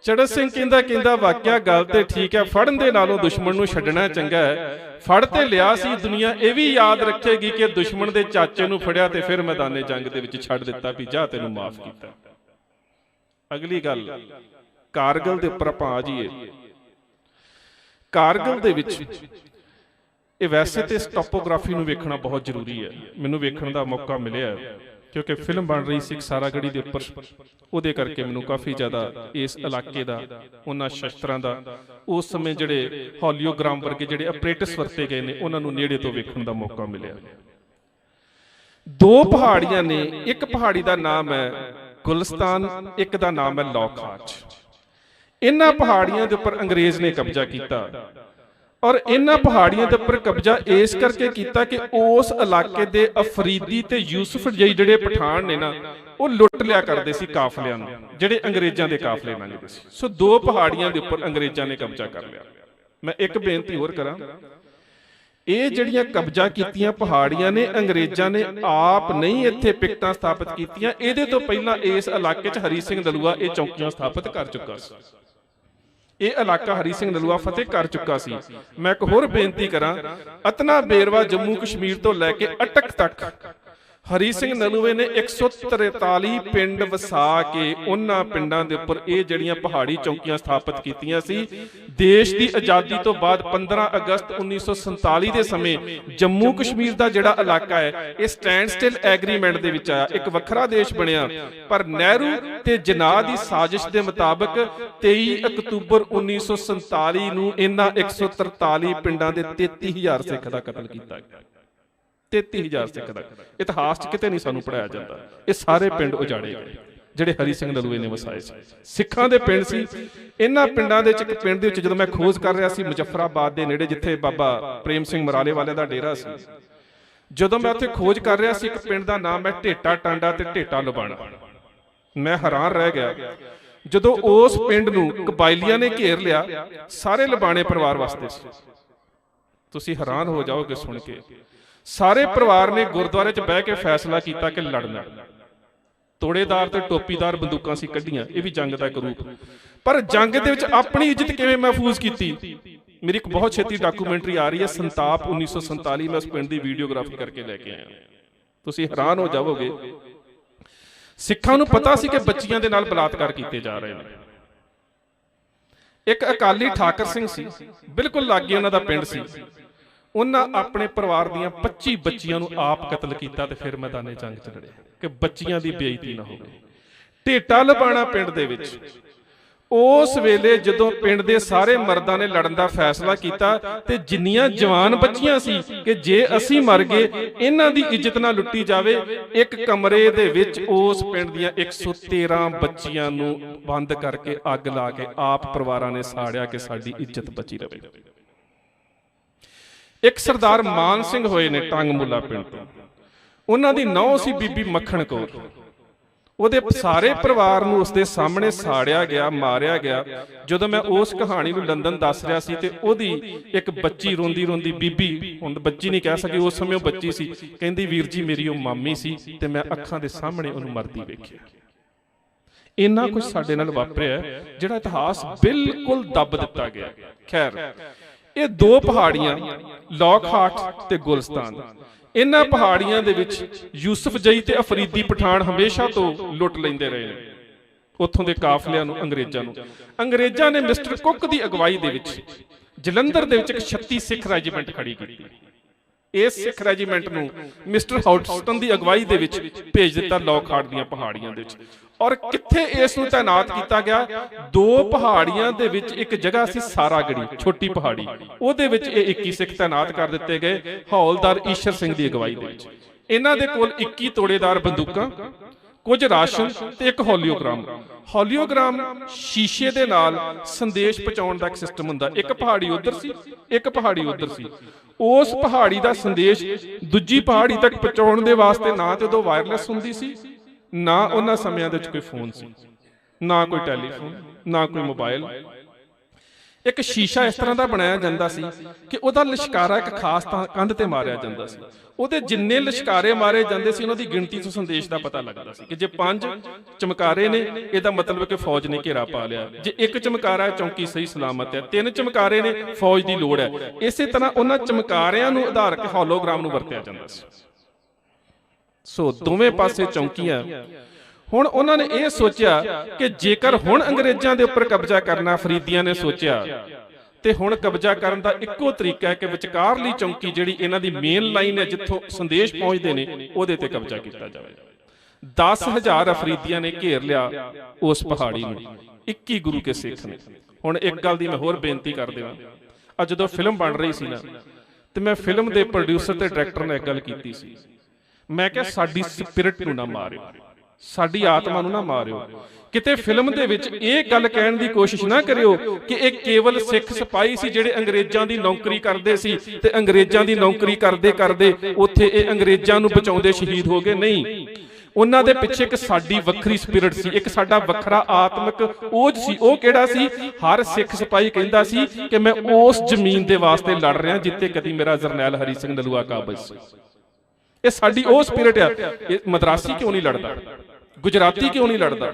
ਚੜ੍ਹ ਸਿੰਘ ਕਹਿੰਦਾ ਵਾਕਿਆ ਗੱਲ ਤੇ ਠੀਕ ਹੈ, ਫੜਨ ਦੇ ਨਾਲੋਂ ਦੁਸ਼ਮਣ ਨੂੰ ਛੱਡਣਾ ਚੰਗਾ ਹੈ। ਫੜ ਤੇ ਲਿਆ ਸੀ, ਦੁਨੀਆ ਇਹ ਵੀ ਯਾਦ ਰੱਖੇਗੀ ਕਿ ਦੁਸ਼ਮਣ ਦੇ ਚਾਚੇ ਨੂੰ ਫੜਿਆ ਤੇ ਫਿਰ ਮੈਦਾਨੇ ਜੰਗ ਦੇ ਵਿੱਚ ਛੱਡ ਦਿੱਤਾ ਵੀ ਜਾ ਤੈਨੂੰ ਮਾਫ ਕੀਤਾ। ਅਗਲੀ ਗੱਲ ਕਾਰਗਿਲ ਦੇ ਉੱਪਰ ਆਪਾਂ ਆ ਜਾਈਏ। ਕਾਰਗਿਲ ਦੇ ਵਿੱਚ ਇਹ ਵੈਸੇ ਤੇ ਟੋਪੋਗ੍ਰਾਫੀ ਨੂੰ ਵੇਖਣਾ ਬਹੁਤ ਜ਼ਰੂਰੀ ਹੈ। ਮੈਨੂੰ ਵੇਖਣ ਦਾ ਮੌਕਾ ਮਿਲਿਆ ਕਿਉਂਕਿ ਫਿਲਮ ਬਣ ਰਹੀ ਸੀ ਸਾਰਾਗੜੀ ਦੇ ਉੱਪਰ, ਉਹਦੇ ਕਰਕੇ ਮੈਨੂੰ ਕਾਫੀ ਜ਼ਿਆਦਾ ਇਸ ਇਲਾਕੇ ਦਾ, ਉਹਨਾਂ ਸ਼ਸਤਰਾਂ ਦਾ, ਉਸ ਸਮੇਂ ਜਿਹੜੇ ਹੌਲੀਓਗ੍ਰਾਮ ਵਰਗੇ ਜਿਹੜੇ ਆਪਰੇਟਸ ਵਰਤੇ ਗਏ ਨੇ ਉਹਨਾਂ ਨੂੰ ਨੇੜੇ ਤੋਂ ਵੇਖਣ ਦਾ ਮੌਕਾ ਮਿਲਿਆ। 2 ਪਹਾੜੀਆਂ ਨੇ, ਇੱਕ ਪਹਾੜੀ ਦਾ ਨਾਮ ਹੈ ਗੁਲਿਸਤਾਨ, ਇੱਕ ਦਾ ਨਾਮ ਹੈ ਲੌਖਾਟ। ਇਹਨਾਂ ਪਹਾੜੀਆਂ ਦੇ ਉੱਪਰ ਅੰਗਰੇਜ਼ ਨੇ ਕਬਜ਼ਾ ਕੀਤਾ, ਔਰ ਇਹਨਾਂ ਪਹਾੜੀਆਂ ਦੇ ਉੱਪਰ ਕਬਜ਼ਾ ਇਸ ਕਰਕੇ ਕੀਤਾ ਕਿ ਉਸ ਇਲਾਕੇ ਦੇ ਅਫਰੀਦੀ ਤੇ ਯੂਸਫ ਜਿਹੜੇ ਪਠਾਨ ਨੇ ਨਾ, ਉਹ ਲੁੱਟ ਲਿਆ ਕਰਦੇ ਸੀ ਕਾਫਲਿਆਂ ਨੂੰ, ਜਿਹੜੇ ਅੰਗਰੇਜ਼ਾਂ ਦੇ ਕਾਫਲੇ ਲੰਘਦੇ ਸੀ। ਸੋ 2 ਪਹਾੜੀਆਂ ਦੇ ਉੱਪਰ ਅੰਗਰੇਜ਼ਾਂ ਨੇ ਕਬਜ਼ਾ ਕਰ ਲਿਆ। ਮੈਂ ਇੱਕ ਬੇਨਤੀ ਹੋਰ ਕਰਾਂ, ਇਹ ਜਿਹੜੀਆਂ ਕਬਜ਼ਾ ਕੀਤੀਆਂ ਪਹਾੜੀਆਂ ਨੇ ਅੰਗਰੇਜ਼ਾਂ ਨੇ ਆਪ ਨਹੀਂ ਇੱਥੇ ਪਿਕਟਾਂ ਸਥਾਪਿਤ ਕੀਤੀਆਂ। ਇਹਦੇ ਤੋਂ ਪਹਿਲਾਂ ਇਸ ਇਲਾਕੇ 'ਚ ਹਰੀ ਸਿੰਘ ਨਲੂਆ ਇਹ ਚੌਕੀਆਂ ਸਥਾਪਿਤ ਕਰ ਚੁੱਕਾ ਸੀ। ਇਹ ਇਲਾਕਾ ਹਰੀ ਸਿੰਘ ਨਲੂਆ ਫਤਿਹ ਕਰ ਚੁੱਕਾ ਸੀ। ਮੈਂ ਇੱਕ ਹੋਰ ਬੇਨਤੀ ਕਰਾਂ, ਅਤਨਾ ਬੇਰਵਾ ਜੰਮੂ ਕਸ਼ਮੀਰ ਤੋਂ ਲੈ ਕੇ ਅਟਕ ਤੱਕ ਹਰੀ ਸਿੰਘ ਨਲੂਏ ਨੇ 143 ਪਿੰਡ ਵਸਾ ਕੇ ਉਹਨਾਂ ਪਿੰਡਾਂ ਦੇ ਉੱਪਰ ਇਹ ਜਿਹੜੀਆਂ ਪਹਾੜੀ ਚੌਕੀਆਂ ਸਥਾਪਿਤ ਕੀਤੀਆਂ ਸੀ। ਦੇਸ਼ ਦੀ ਆਜ਼ਾਦੀ ਤੋਂ ਬਾਅਦ 15 ਅਗਸਤ 1947 ਦੇ ਸਮੇਂ ਜੰਮੂ ਕਸ਼ਮੀਰ ਦਾ ਜਿਹੜਾ ਇਲਾਕਾ ਹੈ ਇਹ ਸਟੈਂਡ ਸਟਿਲ ਐਗਰੀਮੈਂਟ ਦੇ ਵਿੱਚ ਆਇਆ, ਇੱਕ ਵੱਖਰਾ ਦੇਸ਼ ਬਣਿਆ। ਪਰ ਨਹਿਰੂ ਤੇ ਜਿਨਾਹ ਦੀ ਸਾਜ਼ਿਸ਼ ਦੇ ਮੁਤਾਬਕ 23 ਅਕਤੂਬਰ 1947 ਨੂੰ ਇਹਨਾਂ 143 ਪਿੰਡਾਂ ਦੇ 33,000 ਸਿੱਖ ਦਾ ਕਤਲ ਕੀਤਾ ਗਿਆ। 33,000 ਸਿੱਖ ਦਾ ਇਤਿਹਾਸ 'ਚ ਕਿਤੇ ਨਹੀਂ ਸਾਨੂੰ ਪੜ੍ਹਾਇਆ ਜਾਂਦਾ। ਇਹ ਸਾਰੇ ਪਿੰਡ ਉਜਾੜੇ ਗਏ ਜਿਹੜੇ ਹਰੀ ਸਿੰਘ ਨਲੂਏ ਨੇ ਵਸਾਏ ਸੀ, ਸਿੱਖਾਂ ਦੇ ਪਿੰਡ ਸੀ। ਇਹਨਾਂ ਪਿੰਡਾਂ ਦੇ ਵਿੱਚ ਇੱਕ ਪਿੰਡ ਦੇ ਵਿੱਚ ਜਦੋਂ ਮੈਂ ਖੋਜ ਕਰ ਰਿਹਾ ਸੀ ਮੁਜ਼ੱਫਰਾਬਾਦ ਦੇ ਨੇੜੇ, ਜਿੱਥੇ ਬਾਬਾ ਪ੍ਰੇਮ ਸਿੰਘ ਮਰਾਲੇ ਵਾਲੇ ਦਾ ਡੇਰਾ ਸੀ, ਜਦੋਂ ਮੈਂ ਉੱਥੇ ਖੋਜ ਕਰ ਰਿਹਾ ਸੀ ਇੱਕ ਪਿੰਡ ਦਾ ਨਾਮ ਹੈ ਢੇਟਾ ਟਾਂਡਾ ਤੇ ਢੇਟਾ ਲੁਬਾਣਾ। ਮੈਂ ਹੈਰਾਨ ਰਹਿ ਗਿਆ ਜਦੋਂ ਉਸ ਪਿੰਡ ਨੂੰ ਕਬਾਇਲੀਆਂ ਨੇ ਘੇਰ ਲਿਆ। ਸਾਰੇ ਲੁਬਾਣੇ ਪਰਿਵਾਰ ਵਾਸਤੇ ਸੀ। ਤੁਸੀਂ ਹੈਰਾਨ ਹੋ ਜਾਓਗੇ ਸੁਣ ਕੇ। ਸਾਰੇ ਪਰਿਵਾਰ ਨੇ ਗੁਰਦੁਆਰੇ 'ਚ ਬਹਿ ਕੇ ਫੈਸਲਾ ਕੀਤਾ ਕਿ ਲੜਨਾ। ਤੋੜੇਦਾਰ ਤੇ ਟੋਪੀਦਾਰ ਬੰਦੂਕਾਂ ਸੀ ਕੱਢੀਆਂ, ਇਹ ਵੀ ਜੰਗ ਦਾ ਇੱਕ ਰੂਪ। ਪਰ ਜੰਗ ਦੇ ਵਿੱਚ ਆਪਣੀ ਇੱਜ਼ਤ ਕਿਵੇਂ ਮਹਿਫੂਜ਼ ਕੀਤੀ, ਮੇਰੀ ਇੱਕ ਬਹੁਤ ਛੇਤੀ ਡਾਕੂਮੈਂਟਰੀ ਆ ਰਹੀ ਹੈ ਸੰਤਾਪ 1947। ਮੈਂ ਉਸ ਪਿੰਡ ਦੀ ਵੀਡੀਓਗ੍ਰਾਫੀ ਕਰਕੇ ਲੈ ਕੇ ਆਇਆ। ਤੁਸੀਂ ਹੈਰਾਨ ਹੋ ਜਾਵੋਗੇ। ਸਿੱਖਾਂ ਨੂੰ ਪਤਾ ਸੀ ਕਿ ਬੱਚੀਆਂ ਦੇ ਨਾਲ ਬਲਾਤਕਾਰ ਕੀਤੇ ਜਾ ਰਹੇ ਨੇ। ਇੱਕ ਅਕਾਲੀ ਠਾਕਰ ਸਿੰਘ ਸੀ, ਬਿਲਕੁਲ ਲਾਗੇ ਉਹਨਾਂ ਦਾ ਪਿੰਡ ਸੀ। ਉਹਨਾਂ ਆਪਣੇ ਪਰਿਵਾਰ ਦੀਆਂ 25 ਬੱਚੀਆਂ ਨੂੰ ਆਪ ਕਤਲ ਕੀਤਾ ਤੇ ਫਿਰ ਮੈਦਾਨੇ ਜੰਗ 'ਚ ਲੜੇ ਕਿ ਬੱਚੀਆਂ ਦੀ ਬੇਇੱਜ਼ਤੀ ਨਾ ਹੋਵੇ। ਢੇਟਾ ਲਬਾਣਾ ਪਿੰਡ ਦੇ ਵਿੱਚ ਉਸ ਵੇਲੇ ਜਦੋਂ ਪਿੰਡ ਦੇ ਸਾਰੇ ਮਰਦਾਂ ਨੇ ਲੜਨ ਦਾ ਫੈਸਲਾ ਕੀਤਾ ਤੇ ਜਿੰਨੀਆਂ ਜਵਾਨ ਬੱਚੀਆਂ ਸੀ ਕਿ ਜੇ ਅਸੀਂ ਮਰ ਗਏ ਇਹਨਾਂ ਦੀ ਇੱਜ਼ਤ ਨਾ ਲੁੱਟੀ ਜਾਵੇ, ਇੱਕ ਕਮਰੇ ਦੇ ਵਿੱਚ ਉਸ ਪਿੰਡ ਦੀਆਂ 113 ਬੱਚੀਆਂ ਨੂੰ ਬੰਦ ਕਰਕੇ ਅੱਗ ਲਾ ਕੇ ਆਪ ਪਰਿਵਾਰਾਂ ਨੇ ਸਾੜਿਆ ਕਿ ਸਾਡੀ ਇੱਜ਼ਤ ਬਚੀ ਰਹੇ। ਇੱਕ ਸਰਦਾਰ ਮਾਨ ਸਿੰਘ ਹੋਏ ਨੇ ਟੰਗ ਮੁੱਲਾ ਪਿੰਡ ਤੋਂ, ਉਹਨਾਂ ਦੀ ਨੌਂ ਸੀ ਬੀਬੀ ਮੱਖਣ ਕੌਰ। ਉਹਦੇ ਸਾਰੇ ਪਰਿਵਾਰ ਨੂੰ ਉਸਦੇ ਸਾਹਮਣੇ ਸਾੜਿਆ ਗਿਆ, ਮਾਰਿਆ ਗਿਆ। ਜਦੋਂ ਮੈਂ ਉਸ ਕਹਾਣੀ ਨੂੰ ਲੰਡਨ ਦੱਸ ਰਿਹਾ ਸੀ ਤੇ ਉਹਦੀ ਇੱਕ ਬੱਚੀ ਰੋਂਦੀ ਰੋਂਦੀ, ਬੀਬੀ ਹੁਣ ਬੱਚੀ ਨਹੀਂ ਕਹਿ ਸਕੀ, ਉਸ ਸਮੇਂ ਉਹ ਬੱਚੀ ਸੀ, ਕਹਿੰਦੀ ਵੀਰ ਜੀ ਮੇਰੀ ਉਹ ਮਾਮੀ ਸੀ ਤੇ ਮੈਂ ਅੱਖਾਂ ਦੇ ਸਾਹਮਣੇ ਉਹਨੂੰ ਮਰਦੀ ਵੇਖਿਆ। ਇੰਨਾ ਕੁਝ ਸਾਡੇ ਨਾਲ ਵਾਪਰਿਆ ਜਿਹੜਾ ਇਤਿਹਾਸ ਬਿਲਕੁਲ ਦੱਬ ਦਿੱਤਾ ਗਿਆ। ਖੈਰ, ਇਹ ਦੋ ਪਹਾੜੀਆਂ ਲੌਕਹਾਰਟ ਤੇ ਗੁਲਿਸਤਾਨ, ਇਹਨਾਂ ਪਹਾੜੀਆਂ ਦੇ ਵਿੱਚ ਯੂਸਫ ਜਈ ਤੇ ਅਫਰੀਦੀ ਪਠਾਨ ਹਮੇਸ਼ਾ ਤੋਂ ਲੁੱਟ ਲੈਂਦੇ ਰਹੇ ਨੇ ਉੱਥੋਂ ਦੇ ਕਾਫਲਿਆਂ ਨੂੰ, ਅੰਗਰੇਜ਼ਾਂ ਨੂੰ। ਅੰਗਰੇਜ਼ਾਂ ਨੇ ਮਿਸਟਰ ਕੁੱਕ ਦੀ ਅਗਵਾਈ ਦੇ ਵਿੱਚ ਜਲੰਧਰ ਦੇ ਵਿੱਚ ਇੱਕ 36 ਸਿੱਖ ਰੈਜੀਮੈਂਟ ਖੜੀ ਕੀਤੀ। ਇਸ ਸਿੱਖ ਰੈਜੀਮੈਂਟ ਨੂੰ ਮਿਸਟਰ ਹਾਊਟਸਟਨ ਦੀ ਅਗਵਾਈ ਦੇ ਵਿੱਚ ਭੇਜ ਦਿੱਤਾ ਲੌਕਹਾਰਟ ਦੀਆਂ ਪਹਾੜੀਆਂ ਦੇ ਵਿੱਚ। ਔਰ ਕਿੱਥੇ ਇਸ ਨੂੰ ਤਾਇਨਾਤ ਕੀਤਾ ਗਿਆ? ਦੋ ਪਹਾੜੀਆਂ ਦੇ ਵਿੱਚ ਇੱਕ ਜਗ੍ਹਾ ਸੀ ਸਾਰਾਗੜੀ, ਛੋਟੀ ਪਹਾੜੀ, ਉਹਦੇ ਵਿੱਚ ਇਹ 21 ਸਿੱਖ ਤਾਇਨਾਤ ਕਰ ਦਿੱਤੇ ਗਏ ਹੌਲਦਾਰ ਈਸ਼ਰ ਸਿੰਘ ਦੀ ਅਗਵਾਈ ਦੇ ਵਿੱਚ। ਇਹਨਾਂ ਦੇ ਕੋਲ 21 ਤੋੜੇਦਾਰ ਬੰਦੂਕਾਂ, ਕੁਝ ਰਾਸ਼ਨ ਤੇ ਇੱਕ ਹੌਲੀਓਗ੍ਰਾਮ। ਹੌਲੀਓਗ੍ਰਾਮ ਸ਼ੀਸ਼ੇ ਦੇ ਨਾਲ ਸੰਦੇਸ਼ ਪਹੁੰਚਾਉਣ ਦਾ ਇੱਕ ਸਿਸਟਮ ਹੁੰਦਾ। ਇੱਕ ਪਹਾੜੀ ਉੱਧਰ ਸੀ, ਇੱਕ ਪਹਾੜੀ ਉੱਧਰ ਸੀ। ਉਸ ਪਹਾੜੀ ਦਾ ਸੰਦੇਸ਼ ਦੂਜੀ ਪਹਾੜੀ ਤੱਕ ਪਹੁੰਚਾਉਣ ਦੇ ਵਾਸਤੇ ਨਾ ਤੇ ਉਦੋਂ ਵਾਇਰਲੈਸ ਹੁੰਦੀ ਸੀ, ਨਾ ਉਹਨਾਂ ਸਮਿਆਂ ਦੇ ਵਿੱਚ ਕੋਈ ਫੋਨ ਸੀ, ਨਾ ਕੋਈ ਟੈਲੀਫੋਨ, ਨਾ ਕੋਈ ਮੋਬਾਈਲ। ਇੱਕ ਸ਼ੀਸ਼ਾ ਇਸ ਤਰ੍ਹਾਂ ਦਾ ਬਣਾਇਆ ਜਾਂਦਾ ਸੀ ਕਿ ਉਹਦਾ ਲਿਸ਼ਕਾਰਾ ਇੱਕ ਖਾਸ ਕੰਧ ਤੇ ਮਾਰਿਆ ਜਾਂਦਾ ਸੀ। ਉਹਦੇ ਜਿੰਨੇ ਲਿਸ਼ਕਾਰੇ ਮਾਰੇ ਜਾਂਦੇ ਸੀ ਉਹਨਾਂ ਦੀ ਗਿਣਤੀ ਤੋਂ ਸੰਦੇਸ਼ ਦਾ ਪਤਾ ਲੱਗਦਾ ਸੀ ਕਿ ਜੇ 5 ਚਮਕਾਰੇ ਨੇ ਇਹਦਾ ਮਤਲਬ ਕਿ ਫੌਜ ਨੇ ਘੇਰਾ ਪਾ ਲਿਆ, ਜੇ 1 ਚਮਕਾਰਾ ਹੈ ਚੌਂਕੀ ਸਹੀ ਸਲਾਮਤ ਹੈ, 3 ਚਮਕਾਰੇ ਨੇ ਫੌਜ ਦੀ ਲੋੜ ਹੈ। ਇਸੇ ਤਰ੍ਹਾਂ ਉਹਨਾਂ ਚਮਕਾਰਿਆਂ ਨੂੰ ਆਧਾਰ ਕੇ ਹੌਲੋਗ੍ਰਾਮ ਨੂੰ ਵਰਤਿਆ ਜਾਂਦਾ ਸੀ। ਸੋ ਦੋਵੇਂ ਪਾਸੇ ਚੌਂਕੀਆਂ। ਹੁਣ ਉਹਨਾਂ ਨੇ ਇਹ ਸੋਚਿਆ ਕਿ ਜੇਕਰ ਹੁਣ ਅੰਗਰੇਜ਼ਾਂ ਦੇ ਉੱਪਰ ਕਬਜ਼ਾ ਕਰਨਾ, ਫਰੀਦੀਆਂ ਨੇ ਸੋਚਿਆ, ਤੇ ਹੁਣ ਕਬਜ਼ਾ ਕਰਨ ਦਾ ਇੱਕੋ ਤਰੀਕਾ ਹੈ ਕਿ ਵਿਚਕਾਰਲੀ ਚੌਂਕੀ ਜਿਹੜੀ ਇਹਨਾਂ ਦੀ ਮੇਨ ਲਾਈਨ ਹੈ ਜਿੱਥੋਂ ਸੰਦੇਸ਼ ਪਹੁੰਚਦੇ ਨੇ, ਉਹਦੇ ਤੇ ਕਬਜ਼ਾ ਕੀਤਾ ਜਾਵੇ। 10,000 ਅਫਰੀਦੀਆਂ ਨੇ ਘੇਰ ਲਿਆ ਉਸ ਪਹਾੜੀ ਨੂੰ, 21 ਗੁਰੂ ਕੇ ਸਿੱਖ ਨੇ। ਹੁਣ ਇੱਕ ਗੱਲ ਦੀ ਮੈਂ ਹੋਰ ਬੇਨਤੀ ਕਰ ਦੇਵਾਂ, ਅੱਜ ਜਦੋਂ ਫਿਲਮ ਬਣ ਰਹੀ ਸੀ ਨਾ, ਤੇ ਮੈਂ ਫਿਲਮ ਦੇ ਪ੍ਰੋਡਿਊਸਰ ਤੇ ਡਾਇਰੈਕਟਰ ਨਾਲ ਇੱਕ ਗੱਲ ਕੀਤੀ ਸੀ। ਮੈਂ ਕਿਹਾ ਸਾਡੀ ਸਪਿਰਿਟ ਨੂੰ ਨਾ ਮਾਰਿਓ, ਸਾਡੀ ਆਤਮਾ ਨੂੰ ਨਾ ਮਾਰਿਓ। ਕਿਤੇ ਫਿਲਮ ਦੇ ਵਿੱਚ ਇਹ ਗੱਲ ਕਹਿਣ ਦੀ ਕੋਸ਼ਿਸ਼ ਨਾ ਕਰਿਓ ਕਿ ਇਹ ਕੇਵਲ ਸਿੱਖ ਸਿਪਾਹੀ ਸੀ ਜਿਹੜੇ ਅੰਗਰੇਜ਼ਾਂ ਦੀ ਨੌਕਰੀ ਕਰਦੇ ਸੀ ਤੇ ਅੰਗਰੇਜ਼ਾਂ ਦੀ ਨੌਕਰੀ ਕਰਦੇ ਕਰਦੇ ਉੱਥੇ ਇਹ ਅੰਗਰੇਜ਼ਾਂ ਨੂੰ ਬਚਾਉਂਦੇ ਸ਼ਹੀਦ ਹੋ ਗਏ। ਨਹੀਂ, ਉਹਨਾਂ ਦੇ ਪਿੱਛੇ ਇੱਕ ਸਾਡੀ ਵੱਖਰੀ ਸਪਿਰਿਟ ਸੀ, ਇੱਕ ਸਾਡਾ ਵੱਖਰਾ ਆਤਮਿਕ ਓਜ ਸੀ। ਉਹ ਕਿਹੜਾ ਸੀ? ਹਰ ਸਿੱਖ ਸਿਪਾਹੀ ਕਹਿੰਦਾ ਸੀ ਕਿ ਮੈਂ ਉਸ ਜ਼ਮੀਨ ਦੇ ਵਾਸਤੇ ਲੜ ਰਿਹਾ ਜਿੱਥੇ ਕਦੀ ਮੇਰਾ ਜਰਨੈਲ ਹਰੀ ਸਿੰਘ ਨਲੂਆ ਕਾਬਜ਼ ਸੀ। ਇਹ ਸਾਡੀ ਉਹ ਸਪਿਰਿਟ ਆ। ਇਹ ਮਦਰਾਸੀ ਕਿਉਂ ਨਹੀਂ ਲੜਦਾ? ਗੁਜਰਾਤੀ ਕਿਉਂ ਨਹੀਂ ਲੜਦਾ,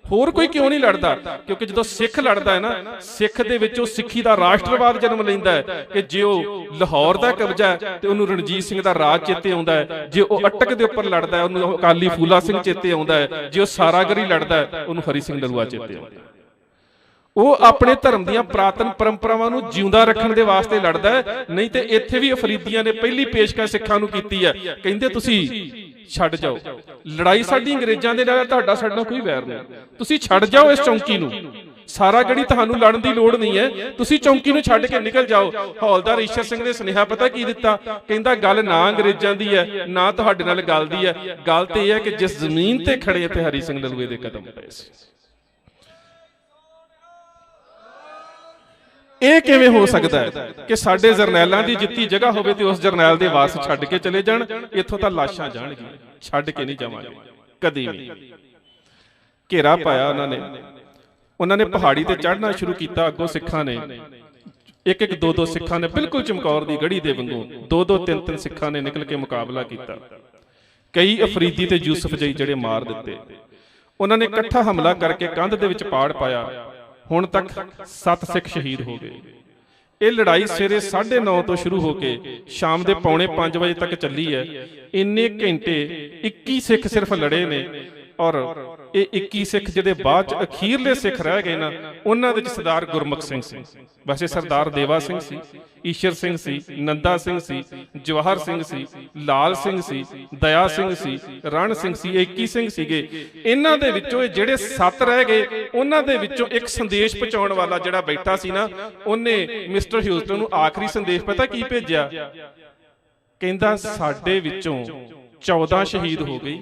ਹੋਰ ਕੋਈ ਕਿਉਂ ਨਹੀਂ ਲੜਦਾ? ਕਿਉਂਕਿ ਜਦੋਂ ਸਿੱਖ ਲੜਦਾ ਹੈ ਨਾ, ਸਿੱਖ ਦੇ ਵਿੱਚ ਉਹ ਸਿੱਖੀ ਦਾ ਰਾਸ਼ਟਰਵਾਦ ਜਨਮ ਲੈਂਦਾ ਹੈ ਕਿ ਜੇ ਉਹ ਲਾਹੌਰ ਦਾ ਕਬਜ਼ਾ ਹੈ ਤੇ ਉਹਨੂੰ ਰਣਜੀਤ ਸਿੰਘ ਦਾ ਰਾਜ ਚੇਤੇ ਆਉਂਦਾ ਹੈ, ਜੇ ਉਹ ਅਟਕ ਦੇ ਉੱਪਰ ਲੜਦਾ ਹੈ ਉਹਨੂੰ ਅਕਾਲੀ ਫੂਲਾ ਸਿੰਘ ਚੇਤੇ ਆਉਂਦਾ ਹੈ, ਜੇ ਉਹ ਸਾਰਾਗੜੀ ਲੜਦਾ ਹੈ ਉਹਨੂੰ ਹਰੀ ਸਿੰਘ ਨਲੂਆ ਚੇਤੇ ਆਉਂਦਾ ਹੈ। ਉਹ ਆਪਣੇ ਧਰਮ ਦੀਆਂ ਪ੍ਰਾਤਨ ਪਰੰਪਰਾਵਾਂ ਨੂੰ ਜਿਉਂਦਾ ਰੱਖਣ ਦੇ ਵਾਸਤੇ ਲੜਦਾ ਹੈ। ਨਹੀਂ ਤੇ ਇੱਥੇ ਵੀ ਅਫਰੀਦੀਆਂ ਨੇ ਪਹਿਲੀ ਪੇਸ਼ਕਸ਼ ਸਿੱਖਾਂ ਨੂੰ ਕੀਤੀ ਹੈ, ਕਹਿੰਦੇ ਤੁਸੀਂ ਛੱਡ ਜਾਓ, ਲੜਾਈ ਸਾਡੀ ਅੰਗਰੇਜ਼ਾਂ ਦੇ ਨਾਲ, ਤੁਹਾਡਾ ਸਾਡੇ ਨਾਲ ਕੋਈ ਵੈਰ ਨਹੀਂ, ਤੁਸੀਂ ਛੱਡ ਜਾਓ ਇਸ ਚੌਂਕੀ ਨੂੰ, ਸਾਰਾਗੜੀ ਤੁਹਾਨੂੰ ਲੜਨ ਦੀ ਲੋੜ ਨਹੀਂ ਹੈ, ਤੁਸੀਂ ਚੌਂਕੀ ਨੂੰ ਛੱਡ ਕੇ ਨਿਕਲ ਜਾਓ। ਹੌਲਦਾਰ ਈਸ਼ਰ ਸਿੰਘ ਨੇ ਸੁਨੇਹਾ ਪਤਾ ਕੀ ਦਿੱਤਾ? ਕਹਿੰਦਾ ਗੱਲ ਨਾ ਅੰਗਰੇਜ਼ਾਂ ਦੀ ਹੈ ਨਾ ਤੁਹਾਡੇ ਨਾਲ ਗੱਲ ਦੀ ਹੈ, ਗੱਲ ਤੇ ਇਹ ਹੈ ਕਿ ਜਿਸ ਜ਼ਮੀਨ ਤੇ ਖੜੇ ਤੇ ਹਰੀ ਸਿੰਘ ਨਲੂਏ ਦੇ ਕਦਮ ਪਏ ਸੀ। ਇਹ ਕਿਵੇਂ ਹੋ ਸਕਦਾ ਹੈ ਕਿ ਸਾਡੇ ਜਰਨੈਲਾਂ ਦੀ ਜਿੱਤੀ ਜਗ੍ਹਾ ਹੋਵੇ ਤੇ ਉਸ ਜਰਨੈਲ ਦੇ ਵਾਰਸ ਛੱਡ ਕੇ ਚਲੇ ਜਾਣ? ਇੱਥੋਂ ਤਾਂ ਲਾਸ਼ਾਂ ਜਾਣਗੀਆਂ, ਛੱਡ ਕੇ ਨਹੀਂ ਜਾਵਾਂਗੇ ਕਦੀ ਵੀ। ਘੇਰਾ ਪਾਇਆ ਉਹਨਾਂ ਨੇ ਪਹਾੜੀ ਤੇ ਚੜ੍ਹਨਾ ਸ਼ੁਰੂ ਕੀਤਾ। ਅੱਗੋਂ ਸਿੱਖਾਂ ਨੇ ਇੱਕ ਇੱਕ ਦੋ ਦੋ ਸਿੱਖਾਂ ਨੇ ਬਿਲਕੁਲ ਚਮਕੌਰ ਦੀ ਗੜੀ ਦੇ ਵਾਂਗੂ ਦੋ ਦੋ ਤਿੰਨ ਤਿੰਨ ਸਿੱਖਾਂ ਨੇ ਨਿਕਲ ਕੇ ਮੁਕਾਬਲਾ ਕੀਤਾ। ਕਈ ਅਫਰੀਦੀ ਤੇ ਯੂਸਫ ਜਈ ਜਿਹੜੇ ਮਾਰ ਦਿੱਤੇ। ਉਹਨਾਂ ਨੇ ਇਕੱਠਾ ਹਮਲਾ ਕਰਕੇ ਕੰਧ ਦੇ ਵਿੱਚ ਪਾੜ ਪਾਇਆ। ਹੁਣ ਤੱਕ 7 ਸਿੱਖ ਸ਼ਹੀਦ ਹੋ ਗਏ। ਇਹ ਲੜਾਈ ਸਵੇਰੇ 9:30 ਤੋਂ ਸ਼ੁਰੂ ਹੋ ਕੇ ਸ਼ਾਮ ਦੇ 4:45 ਵਜੇ ਤੱਕ ਚੱਲੀ ਹੈ। ਇੰਨੇ ਘੰਟੇ 21 ਸਿੱਖ ਸਿਰਫ ਲੜੇ ਨੇ, ਔਰ ਇਹ 21 ਸਿੱਖ ਜਿਹੜੇ ਬਾਅਦ ਚ ਅਖੀਰਲੇ ਸਿੱਖ ਰਹਿ ਗਏ ਨਾ, ਉਹਨਾਂ ਵਿੱਚ ਸਰਦਾਰ ਗੁਰਮੁਖ ਸਿੰਘ ਸੀ, ਵੈਸੇ ਸਰਦਾਰ ਦੇਵਾ ਸਿੰਘ ਸੀ, ਈਸ਼ਰ ਸਿੰਘ ਸੀ, ਨੰਦਾ ਸਿੰਘ ਸੀ, ਜਵਾਹਰ ਸਿੰਘ ਸੀ, ਲਾਲ ਸਿੰਘ ਸੀ, ਦਇਆ ਸਿੰਘ ਸੀ, ਰਣ ਸਿੰਘ ਸੀ, 21 ਸਿੰਘ ਸੀਗੇ। ਇਹਨਾਂ ਦੇ ਵਿੱਚੋਂ ਇਹ ਜਿਹੜੇ 7 ਰਹਿ ਗਏ, ਉਹਨਾਂ ਦੇ ਵਿੱਚੋਂ ਇੱਕ ਸੰਦੇਸ਼ ਪਹੁੰਚਾਉਣ ਵਾਲਾ ਜਿਹੜਾ ਬੈਠਾ ਸੀ ਨਾ, ਉਹਨੇ ਮਿਸਟਰ ਹਿਊਸਟਨ ਨੂੰ ਆਖਰੀ ਸੰਦੇਸ਼ ਪਤਾ ਕੀ ਭੇਜਿਆ? ਕਹਿੰਦਾ ਸਾਡੇ ਵਿੱਚੋਂ 14 ਸ਼ਹੀਦ ਹੋ ਗਈ,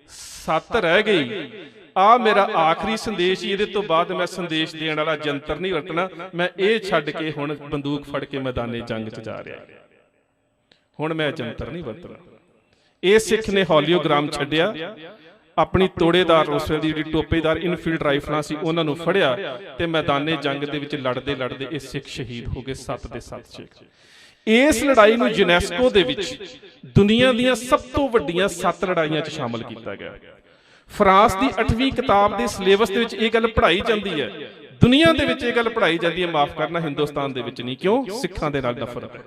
7 ਰਹਿ ਗਈ, ਆ ਮੇਰਾ ਆਖਰੀ ਸੰਦੇਸ਼ ਹੀ, ਇਹਦੇ ਤੋਂ ਬਾਅਦ ਮੈਂ ਸੰਦੇਸ਼ ਦੇਣ ਵਾਲਾ ਜੰਤਰ ਨਹੀਂ ਵਰਤਣਾ, ਮੈਂ ਇਹ ਛੱਡ ਕੇ ਹੁਣ ਬੰਦੂਕ ਫੜ ਕੇ ਮੈਦਾਨੇ ਜੰਗ 'ਚ ਜਾ ਰਿਹਾ, ਹੁਣ ਮੈਂ ਜੰਤਰ ਨਹੀਂ ਵਰਤਣਾ। ਇਹ ਸਿੱਖ ਨੇ ਹੌਲੀਓਗ੍ਰਾਮ ਛੱਡਿਆ, ਆਪਣੀ ਤੋੜੇਦਾਰ ਉਸ ਵੇਲੇ ਦੀ ਜਿਹੜੀ ਟੋਪੇਦਾਰ ਇਨਫੀਲਡ ਰਾਈਫਲਾਂ ਸੀ ਉਹਨਾਂ ਨੂੰ ਫੜਿਆ ਤੇ ਮੈਦਾਨੇ ਜੰਗ ਦੇ ਵਿੱਚ ਲੜਦੇ ਲੜਦੇ ਇਹ ਸਿੱਖ ਸ਼ਹੀਦ ਹੋ ਗਏ, 7 ਦੇ 7 ਸਿੱਖ। ਇਸ ਲੜਾਈ ਨੂੰ ਯੂਨੈਸਕੋ ਦੇ ਵਿੱਚ ਦੁਨੀਆ ਦੀਆਂ ਸਭ ਤੋਂ ਵੱਡੀਆਂ 7 ਲੜਾਈਆਂ 'ਚ ਸ਼ਾਮਲ ਕੀਤਾ ਗਿਆ। ਫਰਾਂਸ ਦੀ 8ਵੀਂ ਕਿਤਾਬ ਦੇ ਸਿਲੇਬਸ ਦੇ ਵਿੱਚ ਇਹ ਗੱਲ ਪੜ੍ਹਾਈ ਜਾਂਦੀ ਹੈ, ਦੁਨੀਆ ਦੇ ਵਿੱਚ ਇਹ ਗੱਲ ਪੜ੍ਹਾਈ ਜਾਂਦੀ ਹੈ, ਮਾਫ ਕਰਨਾ ਹਿੰਦੁਸਤਾਨ ਦੇ ਵਿੱਚ ਨਹੀਂ। ਕਿਉਂ? ਸਿੱਖਾਂ ਦੇ ਨਾਲ ਨਫ਼ਰਤ ਹੈ,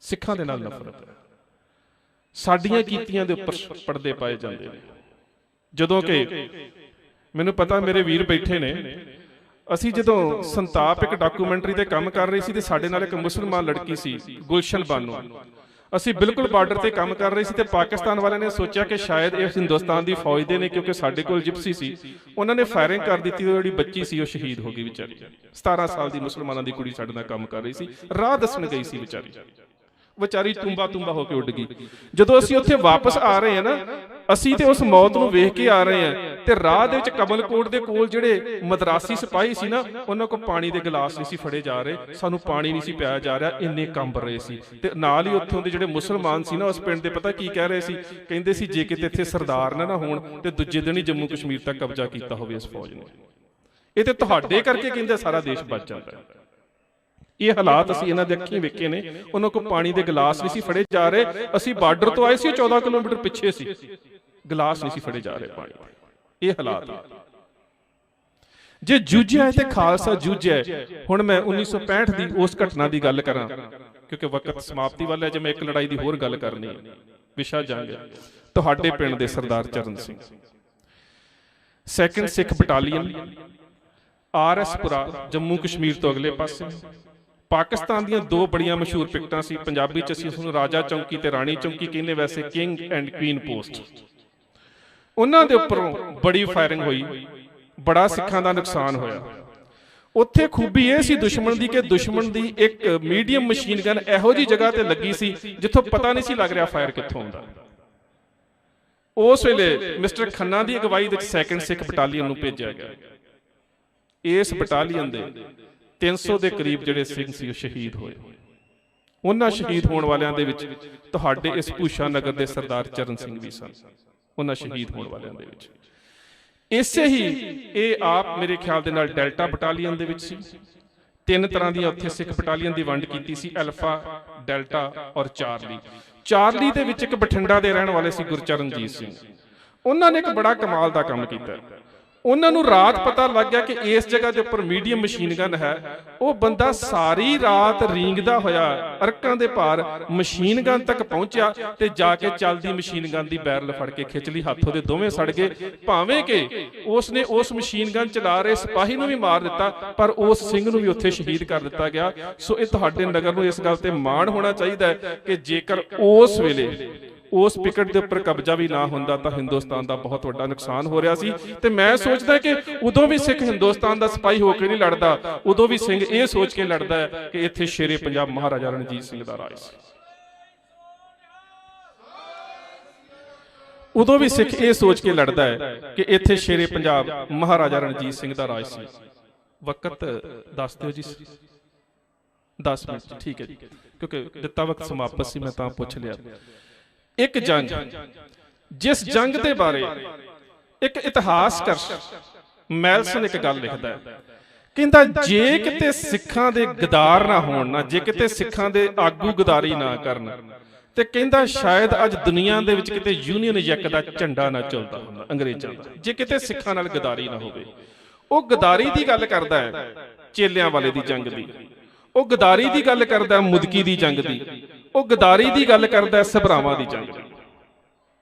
ਸਿੱਖਾਂ ਦੇ ਨਾਲ ਨਫ਼ਰਤ ਹੈ। ਸਾਡੀਆਂ ਕੀਤੀਆਂ ਦੇ ਉੱਪਰ ਪਰਦੇ ਪਾਏ ਜਾਂਦੇ ਨੇ। ਜਦੋਂ ਕਿ ਮੈਨੂੰ ਪਤਾ ਮੇਰੇ ਵੀਰ ਬੈਠੇ ਨੇ, ਅਸੀਂ ਜਦੋਂ ਸੰਤਾਪ ਇੱਕ ਡਾਕੂਮੈਂਟਰੀ ਤੇ ਕੰਮ ਕਰ ਰਹੇ ਸੀ ਤੇ ਸਾਡੇ ਨਾਲ ਇੱਕ ਮੁਸਲਮਾਨ ਲੜਕੀ ਸੀ ਗੁਲਸ਼ਨ ਬਾਨੋ, ਅਸੀਂ ਬਿਲਕੁਲ ਬਾਰਡਰ ਤੇ ਕੰਮ ਕਰ ਰਹੇ ਸੀ ਤੇ ਪਾਕਿਸਤਾਨ ਵਾਲਿਆਂ ਨੇ ਸੋਚਿਆ ਕਿ ਸ਼ਾਇਦ ਇਹ ਹਿੰਦੁਸਤਾਨ ਦੀ ਫੌਜ ਦੇ ਨੇ, ਕਿਉਂਕਿ ਸਾਡੇ ਕੋਲ ਜਿਪਸੀ ਸੀ। ਉਹਨਾਂ ਨੇ ਫਾਇਰਿੰਗ ਕਰ ਦਿੱਤੀ, ਉਹ ਜਿਹੜੀ ਬੱਚੀ ਸੀ ਉਹ ਸ਼ਹੀਦ ਹੋ ਗਈ ਵਿਚਾਰੀ। 17 ਸਾਲ ਦੀ ਮੁਸਲਮਾਨਾਂ ਦੀ ਕੁੜੀ ਸਾਡੇ ਨਾਲ ਕੰਮ ਕਰ ਰਹੀ ਸੀ, ਰਾਹ ਦੱਸਣ ਗਈ ਸੀ ਵਿਚਾਰੀ ਤੁੰਬਾ ਹੋ ਕੇ ਉੱਡ ਗਈ। ਜਦੋਂ ਅਸੀਂ ਉੱਥੇ ਵਾਪਸ ਆ ਰਹੇ ਹਾਂ ਨਾ, ਅਸੀਂ ਤੇ ਉਸ ਮੌਤ ਨੂੰ ਵੇਖ ਕੇ ਆ ਰਹੇ ਹਾਂ ਤੇ ਰਾਹ ਦੇ ਵਿੱਚ ਕਮਲਕੋਟ ਦੇ ਕੋਲ ਜਿਹੜੇ ਮਦਰਾਸੀ ਸਿਪਾਹੀ ਸੀ ਨਾ, ਉਹਨਾਂ ਕੋਲ ਪਾਣੀ ਦੇ ਗਲਾਸ ਨਹੀਂ ਸੀ ਫੜੇ ਜਾ ਰਹੇ, ਸਾਨੂੰ ਪਾਣੀ ਨਹੀਂ ਸੀ ਪਿਆਇਆ ਜਾ ਰਿਹਾ, ਇੰਨੇ ਕੰਬ ਰਹੇ ਸੀ। ਤੇ ਨਾਲ ਹੀ ਉੱਥੋਂ ਦੇ ਜਿਹੜੇ ਮੁਸਲਮਾਨ ਸੀ ਨਾ ਉਸ ਪਿੰਡ ਦੇ, ਪਤਾ ਕੀ ਕਹਿ ਰਹੇ ਸੀ? ਕਹਿੰਦੇ ਸੀ ਜੇ ਕਿਤੇ ਇੱਥੇ ਸਰਦਾਰ ਨਾ ਹੋਣ ਤੇ ਦੂਜੇ ਦਿਨ ਹੀ ਜੰਮੂ ਕਸ਼ਮੀਰ ਤੱਕ ਕਬਜ਼ਾ ਕੀਤਾ ਹੋਵੇ ਇਸ ਫੌਜ ਨੇ। ਇਹ ਤੇ ਤੁਹਾਡੇ ਕਰਕੇ ਕਹਿੰਦੇ ਸਾਰਾ ਦੇਸ਼ ਬਚ ਜਾਂਦਾ ਹੈ। ਇਹ ਹਾਲਾਤ ਅਸੀਂ ਇਹਨਾਂ ਦੇ ਅੱਖੀਂ ਵੇਖੇ ਨੇ। ਉਹਨਾਂ ਕੋਲ ਪਾਣੀ ਦੇ ਗਲਾਸ ਨਹੀਂ ਸੀ ਫੜੇ ਜਾ ਰਹੇ, ਅਸੀਂ ਬਾਰਡਰ ਤੋਂ ਆਏ ਸੀ, 14 ਕਿਲੋਮੀਟਰ ਪਿੱਛੇ ਸੀ, ਗਲਾਸ ਨਹੀਂ ਸੀ ਫੜੇ ਜਾ ਰਹੇ ਪਾਣੀ ਦੇ। ਇਹ ਹਾਲਾਤ ਜੇ ਜੂਝਿਆ ਤੇ ਖਾਲਸਾ ਜੂਝਿਆ। ਹੁਣ ਮੈਂ 1965 ਦੀ ਉਸ ਘਟਨਾ ਦੀ ਗੱਲ ਕਰਾਂ, ਕਿਉਂਕਿ ਵਕਤ ਸਮਾਪਤੀ ਵੱਲ ਹੈ, ਜੇ ਮੈਂ ਇੱਕ ਲੜਾਈ ਦੀ ਹੋਰ ਗੱਲ ਕਰਨੀ ਹੈ, ਵਿਸ਼ਾ ਜੰਗ ਹੈ। ਤੁਹਾਡੇ ਪਿੰਡ ਦੇ ਸਰਦਾਰ ਚਰਨ ਸਿੰਘ, 2nd ਸਿੱਖ ਬਟਾਲੀਅਨ, RS ਪੁਰਾ, ਜੰਮੂ ਕਸ਼ਮੀਰ ਤੋਂ ਅਗਲੇ ਪਾਸੇ। ਪਾਕਿਸਤਾਨ ਦੀਆਂ 2 ਬੜੀਆਂ ਮਸ਼ਹੂਰ ਪਿਕਟਾਂ ਸੀ, ਪੰਜਾਬੀ 'ਚ ਅਸੀਂ ਉਸ ਨੂੰ ਰਾਜਾ ਚੌਂਕੀ ਤੇ ਰਾਣੀ ਚੌਂਕੀ ਕਹਿੰਦੇ, ਵੈਸੇ ਕਿੰਗ ਐਂਡ ਕੁਈਨ ਪੋਸਟ। ਉਹਨਾਂ ਦੇ ਉੱਪਰੋਂ ਬੜੀ ਫਾਇਰਿੰਗ ਹੋਈ, ਬੜਾ ਸਿੱਖਾਂ ਦਾ ਨੁਕਸਾਨ ਹੋਇਆ। ਉੱਥੇ ਖੂਬੀ ਇਹ ਸੀ ਦੁਸ਼ਮਣ ਦੀ ਕਿ ਦੁਸ਼ਮਣ ਦੀ ਇੱਕ ਮੀਡੀਅਮ ਮਸ਼ੀਨ ਗਨ ਇਹੋ ਜਿਹੀ ਜਗ੍ਹਾ ਤੇ ਲੱਗੀ ਸੀ ਜਿੱਥੋਂ ਪਤਾ ਨਹੀਂ ਸੀ ਲੱਗ ਰਿਹਾ ਫਾਇਰ ਕਿੱਥੋਂ ਆਉਂਦਾ। ਉਸ ਵੇਲੇ ਮਿਸਟਰ ਖੰਨਾ ਦੀ ਅਗਵਾਈ ਵਿੱਚ 2nd ਸਿੱਖ ਬਟਾਲੀਅਨ ਨੂੰ ਭੇਜਿਆ ਗਿਆ। ਇਸ ਬਟਾਲੀਅਨ ਦੇ 300 ਦੇ ਕਰੀਬ ਜਿਹੜੇ ਸਿੰਘ ਸੀ ਉਹ ਸ਼ਹੀਦ ਹੋਏ। ਉਹਨਾਂ ਸ਼ਹੀਦ ਹੋਣ ਵਾਲਿਆਂ ਦੇ ਵਿੱਚ ਤੁਹਾਡੇ ਇਸ ਭੂਸ਼ਾ ਨਗਰ ਦੇ ਸਰਦਾਰ ਚਰਨ ਸਿੰਘ ਵੀ ਸਨ। ਉਹਨਾਂ ਸ਼ਹੀਦ ਹੋਣ ਵਾਲਿਆਂ ਦੇ ਵਿੱਚ ਇਸੇ ਹੀ ਇਹ ਆਪ ਮੇਰੇ ਖਿਆਲ ਦੇ ਨਾਲ ਡੈਲਟਾ ਬਟਾਲੀਅਨ ਦੇ ਵਿੱਚ ਸੀ। 3 ਤਰ੍ਹਾਂ ਦੀਆਂ ਉੱਥੇ ਸਿੱਖ ਬਟਾਲੀਅਨ ਦੀ ਵੰਡ ਕੀਤੀ ਸੀ, ਅਲਫਾ, ਡੈਲਟਾ ਔਰ ਚਾਰਲੀ। ਚਾਰਲੀ ਦੇ ਵਿੱਚ ਇੱਕ ਬਠਿੰਡਾ ਦੇ ਰਹਿਣ ਵਾਲੇ ਸੀ ਗੁਰਚਰਨਜੀਤ ਸਿੰਘ। ਉਹਨਾਂ ਨੇ ਇੱਕ ਬੜਾ ਕਮਾਲ ਦਾ ਕੰਮ ਕੀਤਾ। ਉਹਨਾਂ ਨੂੰ ਰਾਤ ਪਤਾ ਲੱਗ ਗਿਆ ਕਿ ਇਸ ਜਗ੍ਹਾ ਦੇ ਉੱਪਰ ਮੀਡੀਅਮ ਮਸ਼ੀਨ ਗਨ ਹੈ। ਉਹ ਬੰਦਾ ਸਾਰੀ ਰਾਤ ਰੀਂਗਦਾ ਹੋਇਆ ਅਰਕਾਂ ਦੇ ਪਾਰ ਮਸ਼ੀਨ ਗਨ ਤੱਕ ਪਹੁੰਚਿਆ ਤੇ ਜਾ ਕੇ ਚੱਲਦੀ ਮਸ਼ੀਨ ਗਨ ਦੀ ਬੈਰਲ ਫੜ ਕੇ ਖਿੱਚ ਲਈ। ਹੱਥ ਉਹਦੇ ਦੋਵੇਂ ਸੜ ਗਏ, ਭਾਵੇਂ ਕਿ ਉਸਨੇ ਉਸ ਮਸ਼ੀਨ ਗਨ ਚਲਾ ਰਹੇ ਸਿਪਾਹੀ ਨੂੰ ਵੀ ਮਾਰ ਦਿੱਤਾ, ਪਰ ਉਸ ਸਿੰਘ ਨੂੰ ਵੀ ਉੱਥੇ ਸ਼ਹੀਦ ਕਰ ਦਿੱਤਾ ਗਿਆ। ਸੋ ਇਹ ਤੁਹਾਡੇ ਨਗਰ ਨੂੰ ਇਸ ਗੱਲ ਤੇ ਮਾਣ ਹੋਣਾ ਚਾਹੀਦਾ ਹੈ ਕਿ ਜੇਕਰ ਉਸ ਵੇਲੇ ਉਸ ਪਿਕਟ ਦੇ ਉੱਪਰ ਕਬਜ਼ਾ ਵੀ ਨਾ ਹੁੰਦਾ ਤਾਂ ਹਿੰਦੁਸਤਾਨ ਦਾ ਬਹੁਤ ਵੱਡਾ ਨੁਕਸਾਨ ਹੋ ਰਿਹਾ ਸੀ। ਤੇ ਮੈਂ ਸੋਚਦਾ ਕਿ ਉਦੋਂ ਵੀ ਸਿੱਖ ਹਿੰਦੁਸਤਾਨ ਦਾ ਸਿਪਾਹੀ ਹੋ ਕੇ ਨਹੀਂ ਲੜਦਾ, ਉਦੋਂ ਵੀ ਸਿੰਘ ਇਹ ਸੋਚ ਕੇ ਲੜਦਾ ਹੈ ਕਿ ਇੱਥੇ ਸ਼ੇਰੇ ਪੰਜਾਬ ਮਹਾਰਾਜਾ ਰਣਜੀਤ ਸਿੰਘ ਦਾ ਰਾਜ ਸੀ। ਉਦੋਂ ਵੀ ਸਿੱਖ ਇਹ ਸੋਚ ਕੇ ਲੜਦਾ ਹੈ ਕਿ ਇੱਥੇ ਸ਼ੇਰੇ ਪੰਜਾਬ ਮਹਾਰਾਜਾ ਰਣਜੀਤ ਸਿੰਘ ਦਾ ਰਾਜ ਸੀ। ਵਕਤ ਦੱਸ ਦਿਓ ਜੀ। 10 ਮਿੰਟ, ਠੀਕ ਹੈ ਜੀ, ਕਿਉਂਕਿ ਦਿੱਤਾ ਵਕਤ ਸਮਾਪਤ ਸੀ, ਮੈਂ ਤਾਂ ਪੁੱਛ ਲਿਆ। ਇੱਕ ਜੰਗ, ਜਿਸ ਜੰਗ ਦੇ ਬਾਰੇ ਇੱਕ ਇਤਿਹਾਸਕਾਰ ਮੈਲਸਨ ਇੱਕ ਗੱਲ ਲਿਖਦਾ ਹੈ, ਕਹਿੰਦਾ ਜੇ ਕਿਤੇ ਸਿੱਖਾਂ ਦੇ ਗਦਾਰ ਨਾ ਹੋਣ ਨਾ, ਜੇ ਕਿਤੇ ਸਿੱਖਾਂ ਦੇ ਆਗੂ ਗਦਾਰੀ ਨਾ ਕਰਨ, ਤੇ ਕਹਿੰਦਾ ਸ਼ਾਇਦ ਅੱਜ ਦੁਨੀਆ ਦੇ ਵਿੱਚ ਕਿਤੇ ਯੂਨੀਅਨ ਜੈਕ ਦਾ ਝੰਡਾ ਨਾ ਚੱਲਦਾ ਹੁੰਦਾ ਅੰਗਰੇਜ਼ਾਂ ਦਾ, ਜੇ ਕਿਤੇ ਸਿੱਖਾਂ ਨਾਲ ਗਦਾਰੀ ਨਾ ਹੋਵੇ। ਉਹ ਗਦਾਰੀ ਦੀ ਗੱਲ ਕਰਦਾ ਹੈ ਚੇਲਿਆਂ ਵਾਲੇ ਦੀ ਜੰਗ ਦੀ, ਉਹ ਗਦਾਰੀ ਦੀ ਗੱਲ ਕਰਦਾ ਮੁਦਕੀ ਦੀ ਜੰਗ ਦੀ, ਉਹ ਗਦਾਰੀ ਦੀ ਗੱਲ ਕਰਦਾ ਸਭਰਾਵਾਂ ਦੀ ਜੰਗ ਦੀ।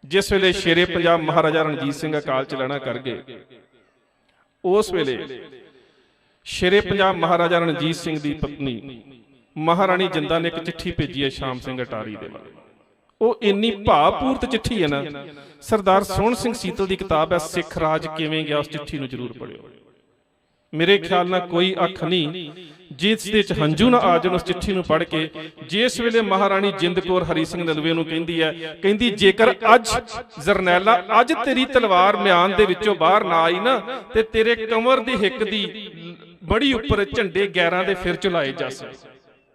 ਜਿਸ ਵੇਲੇ ਸ਼ੇਰੇ ਪੰਜਾਬ ਮਹਾਰਾਜਾ ਰਣਜੀਤ ਸਿੰਘ ਅਕਾਲ ਚਲਾਣਾ ਕਰ ਗਏ, ਉਸ ਵੇਲੇ ਸ਼ੇਰੇ ਪੰਜਾਬ ਮਹਾਰਾਜਾ ਰਣਜੀਤ ਸਿੰਘ ਦੀ ਪਤਨੀ ਮਹਾਰਾਣੀ ਜਿੰਦਾ ਨੇ ਇੱਕ ਚਿੱਠੀ ਭੇਜੀ ਹੈ ਸ਼ਾਮ ਸਿੰਘ ਅਟਾਰੀ ਦੇ ਬਾਰੇ। ਉਹ ਇੰਨੀ ਭਾਵਪੂਰਤ ਚਿੱਠੀ ਹੈ ਨਾ, ਸਰਦਾਰ ਸੋਹਣ ਸਿੰਘ ਸੀਤਲ ਦੀ ਕਿਤਾਬ ਹੈ ਸਿੱਖ ਰਾਜ ਕਿਵੇਂ ਗਿਆ, ਉਸ ਚਿੱਠੀ ਨੂੰ ਜ਼ਰੂਰ ਪੜ੍ਹਿਓ। ਮੇਰੇ ਖਿਆਲ ਨਾਲ ਕੋਈ ਅੱਖ ਨਹੀਂ ਜਿਸ ਦੇ ਚ ਹੰਝੂ ਨਾ ਆ ਜਾਣ ਉਸ ਚਿੱਠੀ ਨੂੰ ਪੜ੍ਹ ਕੇ। ਜਿਸ ਵੇਲੇ ਮਹਾਰਾਣੀ ਜਿੰਦ ਕੌਰ ਹਰੀ ਸਿੰਘ ਨਲਵੇ ਨੂੰ ਕਹਿੰਦੀ ਹੈ, ਕਹਿੰਦੀ ਜੇਕਰ ਅੱਜ ਜਰਨੈਲਾ ਅੱਜ ਤੇਰੀ ਤਲਵਾਰ ਮਿਆਨ ਦੇ ਵਿੱਚੋਂ ਬਾਹਰ ਨਾ ਆਈ ਨਾ, ਤੇ ਤੇਰੇ ਕਮਰ ਦੀ ਹਿੱਕ ਦੀ ਬੜੀ ਉੱਪਰ ਝੰਡੇ ਗੈਰਾਂ ਦੇ ਫਿਰ ਝੁਲਾਏ ਜਾਸਨ।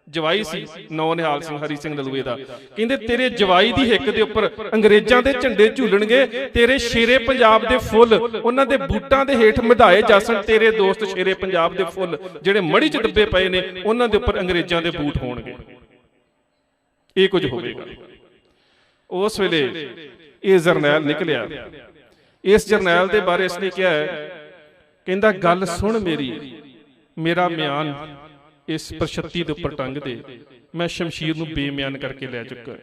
ਜਵਾਈ ਸੀ ਨੌ ਨਿਹਾਲ ਸਿੰਘ ਹਰੀ ਸਿੰਘ ਨਲੂਏ ਦਾ, ਕਹਿੰਦੇ ਤੇਰੇ ਜਵਾਈ ਦੀ ਹਿੱਕ ਦੇ ਉੱਪਰ ਅੰਗਰੇਜ਼ਾਂ ਦੇ ਝੰਡੇ ਝੂਲਣਗੇ, ਤੇਰੇ ਸ਼ੇਰੇ ਪੰਜਾਬ ਦੇ ਫੁੱਲ ਉਹਨਾਂ ਦੇ ਬੂਟਾਂ ਦੇ ਹੇਠ ਮਿਧਾਏ ਜਾਸਣ, ਤੇਰੇ ਦੋਸਤ ਸ਼ੇਰੇ ਪੰਜਾਬ ਦੇ ਫੁੱਲ ਜਿਹੜੇ ਮੜੀ ਚ ਦੱਬੇ ਪਏ ਨੇ ਉਹਨਾਂ ਦੇ ਉੱਪਰ ਅੰਗਰੇਜ਼ਾਂ ਦੇ ਬੂਟ ਹੋਣਗੇ। ਇਹ ਕੁਝ ਹੋਵੇਗਾ। ਉਸ ਵੇਲੇ ਇਹ ਜਰਨੈਲ ਨਿਕਲਿਆ। ਇਸ ਜਰਨੈਲ ਦੇ ਬਾਰੇ ਇਸਨੇ ਕਿਹਾ ਹੈ, ਕਹਿੰਦਾ ਗੱਲ ਸੁਣ ਮੇਰੀ, ਮੇਰਾ ਮਿਆਨ ਇਸ ਪ੍ਰਸ਼ਤੀ ਦੇ ਉੱਪਰ ਟੰਗ ਦੇ, ਮੈਂ ਸ਼ਮਸ਼ੀਰ ਨੂੰ ਬੇਮਿਆਨ ਕਰਕੇ ਲੈ ਚੁੱਕਾ,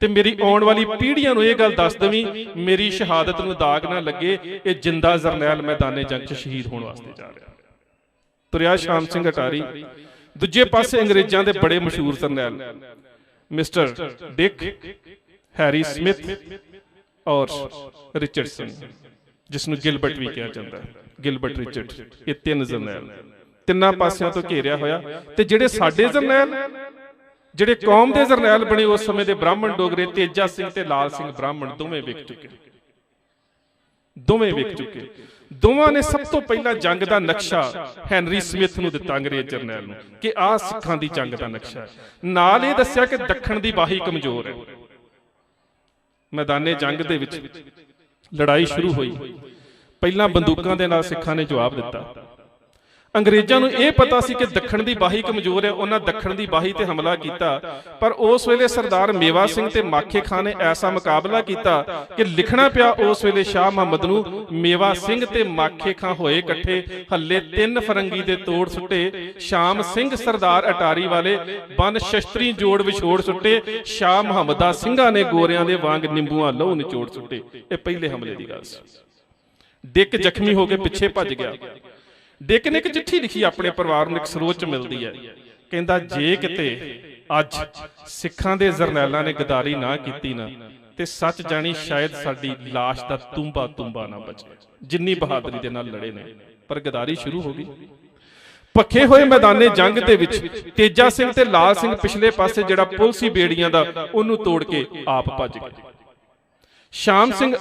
ਤੇ ਮੇਰੀ ਆਉਣ ਵਾਲੀ ਪੀੜ੍ਹੀਆਂ ਨੂੰ ਇਹ ਗੱਲ ਦੱਸ ਦਵੀਂ ਮੇਰੀ ਸ਼ਹਾਦਤ ਨੂੰ ਦਾਗ ਨਾ ਲੱਗੇ, ਇਹ ਜਿੰਦਾ ਜਰਨੈਲ ਮੈਦਾਨੇ ਜੰਗ 'ਚ ਸ਼ਹੀਦ ਹੋਣ ਵਾਸਤੇ ਜਾ ਰਿਹਾ। ਤੁਰਿਆ ਸ਼ਾਮ ਸਿੰਘ ਅਟਾਰੀ। ਦੂਜੇ ਪਾਸੇ ਅੰਗਰੇਜ਼ਾਂ ਦੇ ਬੜੇ ਮਸ਼ਹੂਰ ਜਰਨੈਲ ਮਿਸਟਰ ਡਿਕ, ਹੈਰੀ ਸਮਿਥ ਔਰ ਰਿਚਰਡਸਨ, ਜਿਸ ਨੂੰ ਗਿਲਬਰਟ ਵੀ ਕਿਹਾ ਜਾਂਦਾ ਹੈ, ਗਿਲਬਰਟ ਰਿਚਰਡ, ਇਹ ਤਿੰਨ ਜਰਨੈਲ ਤਿੰਨਾਂ ਪਾਸਿਆਂ ਤੋਂ ਘੇਰਿਆ ਹੋਇਆ। ਤੇ ਜਿਹੜੇ ਸਾਡੇ ਜਰਨੈਲ, ਜਿਹੜੇ ਕੌਮ ਦੇ ਜਰਨੈਲ ਬਣੇ ਉਸ ਸਮੇਂ ਦੇ ਬ੍ਰਾਹਮਣ ਡੋਗਰੇ ਤੇਜਾ ਸਿੰਘ ਤੇ ਲਾਲ ਸਿੰਘ ਬ੍ਰਾਹਮਣ ਦੋਵੇਂ ਵਿਕ ਚੁੱਕੇ, ਦੋਵੇਂ ਵਿਕ ਚੁੱਕੇ। ਦੋਵਾਂ ਨੇ ਸਭ ਤੋਂ ਪਹਿਲਾਂ ਜੰਗ ਦਾ ਨਕਸ਼ਾ ਹੈਨਰੀ ਸਮਿਥ ਨੂੰ ਦਿੱਤਾ, ਅੰਗਰੇਜ਼ ਜਰਨੈਲ ਨੂੰ, ਕਿ ਆਹ ਸਿੱਖਾਂ ਦੀ ਜੰਗ ਦਾ ਨਕਸ਼ਾ ਹੈ। ਨਾਲ ਇਹ ਦੱਸਿਆ ਕਿ ਦੱਖਣ ਦੀ ਬਾਹੀ ਕਮਜ਼ੋਰ ਹੈ। ਮੈਦਾਨੇ ਜੰਗ ਦੇ ਵਿੱਚ ਲੜਾਈ ਸ਼ੁਰੂ ਹੋਈ। ਪਹਿਲਾਂ ਬੰਦੂਕਾਂ ਦੇ ਨਾਲ ਸਿੱਖਾਂ ਨੇ ਜਵਾਬ ਦਿੱਤਾ। ਅੰਗਰੇਜ਼ਾਂ ਨੂੰ ਇਹ ਪਤਾ ਸੀ ਕਿ ਦੱਖਣ ਦੀ ਬਾਹੀ ਕਮਜ਼ੋਰ ਹੈ, ਉਹਨਾਂ ਦੱਖਣ ਦੀ ਬਾਹੀ ਤੇ ਹਮਲਾ ਕੀਤਾ। ਪਰ ਉਸ ਵੇਲੇ ਸਰਦਾਰ ਮੇਵਾ ਸਿੰਘ ਤੇ ਮਾਖੇ ਖਾਂ ਨੇ ਐਸਾ ਮੁਕਾਬਲਾ ਕੀਤਾ ਕਿ ਲਿਖਣਾ ਪਿਆ ਉਸ ਵੇਲੇ ਸ਼ਾਹ ਮੁਹੰਮਦ ਨੂੰ, ਮੇਵਾ ਸਿੰਘ ਤੇ ਮਾਖੇ ਖਾਂ ਹੋਏ ਇਕੱਠੇ, ਹੱਲੇ 3 ਫਰੰਗੀ ਦੇ ਤੋੜ ਸੁੱਟੇ, ਸ਼ਾਮ ਸਿੰਘ ਸਰਦਾਰ ਅਟਾਰੀ ਵਾਲੇ ਬੰਨ ਸ਼ਸਤਰੀ ਜੋੜ ਵਿਛੋੜ ਸੁੱਟੇ, ਸ਼ਾਹ ਮੁਹੰਮਦਾ ਸਿੰਘਾਂ ਨੇ ਗੋਰਿਆਂ ਦੇ ਵਾਂਗ ਨਿੰਬੂਆਂ ਲਹੂ ਨਿਚੋੜ ਸੁੱਟੇ। ਇਹ ਪਹਿਲੇ ਹਮਲੇ ਦੀ ਗੱਲ ਸੀ। ਡਿਕ ਜ਼ਖਮੀ ਹੋ ਕੇ ਪਿੱਛੇ ਭੱਜ ਗਿਆ। ਡਿਕ ਨੇ ਇੱਕ ਚਿੱਠੀ ਲਿਖੀ ਆਪਣੇ ਪਰਿਵਾਰ ਨੂੰ, ਇੱਕ ਸਰੋਤ 'ਚ ਮਿਲਦੀ ਹੈ, ਕਹਿੰਦਾ ਜੇ ਕਿਤੇ ਅੱਜ ਸਿੱਖਾਂ ਦੇ ਜਰਨੈਲਾਂ ਨੇ ਗਦਾਰੀ ਨਾ ਕੀਤੀ ਨਾ, ਤੇ ਸੱਚ ਜਾਣੀ ਸ਼ਾਇਦ ਸਾਡੀ ਲਾਸ਼ ਦਾ ਤੁੰਬਾ ਨਾ ਬਚੇ, ਜਿੰਨੀ ਬਹਾਦਰੀ ਦੇ ਨਾਲ ਲੜੇ ਨੇ। ਪਰ ਗਦਾਰੀ ਸ਼ੁਰੂ ਹੋ ਗਈ। ਪੱਖੇ ਹੋਏ ਮੈਦਾਨੇ ਜੰਗ ਦੇ ਵਿੱਚ ਤੇਜਾ ਸਿੰਘ ਤੇ ਲਾਲ ਸਿੰਘ ਪਿਛਲੇ ਪਾਸੇ ਜਿਹੜਾ ਪੁਲ ਸੀ ਬੇੜੀਆਂ ਦਾ, ਉਹਨੂੰ ਤੋੜ ਕੇ ਆਪ ਭੱਜ ਗਏ। ਸ਼ਾਮ ਸਿੰਘ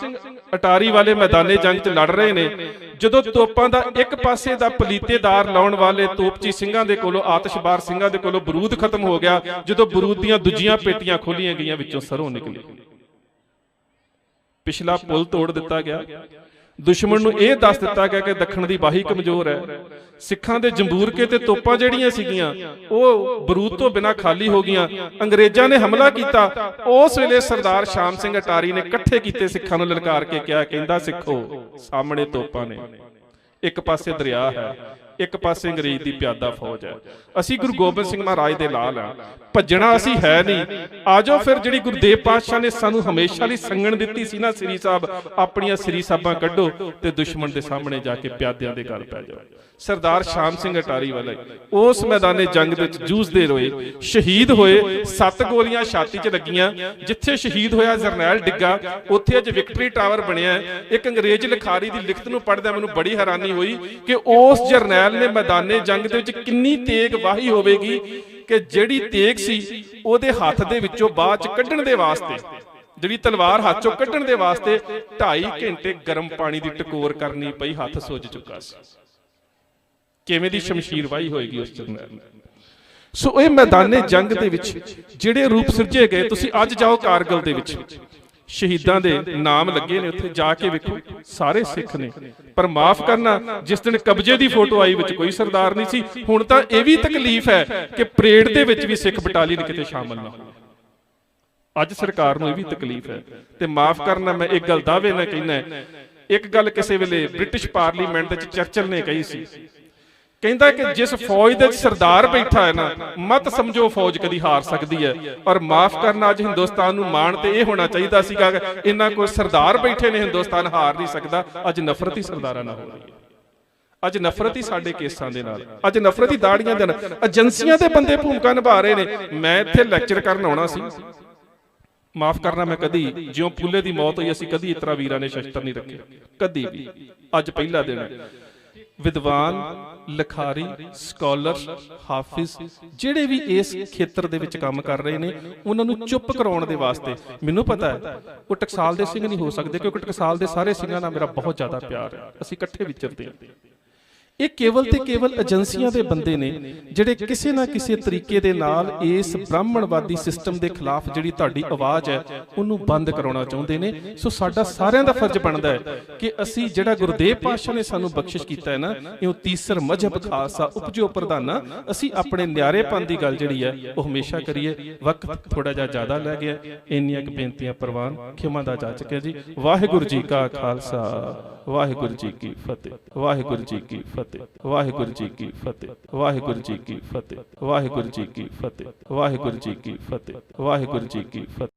ਅਟਾਰੀ ਵਾਲੇ ਮੈਦਾਨੇ ਜੰਗ 'ਚ ਲੜ ਰਹੇ ਨੇ। ਜਦੋਂ ਤੋਪਾਂ ਦਾ ਇੱਕ ਪਾਸੇ ਦਾ ਪਲੀਤੇਦਾਰ ਲਾਉਣ ਵਾਲੇ ਤੋਪਚੀ ਸਿੰਘਾਂ ਦੇ ਕੋਲੋਂ, ਆਤਿਸ਼ਬਾਰ ਸਿੰਘਾਂ ਦੇ ਕੋਲੋਂ ਬਰੂਦ ਖਤਮ ਹੋ ਗਿਆ, ਜਦੋਂ ਬਰੂਦ ਦੀਆਂ ਦੂਜੀਆਂ ਪੇਟੀਆਂ ਖੋਲੀਆਂ ਗਈਆਂ, ਵਿੱਚੋਂ ਸਰੋਂ ਨਿਕਲੀ। ਪਿਛਲਾ ਪੁਲ ਤੋੜ ਦਿੱਤਾ ਗਿਆ। ਦੁਸ਼ਮਣ ਨੂੰ ਇਹ ਦੱਸ ਦਿੱਤਾ ਗਿਆ ਕਿ ਦੱਖਣ ਦੀ ਬਾਹੀ ਕਮਜ਼ੋਰ ਹੈ। ਸਿੱਖਾਂ ਦੇ ਜੰਬੂਰਕੇ ਤੇ ਤੋਪਾਂ ਜਿਹੜੀਆਂ ਸੀਗੀਆਂ ਉਹ ਬਰੂਦ ਤੋਂ ਬਿਨਾਂ ਖਾਲੀ ਹੋ ਗਈਆਂ। ਅੰਗਰੇਜ਼ਾਂ ਨੇ ਹਮਲਾ ਕੀਤਾ। ਉਸ ਵੇਲੇ ਸਰਦਾਰ ਸ਼ਾਮ ਸਿੰਘ ਅਟਾਰੀ ਨੇ ਇਕੱਠੇ ਕੀਤੇ ਸਿੱਖਾਂ ਨੂੰ ਲਲਕਾਰ ਕੇ ਕਿਹਾ, ਕਹਿੰਦਾ ਸਿੱਖੋ ਸਾਹਮਣੇ ਤੋਪਾਂ ਨੇ, ਇੱਕ ਪਾਸੇ ਦਰਿਆ ਹੈ, ਇੱਕ ਪਾਸੇ ਅੰਗਰੇਜ਼ ਦੀ ਪਿਆਦਾ ਫੌਜ ਹੈ। ਅਸੀਂ ਗੁਰੂ ਗੋਬਿੰਦ ਸਿੰਘ ਮਹਾਰਾਜ ਦੇ ਲਾਲ ਆ, ਭੱਜਣਾ ਅਸੀਂ ਹੈ ਨਹੀਂ। ਆਜੋ ਫਿਰ ਜਿਹੜੀ ਗੁਰਦੇਵ ਪਾਤਸ਼ਾਹ ਨੇ ਸਾਨੂੰ ਹਮੇਸ਼ਾ ਲਈ ਸੰਗਣ ਦਿੱਤੀ ਸੀ ਨਾ ਸ੍ਰੀ ਸਾਹਿਬ, ਆਪਣੀਆਂ ਸ੍ਰੀ ਸਾਹਿਬਾਂ ਕੱਢੋ ਤੇ ਦੁਸ਼ਮਣ ਦੇ ਸਾਹਮਣੇ ਜਾ ਕੇ ਪਿਆਦਿਆਂ ਦੇ ਗਲ ਪੈ ਜਾਓ। ਸਰਦਾਰ ਸ਼ਾਮ ਸਿੰਘ ਅਟਾਰੀ ਵਾਲੇ ਉਸ ਮੈਦਾਨੇ ਜੰਗ ਵਿੱਚ ਜੂਝਦੇ ਹੋਏ ਸ਼ਹੀਦ ਹੋਏ। 7 ਗੋਲੀਆਂ ਛਾਤੀ 'ਚ ਲੱਗੀਆਂ। ਜਿੱਥੇ ਸ਼ਹੀਦ ਹੋਇਆ ਜਰਨੈਲ ਡਿੱਗਾ, ਉੱਥੇ ਅੱਜ ਵਿਕਟਰੀ ਟਾਵਰ ਬਣਿਆ। ਇੱਕ ਅੰਗਰੇਜ਼ ਲਿਖਾਰੀ ਦੀ ਲਿਖਤ ਨੂੰ ਪੜ੍ਹਦਿਆਂ ਮੈਨੂੰ ਬੜੀ ਹੈਰਾਨੀ ਹੋਈ ਕਿ ਉਸ ਜਰਨੈਲ ਨੇ ਮੈਦਾਨੇ ਜੰਗ ਦੇ ਵਿੱਚ ਕਿੰਨੀ ਤੇਗ ਵਾਹੀ ਹੋਵੇਗੀ ਕਿ ਜਿਹੜੀ ਤੇਗ ਸੀ ਉਹਦੇ ਹੱਥ ਦੇ ਵਿੱਚੋਂ ਬਾਅਦ 'ਚ ਕੱਢਣ ਦੇ ਵਾਸਤੇ, ਜਿਹੜੀ ਤਲਵਾਰ ਹੱਥ 'ਚੋਂ ਕੱਢਣ ਦੇ ਵਾਸਤੇ 2.5 ਘੰਟੇ ਗਰਮ ਪਾਣੀ ਦੀ ਟਕੋਰ ਕਰਨੀ ਪਈ। ਹੱਥ ਸੁੱਜ ਚੁੱਕਾ ਸੀ। ਕਿਵੇਂ ਦੀ ਸ਼ਮਸ਼ੀਰ ਵਾਹੀ ਹੋਏਗੀ ਉਸ ਜਰਨੈਲ ਨੇ। ਸੋ ਇਹ ਮੈਦਾਨੇ ਜੰਗ ਦੇ ਵਿੱਚ ਜਿਹੜੇ ਰੂਪ ਸਿਰਜੇ ਗਏ, ਤੁਸੀਂ ਅੱਜ ਜਾਓ ਕਾਰਗਿਲ ਦੇ ਵਿੱਚ ਸ਼ਹੀਦਾਂ ਦੇ ਨਾਮ ਲੱਗੇ ਨੇ, ਉੱਥੇ ਜਾ ਕੇ ਵੇਖੋ ਸਾਰੇ ਸਿੱਖ ਨੇ। ਪਰ ਮਾਫ ਕਰਨਾ, ਜਿਸ ਦਿਨ ਕਬਜ਼ੇ ਦੀ ਫੋਟੋ ਆਈ ਵਿੱਚ ਕੋਈ ਸਰਦਾਰ ਨਹੀਂ ਸੀ। ਹੁਣ ਤਾਂ ਇਹ ਵੀ ਤਕਲੀਫ ਹੈ ਕਿ ਪਰੇਡ ਦੇ ਵਿੱਚ ਵੀ ਸਿੱਖ ਬਟਾਲੀਅਨ ਕਿਤੇ ਸ਼ਾਮਲ ਨਾ ਹੋਵੇ। ਅੱਜ ਸਰਕਾਰ ਨੂੰ ਇਹ ਵੀ ਤਕਲੀਫ ਹੈ। ਤੇ ਮਾਫ ਕਰਨਾ, ਮੈਂ ਇੱਕ ਗੱਲ ਦਾਅਵੇ ਨਾਲ ਕਹਿਣਾ, ਇੱਕ ਗੱਲ ਕਿਸੇ ਵੇਲੇ ਬ੍ਰਿਟਿਸ਼ ਪਾਰਲੀਮੈਂਟ ਵਿੱਚ ਚਰਚਲ ਨੇ ਕਹੀ ਸੀ, ਕਹਿੰਦਾ ਕਿ ਜਿਸ ਫੌਜ ਦੇ ਸਰਦਾਰ ਬੈਠਾ ਹੈ ਨਾ, ਮਤ ਸਮਝੋ ਫੌਜ ਕਦੀ ਹਾਰ ਸਕਦੀ ਹੈ। ਔਰ ਮਾਫ ਕਰਨਾ, ਅੱਜ ਹਿੰਦੁਸਤਾਨ ਨੂੰ ਮਾਣ ਤੇ ਇਹ ਹੋਣਾ ਚਾਹੀਦਾ ਸੀਗਾ ਕਿ ਇਹਨਾਂ ਕੋਲ ਸਰਦਾਰ ਬੈਠੇ ਨੇ, ਹਿੰਦੁਸਤਾਨ ਹਾਰ ਨਹੀਂ ਸਕਦਾ। ਅੱਜ ਨਫ਼ਰਤ ਹੀ ਸਰਦਾਰਾਂ ਨਾਲ ਹੋ ਰਹੀ ਹੈ। ਅੱਜ ਨਫ਼ਰਤ ਹੀ ਸਾਡੇ ਕੇਸਾਂ ਦੇ ਨਾਲ, ਅੱਜ ਨਫ਼ਰਤ ਹੀ ਦਾੜੀਆਂ ਦੇ ਨਾਲ, ਏਜੰਸੀਆਂ ਦੇ ਬੰਦੇ ਭੂਮਿਕਾ ਨਿਭਾ ਰਹੇ ਨੇ। ਮੈਂ ਇੱਥੇ ਲੈਕਚਰ ਕਰਨ ਆਉਣਾ ਸੀ, ਮਾਫ ਕਰਨਾ, ਮੈਂ ਕਦੀ ਜਿਉਂ ਫੁੱਲੇ ਦੀ ਮੌਤ ਹੋਈ ਅਸੀਂ ਕਦੀ ਇਤਰਾ ਵੀਰਾਂ ਨੇ ਸ਼ਸਤਰ ਨਹੀਂ ਰੱਖੇ, ਕਦੀ ਵੀ। ਅੱਜ ਪਹਿਲਾ ਦਿਨ ਹੈ। ਵਿਦਵਾਨ, ਲਿਖਾਰੀ, ਸਕਾਲਰ, ਹਾਫਿਜ਼ ਜਿਹੜੇ ਵੀ ਇਸ ਖੇਤਰ ਦੇ ਵਿੱਚ ਕੰਮ ਕਰ ਰਹੇ ਨੇ, ਉਹਨਾਂ ਨੂੰ ਚੁੱਪ ਕਰਾਉਣ ਦੇ ਵਾਸਤੇ, ਮੈਨੂੰ ਪਤਾ ਹੈ ਉਹ ਟਕਸਾਲ ਦੇ ਸਿੰਘ ਨਹੀਂ ਹੋ ਸਕਦੇ, ਕਿਉਂਕਿ ਟਕਸਾਲ ਦੇ ਸਾਰੇ ਸਿੰਘਾਂ ਨਾਲ ਮੇਰਾ ਬਹੁਤ ਜ਼ਿਆਦਾ ਪਿਆਰ ਹੈ, ਅਸੀਂ ਇਕੱਠੇ ਵਿਚਰਦੇ ਹਾਂ। ਇਹ ਕੇਵਲ ਤੇ ਕੇਵਲ ਏਜੰਸੀਆਂ ਦੇ ਬੰਦੇ ਨੇ ਜਿਹੜੇ ਕਿਸੇ ਨਾ ਕਿਸੇ ਤਰੀਕੇ ਦੇ ਨਾਲ ਇਸ ਬ੍ਰਾਹਮਣਵਾਦੀ ਸਿਸਟਮ ਦੇ ਖਿਲਾਫ ਜਿਹੜੀ ਤੁਹਾਡੀ ਆਵਾਜ਼ ਹੈ ਉਹਨੂੰ ਬੰਦ ਕਰਾਉਣਾ ਚਾਹੁੰਦੇ ਨੇ। ਸੋ ਸਾਡਾ ਸਾਰਿਆਂ ਦਾ ਫਰਜ਼ ਬਣਦਾ ਹੈ ਕਿ ਅਸੀਂ ਜਿਹੜਾ ਗੁਰਦੇਵ ਪਾਤਸ਼ਾਹ ਨੇ ਸਾਨੂੰ ਬਖਸ਼ਿਸ਼ ਕੀਤਾ ਹੈ ਨਾ, ਇਹ ਤੀਸਰ ਮਜ਼ਹਬ ਖਾਲਸਾ ਉਪਜੋ ਪ੍ਰਧਾਨਾ, ਅਸੀਂ ਆਪਣੇ ਨਿਆਰੇਪਨ ਦੀ ਗੱਲ ਜਿਹੜੀ ਹੈ ਉਹ ਹਮੇਸ਼ਾ ਕਰੀਏ। ਵਕਤ ਥੋੜਾ ਜਿਹਾ ਜ਼ਿਆਦਾ ਲੈ ਗਿਆ, ਇੰਨੀਆਂ ਕੁ ਬੇਨਤੀਆਂ ਪ੍ਰਵਾਨ ਖਿਮਾ ਦਾ ਜਾ ਚੁੱਕਿਆ ਜੀ। ਵਾਹਿਗੁਰੂ ਜੀ ਕਾ ਖਾਲਸਾ, ਵਾਹਿਗੁਰੂ ਜੀ ਕੀ ਫਤਿਹ, ਵਾਹਿਗੁਰੂ ਜੀ ਕੀ ਫਤਿਹ, ਵਾਹਿਗੁਰੂ ਜੀ ਕੀ ਫਤਿਹ, ਵਾਹਿਗੁਰੂ ਜੀ ਕੀ ਫਤਿਹ, ਵਾਹਿਗੁਰੂ ਜੀ ਕੀ ਫਤਿਹ, ਵਾਹਿਗੁਰੂ ਜੀ ਕੀ ਫਤਿਹ, ਵਾਹਿਗੁਰੂ ਜੀ ਕੀ ਫਤਿਹ।